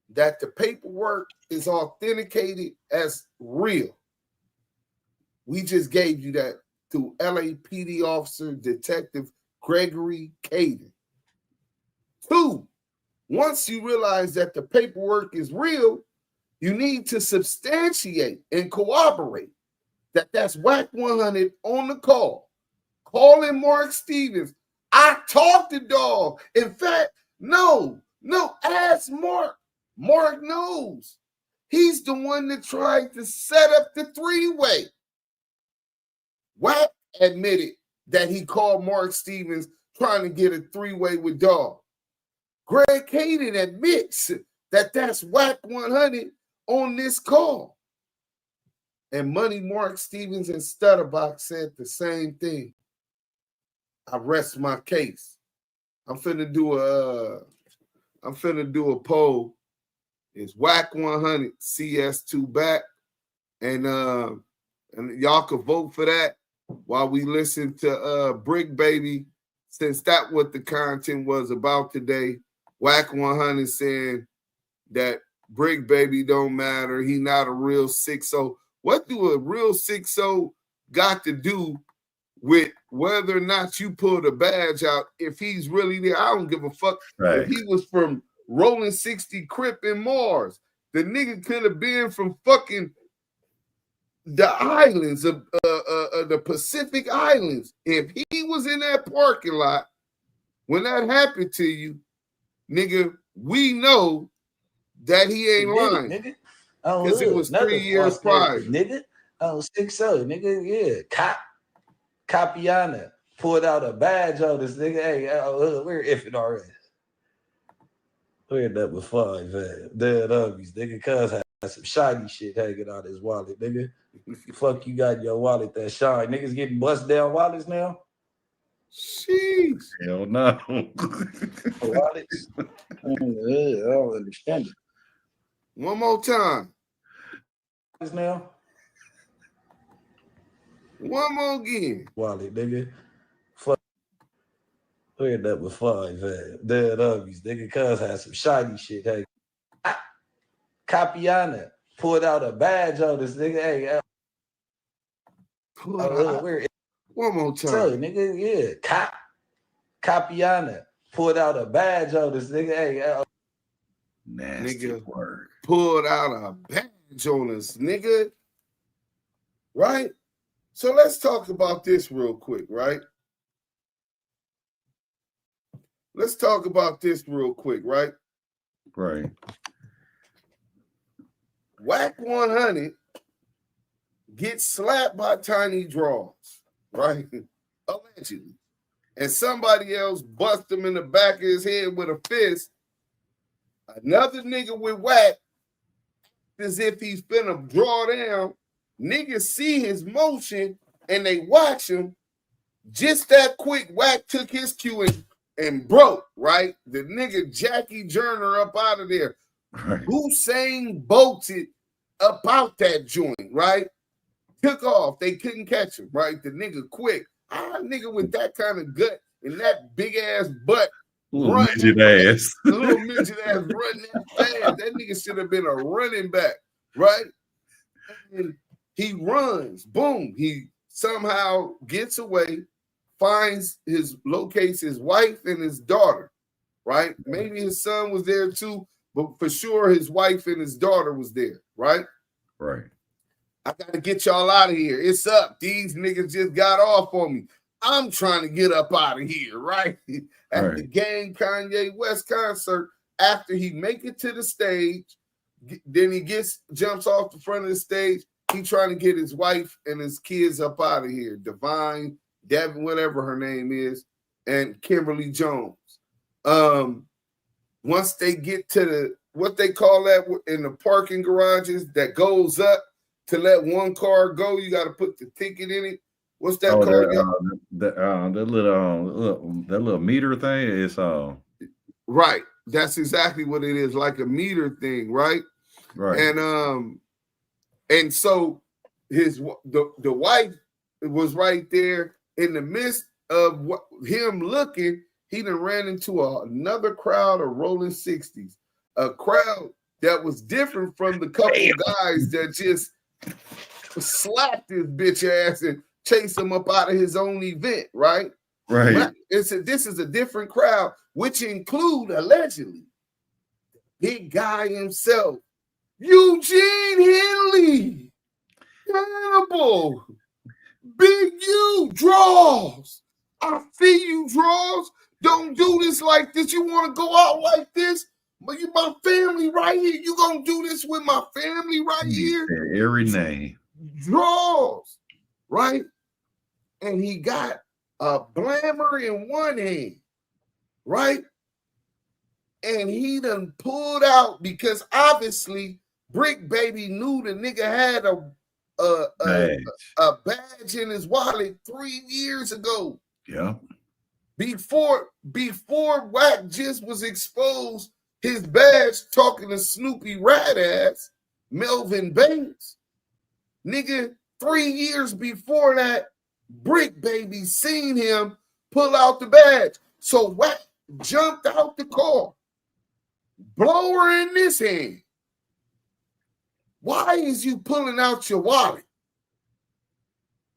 that the paperwork is authenticated as real. We just gave you that through LAPD officer Detective Gregory Caden. Two, once you realize that the paperwork is real, you need to substantiate and corroborate that that's WACK100 on the call. Calling Mark Stevens. I talked to Dog. In fact, no, ask Mark. Mark knows. He's the one that tried to set up the three-way. Wack admitted that he called Mark Stevens trying to get a three-way with Dog. Greg Caden admits that that's WACK100 on this call. And Money Mark Stevens and Stutterbox said the same thing. I rest my case. I'm finna do a poll. It's WACK100 CS2 back. And y'all can vote for that while we listen to Bricc Baby, since that's what the content was about today. WACK100 saying that Bricc Baby don't matter. He not a real 6-0. What do a real 6-0 got to do with whether or not you pull the badge out? If he's really there, I don't give a fuck. Right. If he was from Rolling 60 Crip in Mars, the nigga could have been from fucking the islands of the Pacific Islands. If he was in that parking lot when that happened to you, nigga, we know that he ain't lying. Nigga. Because it was 3 years prior. Nigga, 6-0, nigga, yeah. Capiana pulled out a badge on this nigga. Hey, we're iffing already. We're number 5, man. Dead hubbies, nigga. Cuz had some shiny shit hanging out his wallet, nigga. Fuck you got in your wallet that shine. Niggas getting bust down wallets now? Sheesh. Hell no. Wallets? I don't understand it. One more time. Now? One more again. Wallet, nigga. Fuck. We're number 5, man. Dead hubbies, nigga. Cuz had some shiny shit hanging. Capiana pulled out a badge on this nigga. Hey, one more time. So, nigga, yeah. Capiana pulled out a badge on this nigga. Hey, nasty nigga word. Pulled out a badge on us, nigga. Right? So let's talk about this real quick, right? Let's talk about this real quick, right? Right. WACK100 gets slapped by Tiny Draws, right? Allegedly. And somebody else bust him in the back of his head with a fist. Another nigga with Wack, as if he's finna draw down. Niggas see his motion and they watch him. Just that quick, Wack took his cue and broke, right? The nigga Jackie Joyner up out of there. Right. Hussein bolted up out that joint, right? Took off. They couldn't catch him, right? The nigga quick. Nigga with that kind of gut and that big ass butt. Little midget ass. Little midget ass running that fast. That nigga should have been a running back, right? And he runs. Boom. He somehow gets away, locates his wife and his daughter, right? Maybe his son was there too, but for sure his wife and his daughter was there, right? Right. I got to get y'all out of here. It's up. These niggas just got off on me. I'm trying to get up out of here, right? At the Game Kanye West concert, after he make it to the stage, then he jumps off the front of the stage, He trying to get his wife and his kids up out of here. Devine, Devin, whatever her name is, and Kimberly Jones. Once they get to the what they call that in the parking garages that goes up to let one car go, you got to put the ticket in it. What's that called? That little meter thing is right. That's exactly what it is, like a meter thing, right? Right. And so the wife was right there in the midst of him looking. He done ran into another crowd of rolling 60s, a crowd that was different from the couple guys that just slapped his bitch ass and chased him up out of his own event, right? Right. This is a different crowd, which include allegedly big guy himself, Eugene Henley, Hannibal, Big U, draws. I see you, draws. Don't do this like this. You want to go out like this? But you my family right here. You gonna do this with my family right here? Every name. Draws, right? And he got a blammer in one hand, right? And he done pulled out because obviously Bricc Baby knew the nigga had a badge in his wallet 3 years ago. Yeah. Before Wack just was exposed, his badge talking to Snoopy Bad Azz, Melvin Banks. Nigga, 3 years before that, Bricc Baby seen him pull out the badge. So Wack jumped out the car, blower in this hand. Why is you pulling out your wallet?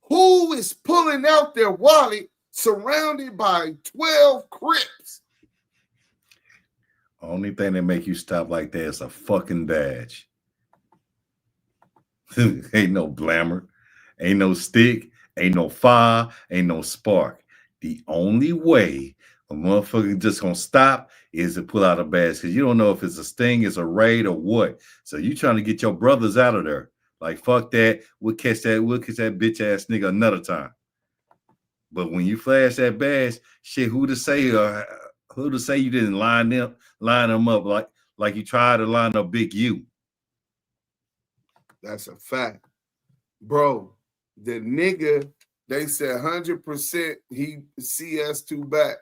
Who is pulling out their wallet surrounded by 12 Crips? Only thing that make you stop like that is a fucking badge. Ain't no glamour, ain't no stick, ain't no fire, ain't no spark. The only way a motherfucker just gonna stop is to pull out a badge, because you don't know if it's a sting, it's a raid, or what. So you trying to get your brothers out of there. Like, fuck that. We'll catch that bitch ass nigga another time. But when you flash that badge, shit, who to say you didn't line them up like you tried to line up Big U? That's a fact. Bro, the nigga, they said 100% he CS2 back.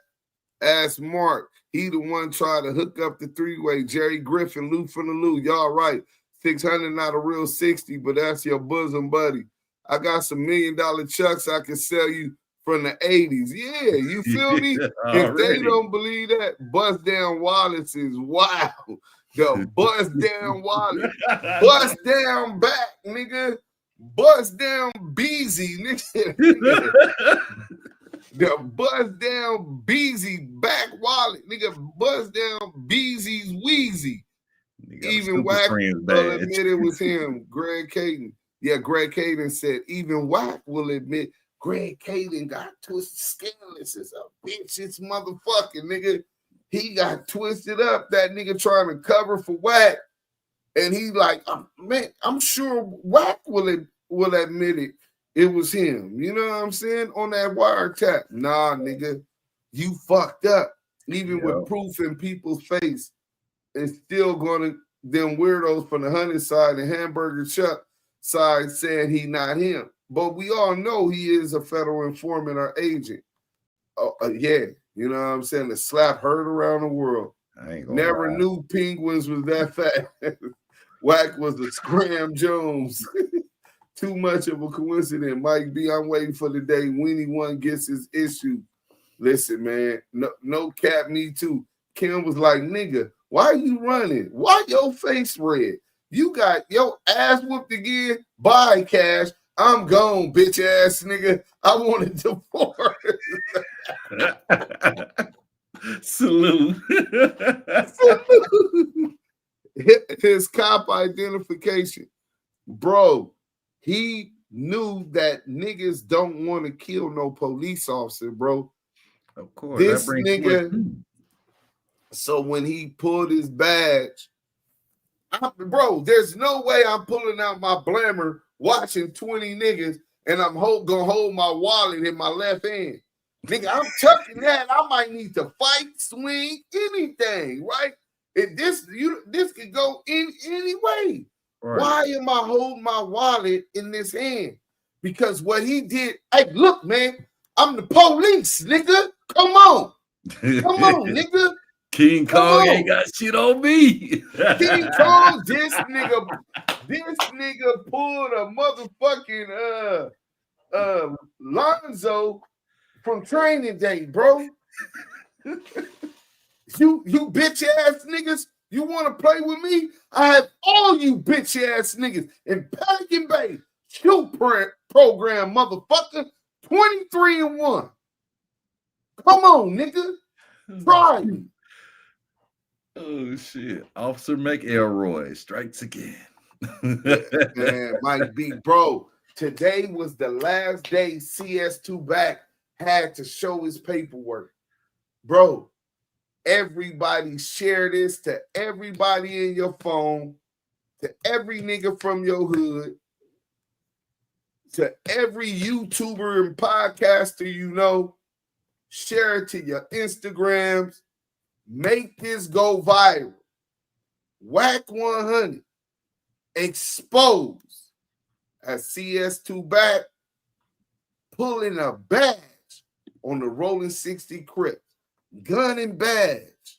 Ask Mark. He the one tried to hook up the three-way. Jerry Griffin, Lou from the Lou. Y'all right. 600 not a real 60, but that's your bosom buddy. I got some $1 million chucks I can sell you from the 80s. Yeah, you feel me? If they don't believe that, Bust Down Wallace is wild. The Bust Down Wallace. Bust Down back, nigga. Bust Down Beezy, nigga. The Bust Down Beezy back wallet, nigga. Bust Down Beezy's Wheezy. Even Wack will admit it was him. Greg Caden. Yeah, Greg Caden said even Wack will admit Greg Caden got twisted scandalous as a bitch. It's motherfucking nigga. He got twisted up. That nigga trying to cover for Wack. And he like, man, I'm sure Wack will admit it. It was him. You know what I'm saying? On that wiretap. Nah, nigga, you fucked up. Even with proof in people's face, it's still gonna, them weirdos from the Hunted side and Hamburger Chuck side saying he not him. But we all know he is a federal informant or agent. Yeah, you know what I'm saying? The slap heard around the world. Never knew penguins was that fat. Wack was a Scram Jones. Too much of a coincidence. Mike B, I'm waiting for the day Winnie One gets his issue. Listen, man, no cap, me too. Kim was like, nigga, why you running? Why your face red? You got your ass whooped again? Bye, Cash. I'm gone, bitch ass nigga. I wanted divorce. Salute. His cop identification. Bro, he knew that niggas don't want to kill no police officer, bro. Of course. This nigga, so when he pulled his badge, bro, there's no way I'm pulling out my blammer watching 20 niggas, and I'm gonna hold my wallet in my left hand. Nigga, I'm tucking that. I might need to fight, swing, anything, right? This could go in any way. Right. Why am I holding my wallet in this hand? Because what he did, hey, look, man, I'm the police, nigga. Come on. Come on, nigga. King Kong ain't got shit on me. King Kong, this nigga pulled a motherfucking Lonzo from Training Day, bro. You bitch ass niggas, you want to play with me? I have all you bitch ass niggas in Pelican Bay shoe program, motherfucker. 23-1. Come on, nigga. Try me. Oh shit. Officer McElroy strikes again. Man, Mike B, bro. Today was the last day CS2 Back had to show his paperwork. Bro, everybody share this to everybody in your phone, to every nigga from your hood, to every YouTuber and podcaster you know. Share it to your Instagrams. Make this go viral. WACK100 exposed as CS2 Back pulling a badge on the Rolling 60 Crips. Gun and badge.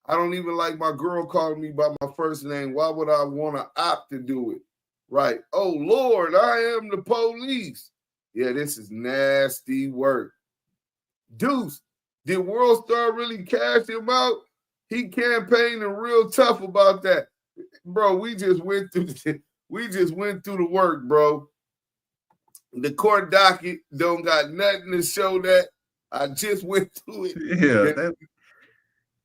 I don't even like my girl calling me by my first name. Why would I want to opt to do it? Right. Oh, Lord, I am the police. Yeah, this is nasty work. Deuce, did World Star really cash him out? He campaigned real tough about that. Bro, we just went through the work, bro. The court docket don't got nothing to show that. I just went through it. Yeah,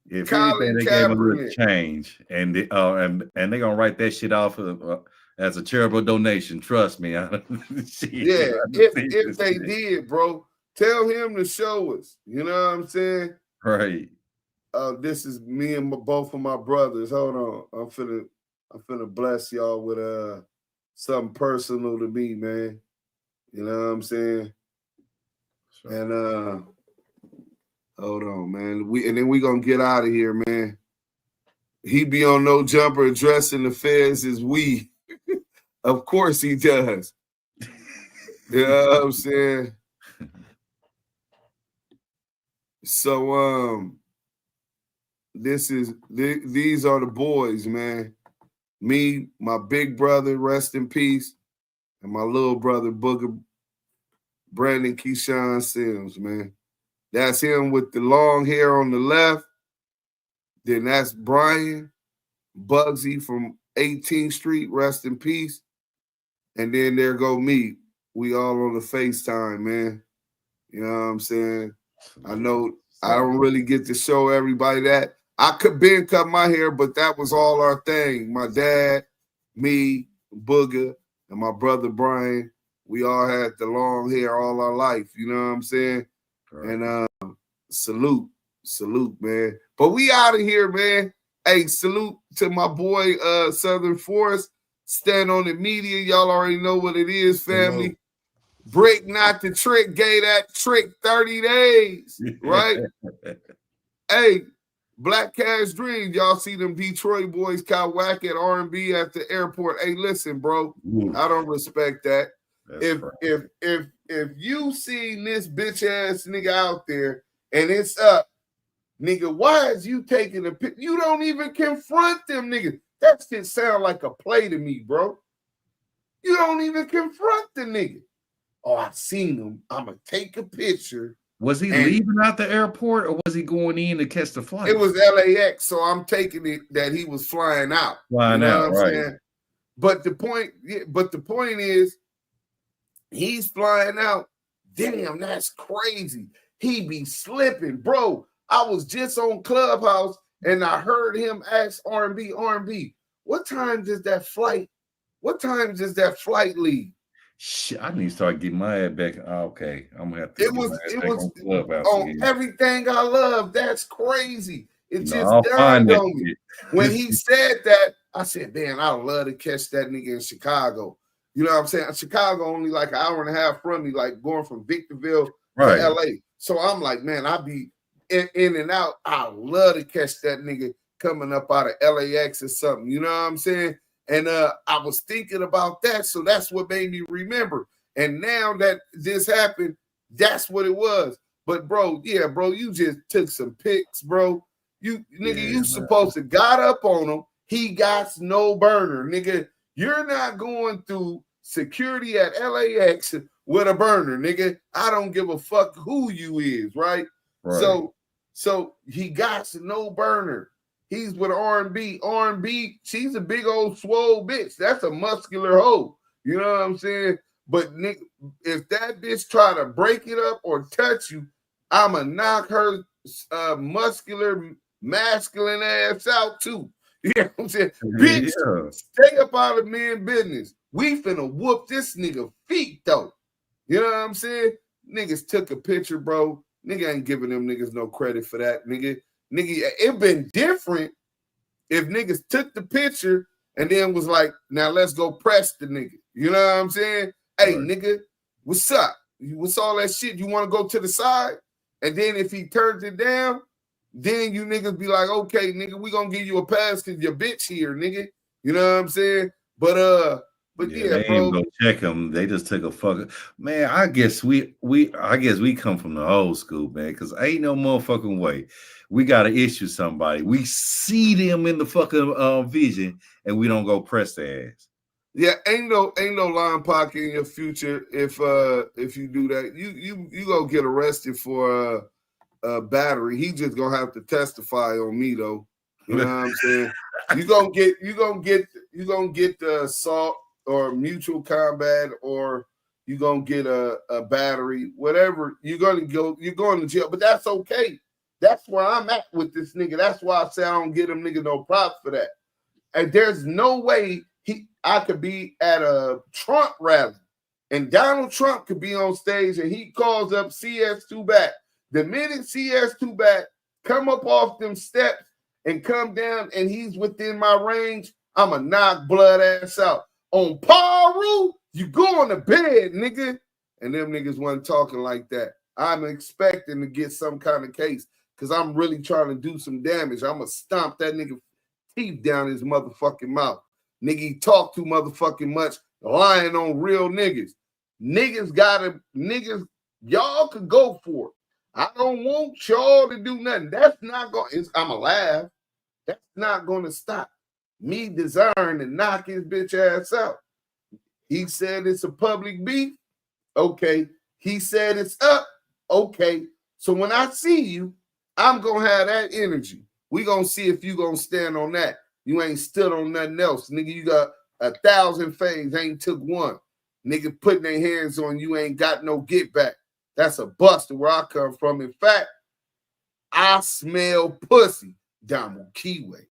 if anything, they gave him a little change, and they gonna write that shit off as a charitable donation. Trust me. Yeah, if they did, bro, tell him to show us. You know what I'm saying? Right. This is me and both of my brothers. Hold on, I'm finna bless y'all with something personal to me, man. You know what I'm saying? Sure. And hold on, man. And then we gonna get out of here, man. He be on No Jumper addressing the feds as we. Of course he does. You know what I'm saying? So these are the boys, man. Me, my big brother, rest in peace, and my little brother, Booger, Brandon Keyshawn Sims, man. That's him with the long hair on the left. Then that's Brian Bugsy from 18th Street, rest in peace. And then there go me. We all on the FaceTime, man. You know what I'm saying? I know I don't really get to show everybody that. I could been cut my hair, but that was all our thing. My dad, me, Booger, and my brother Brian, we all had the long hair all our life. You know what I'm saying? Right. And salute, man. But we out of here, man. Hey, salute to my boy Southern Forest. Stand on the media. Y'all already know what it is, family. Bricc not the trick, gave that trick 30 days, right? Hey, Black Cash Dreams, y'all see them Detroit boys caught Wack at R&B at the airport. Hey, listen, bro, I don't respect that. If you seen this bitch ass nigga out there and it's up, nigga, why is you taking a pic? You don't even confront them niggas. That shit sound like a play to me, bro. You don't even confront the nigga. Oh, I seen him. I'm gonna take a picture. Was he leaving out the airport or was he going in to catch the flight? It was LAX, so I'm taking it that he was flying out. Flying out, right? Saying? But the point is, he's flying out. Damn, that's crazy. He be slipping, bro. I was just on Clubhouse and I heard him ask R&B, what time does that flight leave? Shit, I need to start getting my head back. Okay, I'm gonna have to. It was on Everything I Love. That's crazy. It just dawned on me when he said that. I said, "Man, I'd love to catch that nigga in Chicago." You know what I'm saying? Chicago only like an hour and a half from me, like going from Victorville Right. to LA. So I'm like, man, I be in and out. I love to catch that nigga coming up out of LAX or something. You know what I'm saying? And I was thinking about that, so that's what made me remember. And now that this happened, that's what it was. But bro, yeah, bro, you just took some pics, bro. You nigga, you supposed to got up on him. He got no burner, nigga. You're not going through security at LAX with a burner, nigga. I don't give a fuck who you is, right? So he got no burner. He's with R&B. R&B, she's a big old swole bitch. That's a muscular hoe. You know what I'm saying? But nigga, if that bitch try to break it up or touch you, I'ma knock her muscular, masculine ass out too. You know what I'm saying? Bitch, stay up out of men's business. We finna whoop this nigga feet though. You know what I'm saying? Niggas took a picture, bro. Nigga ain't giving them niggas no credit for that, nigga. Nigga, it been different if niggas took the picture and then was like, now let's go press the nigga. You know what I'm saying? Hey, nigga, what's up? What's all that shit? You want to go to the side? And then if he turns it down, then you niggas be like, okay, nigga, we gonna give you a pass because your bitch here, nigga. You know what I'm saying? But yeah, they bro. ain't go check him. They just took a fucking man. I guess we come from the old school, man, because ain't no motherfucking way we gotta issue somebody. We see them in the fucking vision, and we don't go press their ass. Yeah, ain't no line pocket in your future if you do that. You gonna get arrested for a battery. He just gonna have to testify on me though. You know what I'm saying? You gonna get the assault or mutual combat, or you gonna get a battery, whatever. You're going to jail, but that's okay. That's where I'm at with this nigga. That's why I say I don't get him nigga no props for that. And there's no way I could be at a Trump rally and Donald Trump could be on stage and he calls up CS2 back. The minute CS2 back come up off them steps and come down and he's within my range, I'ma knock blood ass out. On Paru, you going to bed, nigga. And them niggas wasn't talking like that. I'm expecting to get some kind of case because I'm really trying to do some damage. I'm going to stomp that nigga teeth down his motherfucking mouth. Nigga, he talk too motherfucking much, lying on real niggas. Niggas, y'all could go for it. I don't want y'all to do nothing. That's not going to, I'm alive. That's not going to stop me desiring to knock his bitch ass out. He said it's a public beef. Okay. He said it's up. Okay. So when I see you, I'm going to have that energy. We going to see if you going to stand on that. You ain't stood on nothing else. Nigga, you got 1,000 fangs, ain't took one. Nigga putting their hands on you ain't got no get back. That's a buster where I come from. In fact, I smell pussy. Damu and Kiwe.